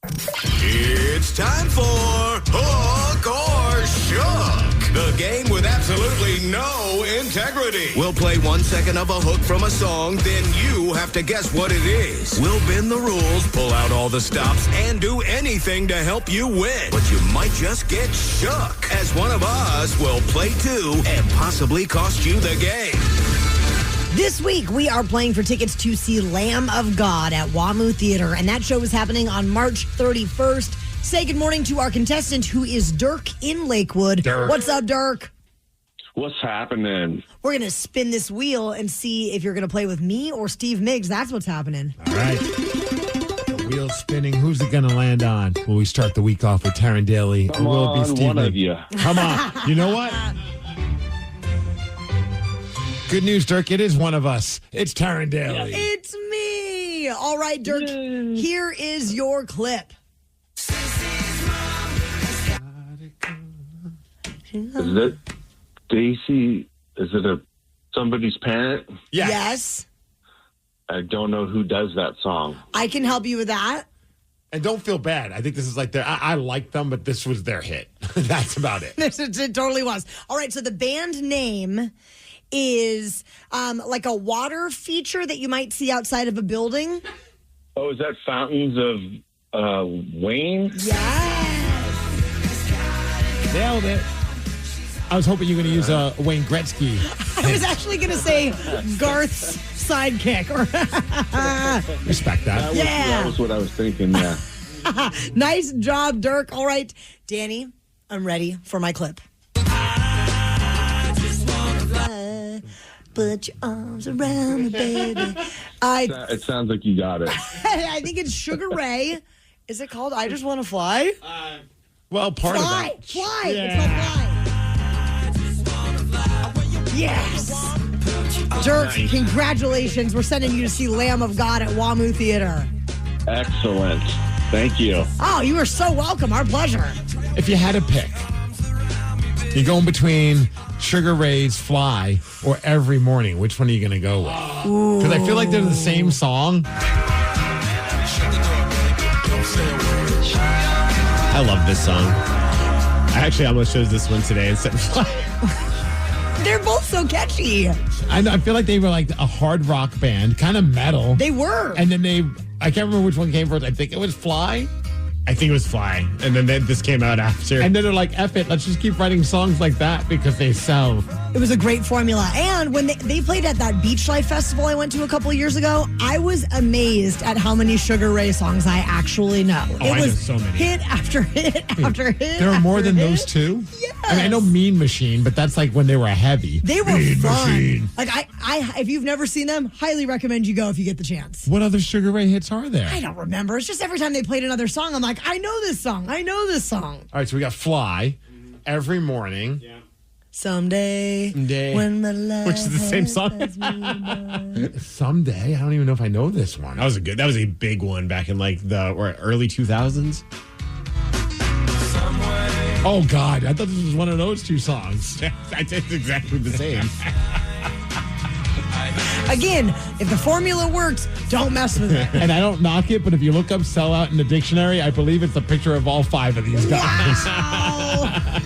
Speaker 6: It's time for Hook or Shook, the game with absolutely no integrity. We'll play 1 second of a hook from a song, then you have to guess what it is. We'll bend the rules, pull out all the stops, and do anything to help you win. But you might just get shook, as one of us will play too and possibly cost you the game.
Speaker 8: This week, we are playing for tickets to see Lamb of God at WAMU Theater, and that show is happening on March 31st. Say good morning to our contestant, who is Dirk in Lakewood.
Speaker 24: Dirk.
Speaker 8: What's up, Dirk?
Speaker 24: What's happening?
Speaker 8: We're going to spin this wheel and see if you're going to play with me or Steve Migs. That's what's happening.
Speaker 9: All right. The wheel's spinning. Who's it going to land on? Will we start the week off with Taryn Daly?
Speaker 24: Come
Speaker 9: or will it be
Speaker 24: on,
Speaker 9: Steve
Speaker 24: one
Speaker 9: Migs?
Speaker 24: of you.
Speaker 9: Come on. You know what? Good news, Dirk. It is one of us. It's Taryn Daly.
Speaker 8: It's me. All right, Dirk. Here is your clip.
Speaker 24: Is it Daisy? Is it somebody's parent?
Speaker 8: Yes.
Speaker 24: I don't know who does that song.
Speaker 8: I can help you with that.
Speaker 9: And don't feel bad. I think this is like their. I like them, but this was their hit. That's about it.
Speaker 8: It totally was. All right, so the band name is like a water feature that you might see outside of a building.
Speaker 24: Oh, is that Fountains of Wayne?
Speaker 8: Yes.
Speaker 9: Nailed it. I was hoping you were going to use Wayne Gretzky.
Speaker 8: I was actually going to say Garth's sidekick.
Speaker 9: Respect that.
Speaker 8: Yeah.
Speaker 24: That was what I was thinking, yeah.
Speaker 8: Nice job, Dirk. All right, Danny, I'm ready for my clip. Put your arms around me, baby.
Speaker 24: It sounds like you got it.
Speaker 8: I think it's Sugar Ray. Is it called I Just Want to Fly?
Speaker 9: Well, part
Speaker 8: Fly.
Speaker 9: of that.
Speaker 8: Fly.
Speaker 9: Yeah.
Speaker 8: It's called Fly. Yes. Dirk, congratulations. We're sending you to see Lamb of God at WAMU Theater.
Speaker 24: Excellent. Thank you.
Speaker 8: Oh, you are so welcome. Our pleasure.
Speaker 9: If you had to pick, you're going between Sugar Ray's Fly or Every Morning. Which one are you going to go with? Because I feel like they're the same song.
Speaker 13: I love this song. I actually almost chose this one today instead of Fly.
Speaker 8: They're both so catchy.
Speaker 9: I feel like they were like a hard rock band, kind of metal.
Speaker 8: They were.
Speaker 9: And then I can't remember which one came first. I think it was Fly.
Speaker 13: I think it was Fly. And then this came out after.
Speaker 9: And then they're like, F it, let's just keep writing songs like that because they sell.
Speaker 8: It was a great formula. And when they played at that Beach Life Festival I went to a couple of years ago, I was amazed at how many Sugar Ray songs I actually know.
Speaker 9: I know so many.
Speaker 8: Hit after hit after hit.
Speaker 9: There are more than those two?
Speaker 8: Yes.
Speaker 9: I mean, I know Mean Machine, but that's like when they were heavy.
Speaker 8: They were
Speaker 9: Mean
Speaker 8: fun.
Speaker 9: Machine.
Speaker 8: Like I if you've never seen them, highly recommend you go if you get the chance.
Speaker 9: What other Sugar Ray hits are there?
Speaker 8: I don't remember. It's just every time they played another song, I'm like, I know this song. I know this song.
Speaker 9: All right, so we got Fly, Every Morning.
Speaker 13: Yeah.
Speaker 8: Someday, when my life
Speaker 13: which is the same song.
Speaker 9: Someday, I don't even know if I know this one.
Speaker 13: That was a big one back in like the early 2000s.
Speaker 9: Oh God, I thought this was one of those two songs.
Speaker 13: It's exactly the same.
Speaker 8: Again, if the formula works, don't mess with it.
Speaker 9: And I don't knock it, but if you look up sellout in the dictionary, I believe it's a picture of all five of these guys.
Speaker 8: Wow.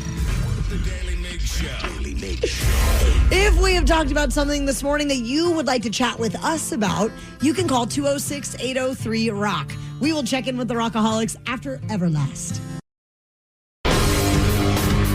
Speaker 8: If we have talked about something this morning that you would like to chat with us about, you can call 206-803-ROCK. We will check in with the Rockaholics after Everlast.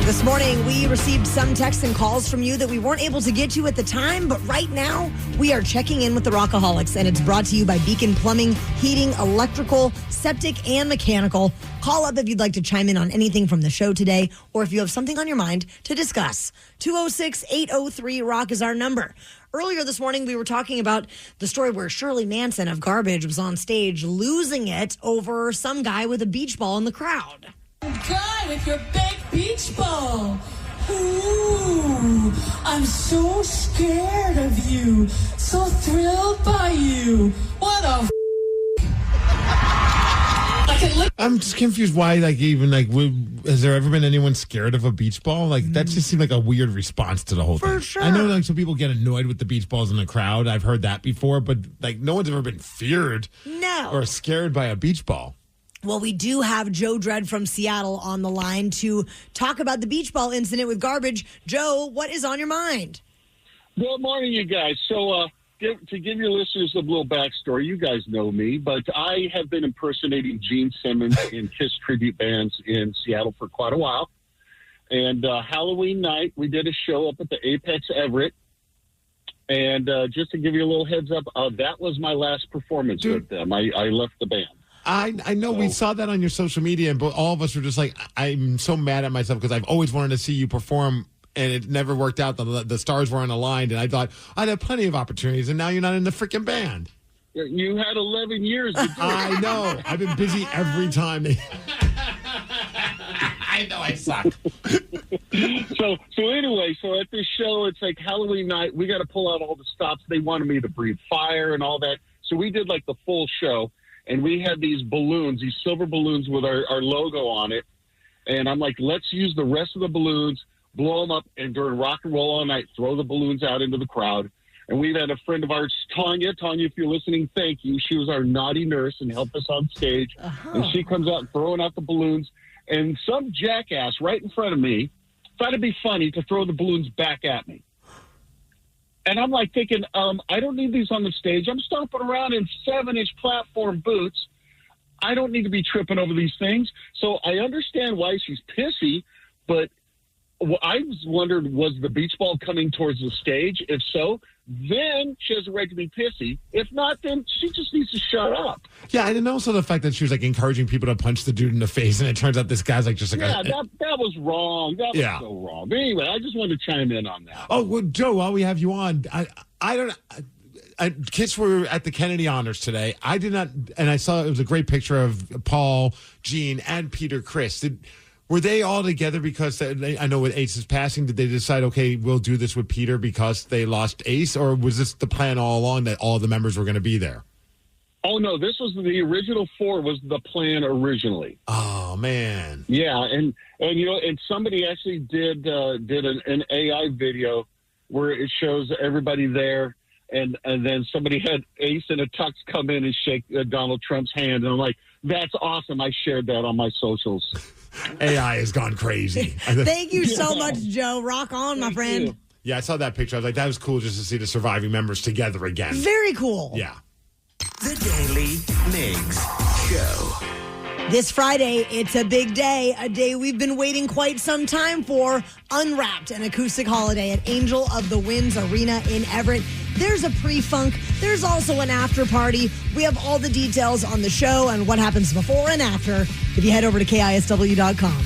Speaker 8: This morning, we received some texts and calls from you that we weren't able to get to at the time, but right now, we are checking in with the Rockaholics, and it's brought to you by Beacon Plumbing, Heating, Electrical, Septic, and Mechanical. Call up if you'd like to chime in on anything from the show today, or if you have something on your mind to discuss. 206-803-ROCK is our number. Earlier this morning, we were talking about the story where Shirley Manson of Garbage was on stage losing it over some guy with a beach ball in the crowd.
Speaker 3: Guy with your big beach ball. Ooh, I'm so scared of you. So thrilled by you. What a
Speaker 9: I'm just confused why, has there ever been anyone scared of a beach ball? Like, that just seemed like a weird response to the whole thing.
Speaker 8: For sure.
Speaker 9: I know, like, some people get annoyed with the beach balls in the crowd. I've heard that before, but, like, no one's ever been feared or scared by a beach ball.
Speaker 8: Well, we do have Joe Dredd from Seattle on the line to talk about the beach ball incident with Garbage. Joe, what is on your mind?
Speaker 24: Good morning, you guys. So, to give your listeners a little backstory, you guys know me, but I have been impersonating Gene Simmons in KISS tribute bands in Seattle for quite a while. And Halloween night, we did a show up at the Apex Everett. And just to give you a little heads up, that was my last performance with them. I left the band.
Speaker 9: I know we saw that on your social media, but all of us were just like, I'm so mad at myself because I've always wanted to see you perform, and it never worked out. The stars weren't aligned, and I thought I'd have plenty of opportunities, and now you're not in the freaking band.
Speaker 24: You had 11 years to do it.
Speaker 9: I know. I've been busy every time. I know I suck.
Speaker 24: So anyway, so at this show, it's like Halloween night. We got to pull out all the stops. They wanted me to breathe fire and all that. So we did like the full show. And we had these balloons, these silver balloons with our logo on it. And I'm like, let's use the rest of the balloons, blow them up, and during Rock and Roll All Night, throw the balloons out into the crowd. And we've had a friend of ours, Tanya, if you're listening, thank you. She was our naughty nurse and helped us on stage. And she comes out throwing out the balloons. And some jackass right in front of me thought it'd be funny to throw the balloons back at me. And I'm like thinking, I don't need these on the stage. I'm stomping around in 7-inch platform boots. I don't need to be tripping over these things. So I understand why she's pissy, but well, I was wondered, was the beach ball coming towards the stage? If so, then she has a right to be pissy. If not, then she just needs to shut up.
Speaker 9: Yeah, and then also the fact that she was like encouraging people to punch the dude in the face, and it turns out this guy's like just like
Speaker 24: that was wrong. That was so wrong. But anyway, I just wanted to chime in on that.
Speaker 9: Oh, well, Joe, while we have you on, I don't. Kids were at the Kennedy Honors today. I did not, and I saw it was a great picture of Paul, Gene, and Peter Chris. Were they all together because I know with Ace's passing, did they decide, okay, we'll do this with Peter because they lost Ace, or was this the plan all along that all the members were going to be there?
Speaker 24: Oh, no, this was the original 4 was the plan originally.
Speaker 9: Oh, man.
Speaker 24: Yeah, and somebody actually did an AI video where it shows everybody there, and then somebody had Ace in a tux come in and shake Donald Trump's hand, and I'm like, that's awesome. I shared that on my socials.
Speaker 9: AI has gone crazy.
Speaker 8: Thank you so much, Joe. Rock on, my friend.
Speaker 9: You. Yeah, I saw that picture. I was like, that was cool just to see the surviving members together again.
Speaker 8: Very cool.
Speaker 9: Yeah.
Speaker 6: The Daily Migs Show.
Speaker 8: This Friday, it's a big day, a day we've been waiting quite some time for. Unwrapped, an acoustic holiday at Angel of the Winds Arena in Everett. There's a pre-funk. There's also an after party. We have all the details on the show and what happens before and after if you head over to KISW.com.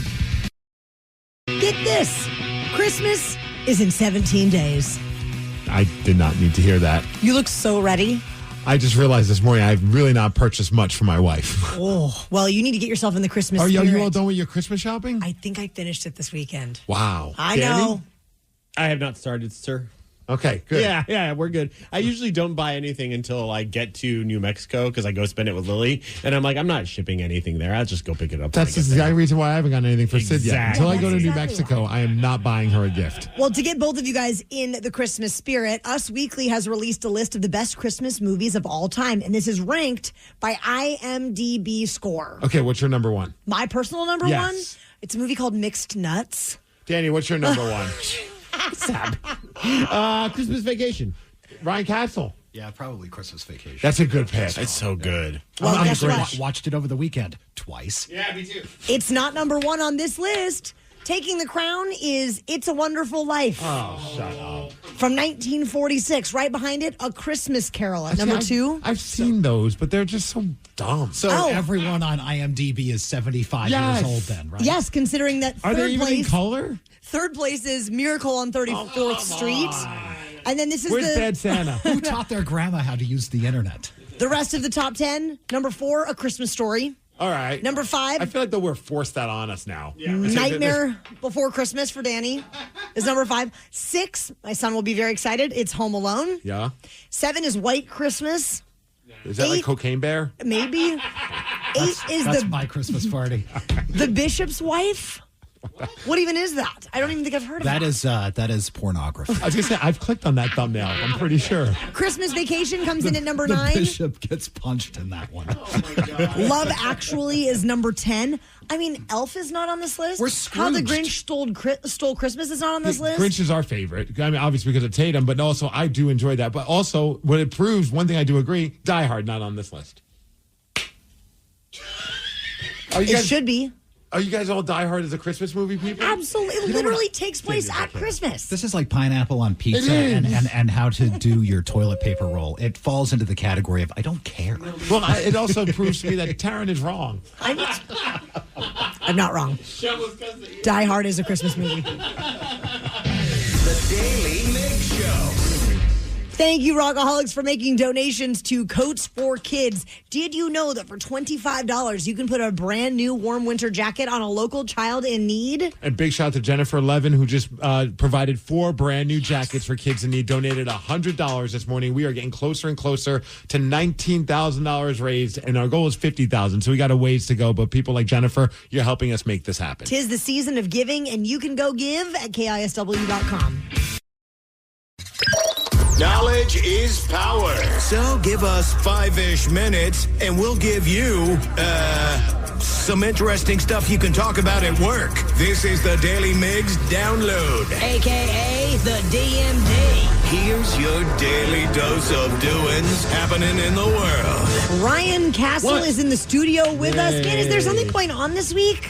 Speaker 8: Get this. Christmas is in 17 days.
Speaker 9: I did not need to hear that.
Speaker 8: You look so ready.
Speaker 9: I just realized this morning I've really not purchased much for my wife.
Speaker 8: Oh, well, you need to get yourself in the Christmas
Speaker 9: spirit.
Speaker 8: Are
Speaker 9: you all done with your Christmas shopping?
Speaker 8: I think I finished it this weekend.
Speaker 9: Wow.
Speaker 8: I know.
Speaker 13: I have not started, sir.
Speaker 9: Okay, good.
Speaker 13: Yeah, we're good. I usually don't buy anything until I get to New Mexico because I go spend it with Lily. And I'm like, I'm not shipping anything there. I'll just go pick it up.
Speaker 9: That's the exact reason why I haven't gotten anything for Sid yet. Until I go to New Mexico, I am not buying her a gift.
Speaker 8: Well, to get both of you guys in the Christmas spirit, Us Weekly has released a list of the best Christmas movies of all time. And this is ranked by IMDb score.
Speaker 9: Okay, what's your number one?
Speaker 8: My personal number one? It's a movie called Mixed Nuts.
Speaker 9: Danny, what's your number one?
Speaker 13: Christmas Vacation.
Speaker 9: Ryan Castle.
Speaker 11: Yeah, probably Christmas Vacation.
Speaker 9: That's a good pick.
Speaker 13: It's so good.
Speaker 8: Well, guess what?
Speaker 11: Watched it over the weekend twice.
Speaker 13: Yeah, me too.
Speaker 8: It's not number one on this list. Taking the crown is It's a Wonderful Life.
Speaker 9: Oh, shut up.
Speaker 8: From 1946. Right behind it, A Christmas Carol at number 2.
Speaker 9: I've seen those, but they're just so dumb.
Speaker 11: So everyone on IMDb is 75 years old then, right?
Speaker 8: Yes, considering that
Speaker 9: Are they even in
Speaker 8: place,
Speaker 9: color?
Speaker 8: third place is Miracle on 34th Street. And then this is
Speaker 9: Where's Bad Santa?
Speaker 11: Who taught their grandma how to use the internet?
Speaker 8: The rest of the top 10. Number 4, A Christmas Story.
Speaker 9: All right.
Speaker 8: Number 5.
Speaker 9: I feel like we're forced that on us now. Yeah.
Speaker 8: Nightmare Before Christmas for Danny is number 5. 6, my son will be very excited. It's Home Alone.
Speaker 9: Yeah.
Speaker 8: 7 is White Christmas.
Speaker 9: Is that
Speaker 8: 8,
Speaker 9: like Cocaine Bear?
Speaker 8: Maybe. 8 is
Speaker 11: That's my Christmas party.
Speaker 8: The Bishop's Wife. What even is that? I don't even think I've heard of that.
Speaker 11: That is pornography.
Speaker 9: I was going to say, I've clicked on that thumbnail. I'm pretty sure.
Speaker 8: Christmas Vacation comes in at number 9.
Speaker 11: The bishop gets punched in that one.
Speaker 8: Oh my God. Love Actually is number 10. I mean, Elf is not on this list.
Speaker 11: We're
Speaker 8: How the
Speaker 11: Scrooged.
Speaker 8: Grinch Stole Christmas is not on this list.
Speaker 9: Grinch is our favorite. I mean, obviously because of Tatum, but also I do enjoy that. But also, what it proves, one thing I do agree, Die Hard not on this list.
Speaker 8: It should be.
Speaker 9: Are you guys all Die Hard as a Christmas movie people?
Speaker 8: Absolutely. It literally takes place at Christmas.
Speaker 11: This is like pineapple on pizza and how to do your toilet paper roll. It falls into the category of I don't care.
Speaker 9: Well, it also proves to me that Taryn is wrong.
Speaker 8: I'm not wrong. Die Hard is a Christmas movie.
Speaker 6: The Daily Migs Show.
Speaker 8: Thank you, Rockaholics, for making donations to Coats for Kids. Did you know that for $25, you can put a brand new warm winter jacket on a local child in need?
Speaker 9: And big shout out to Jennifer Levin, who just provided 4 brand new jackets for kids in need, donated $100 this morning. We are getting closer and closer to $19,000 raised, and our goal is $50,000. So we got a ways to go, but people like Jennifer, you're helping us make this happen.
Speaker 8: 'Tis the season of giving, and you can go give at KISW.com.
Speaker 6: Knowledge is power. So give us 5-ish minutes and we'll give you, some interesting stuff you can talk about at work. This is the Daily Migs Download.
Speaker 8: AKA the DMD.
Speaker 6: Here's your daily dose of doings happening in the world.
Speaker 8: Ryan Castle is in the studio with us. Man, is there something going on this week?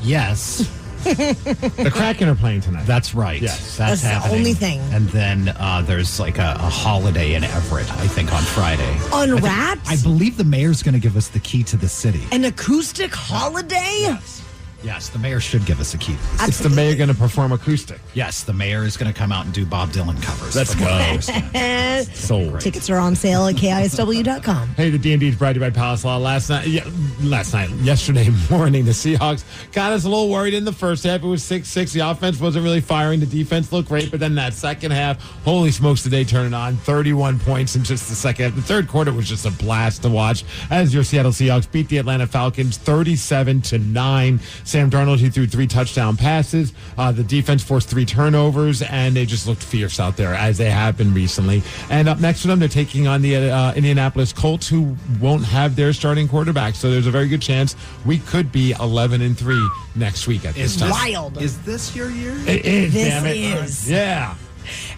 Speaker 11: Yes.
Speaker 9: The Kraken are playing tonight.
Speaker 11: That's right.
Speaker 9: Yes.
Speaker 11: That's
Speaker 8: the
Speaker 11: happening.
Speaker 8: only thing.
Speaker 11: And then there's like a holiday in Everett, I think, on Friday.
Speaker 8: Unwrapped?
Speaker 11: I believe the mayor's going to give us the key to the city.
Speaker 8: An acoustic holiday?
Speaker 11: Yes, the mayor should give us a key.
Speaker 9: Is the mayor going to perform acoustic?
Speaker 11: Yes, the mayor is going to come out and do Bob Dylan covers.
Speaker 9: Let's go. Sold.
Speaker 8: Tickets are on sale at KISW.com.
Speaker 9: Hey, the D&D is brought to you by Palace Law. Yesterday morning, the Seahawks got us a little worried in the first half. It was 6-6. The offense wasn't really firing. The defense looked great, but then that second half, holy smokes, did they turn it on. 31 points in just the second half. The third quarter was just a blast to watch as your Seattle Seahawks beat the Atlanta Falcons 37-9. Sam Darnold, he threw 3 touchdown passes. The defense forced 3 turnovers, and they just looked fierce out there, as they have been recently. And up next to them, they're taking on the Indianapolis Colts, who won't have their starting quarterback. So there's a very good chance we could be 11-3 next week at this time.
Speaker 8: Wild.
Speaker 11: Is this your year?
Speaker 9: It is,
Speaker 8: This
Speaker 9: damn it.
Speaker 8: is.
Speaker 9: Yeah.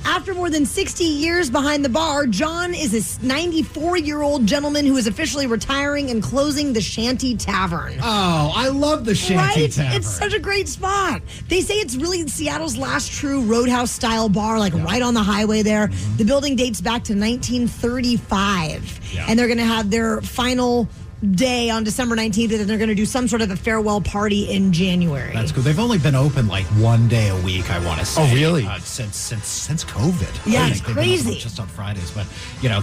Speaker 8: After more than 60 years behind the bar, John is a 94-year-old gentleman who is officially retiring and closing the Shanty Tavern.
Speaker 11: Oh, I love the Shanty
Speaker 8: Right?
Speaker 11: Tavern.
Speaker 8: It's such a great spot. They say it's really Seattle's last true roadhouse-style bar, right on the highway there.
Speaker 11: Mm-hmm.
Speaker 8: The building dates back to 1935.
Speaker 11: Yeah.
Speaker 8: And they're going to have their final day on December 19th, and then they're going to do some sort of a farewell party in January.
Speaker 11: That's good. They've only been open like one day a week, I want to say.
Speaker 9: Oh, really?
Speaker 11: Since COVID.
Speaker 8: Yeah,
Speaker 11: I
Speaker 8: it's
Speaker 11: think they've been
Speaker 8: crazy.
Speaker 11: open just on Fridays, but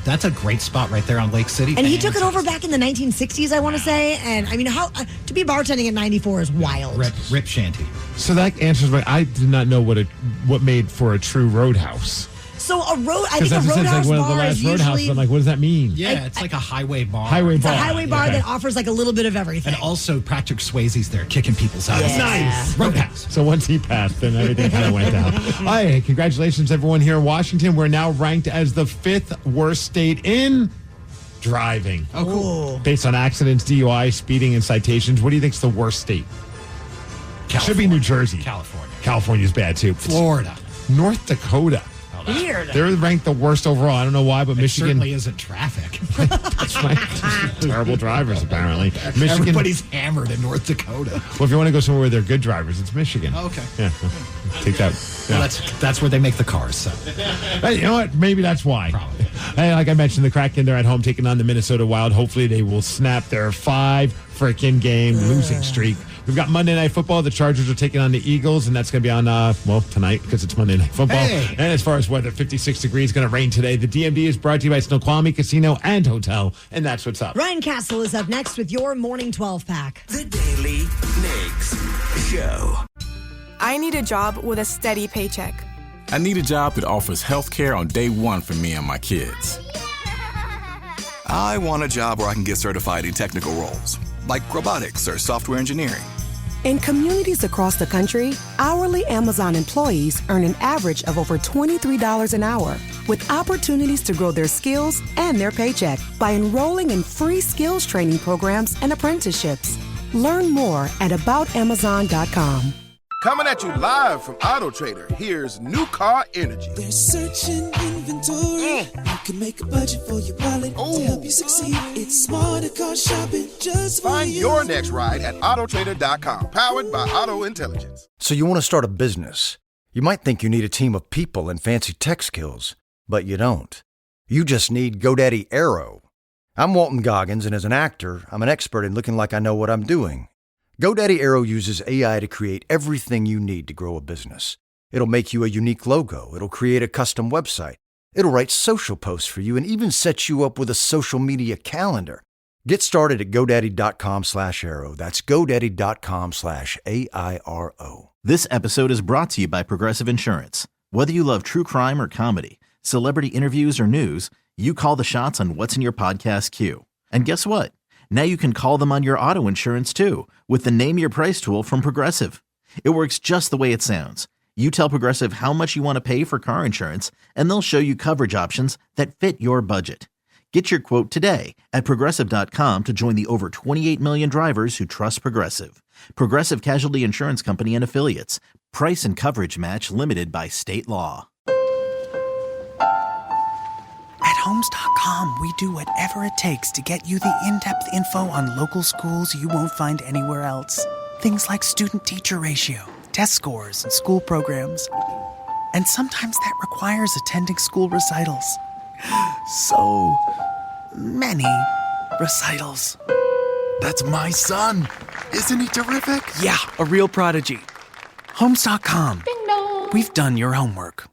Speaker 11: that's a great spot right there on Lake City.
Speaker 8: And he took it over back in the 1960s, I want to say. And I mean, how to be bartending at 94 is wild.
Speaker 11: Rip Shanty.
Speaker 9: So that answers my. I did not know what made for a true roadhouse.
Speaker 8: So I think a
Speaker 9: Because
Speaker 8: roadhouse
Speaker 9: one of the
Speaker 8: bar
Speaker 9: last
Speaker 8: is
Speaker 9: roadhouses.
Speaker 8: usually
Speaker 9: I'm like, what does that mean?
Speaker 11: Yeah, it's like a highway bar.
Speaker 8: it's a highway bar that offers like a little bit of everything.
Speaker 11: And also Patrick Swayze's there kicking people's ass.
Speaker 8: Yeah.
Speaker 9: Nice.
Speaker 11: Roadhouse.
Speaker 9: So once he passed, then everything kind of went down. Hi, congratulations, everyone here in Washington. We're now ranked as the 5th worst state in driving.
Speaker 11: Oh, cool.
Speaker 9: Based on accidents, DUI, speeding, and citations. What do you think's the worst state? Should be New Jersey.
Speaker 11: California.
Speaker 9: California's bad, too.
Speaker 11: Florida.
Speaker 9: North Dakota.
Speaker 8: Weird.
Speaker 9: They're ranked the worst overall. I don't know why, but
Speaker 11: It
Speaker 9: Michigan.
Speaker 11: certainly isn't traffic.
Speaker 9: That's right. Terrible drivers, apparently. Michigan.
Speaker 11: Everybody's hammered in North Dakota.
Speaker 9: Well, if you want to go somewhere where they're good drivers, it's Michigan.
Speaker 11: Okay.
Speaker 9: Yeah. Take that. Yeah.
Speaker 11: Well, that's where they make the cars. So.
Speaker 9: Hey, you know what? Maybe that's why.
Speaker 11: Probably.
Speaker 9: Hey, like I mentioned, the Kraken, they're at home taking on the Minnesota Wild. Hopefully, they will snap their 5 game losing streak. We've got Monday Night Football. The Chargers are taking on the Eagles, and that's going to be on, tonight because it's Monday Night Football.
Speaker 11: Hey.
Speaker 9: And as far as weather, 56 degrees, going to rain today. The DMD is brought to you by Snoqualmie Casino and Hotel, and that's what's up.
Speaker 8: Ryan Castle is up next with your morning 12 pack.
Speaker 14: The Daily Migs Show.
Speaker 15: I need a job with a steady paycheck.
Speaker 17: I need a job that offers health care on day one for me and my kids. I want a job where I can get certified in technical roles, like robotics or software engineering.
Speaker 1: In communities across the country, hourly Amazon employees earn an average of over $23 an hour, with opportunities to grow their skills and their paycheck by enrolling in free skills training programs and apprenticeships. Learn more at aboutamazon.com.
Speaker 4: Coming at you live from Auto Trader, here's New Car Energy.
Speaker 5: They're searching inventory. You can make a budget for your wallet to help you succeed. It's smarter car shopping just for
Speaker 4: Find
Speaker 5: you.
Speaker 4: your next ride at autotrader.com, powered by Auto Intelligence.
Speaker 7: So you want to start a business. You might think you need a team of people and fancy tech skills, but you don't. You just need GoDaddy Aero. I'm Walton Goggins, and as an actor, I'm an expert in looking like I know what I'm doing. GoDaddy Aero uses AI to create everything you need to grow a business. It'll make you a unique logo. It'll create a custom website. It'll write social posts for you and even set you up with a social media calendar. Get started at GoDaddy.com/Aero. That's GoDaddy.com/AIRO.
Speaker 18: This episode is brought to you by Progressive Insurance. Whether you love true crime or comedy, celebrity interviews or news, you call the shots on what's in your podcast queue. And guess what? Now you can call them on your auto insurance too with the Name Your Price tool from Progressive. It works just the way it sounds. You tell Progressive how much you want to pay for car insurance, and they'll show you coverage options that fit your budget. Get your quote today at Progressive.com to join the over 28 million drivers who trust Progressive. Progressive Casualty Insurance Company and Affiliates. Price and coverage match limited by state law.
Speaker 19: At Homes.com, we do whatever it takes to get you the in-depth info on local schools you won't find anywhere else. Things like student-teacher ratio, test scores, and school programs. And sometimes that requires attending school recitals. So many recitals.
Speaker 2: That's my son. Isn't he terrific?
Speaker 19: Yeah, a real prodigy. Homes.com. We've done your homework.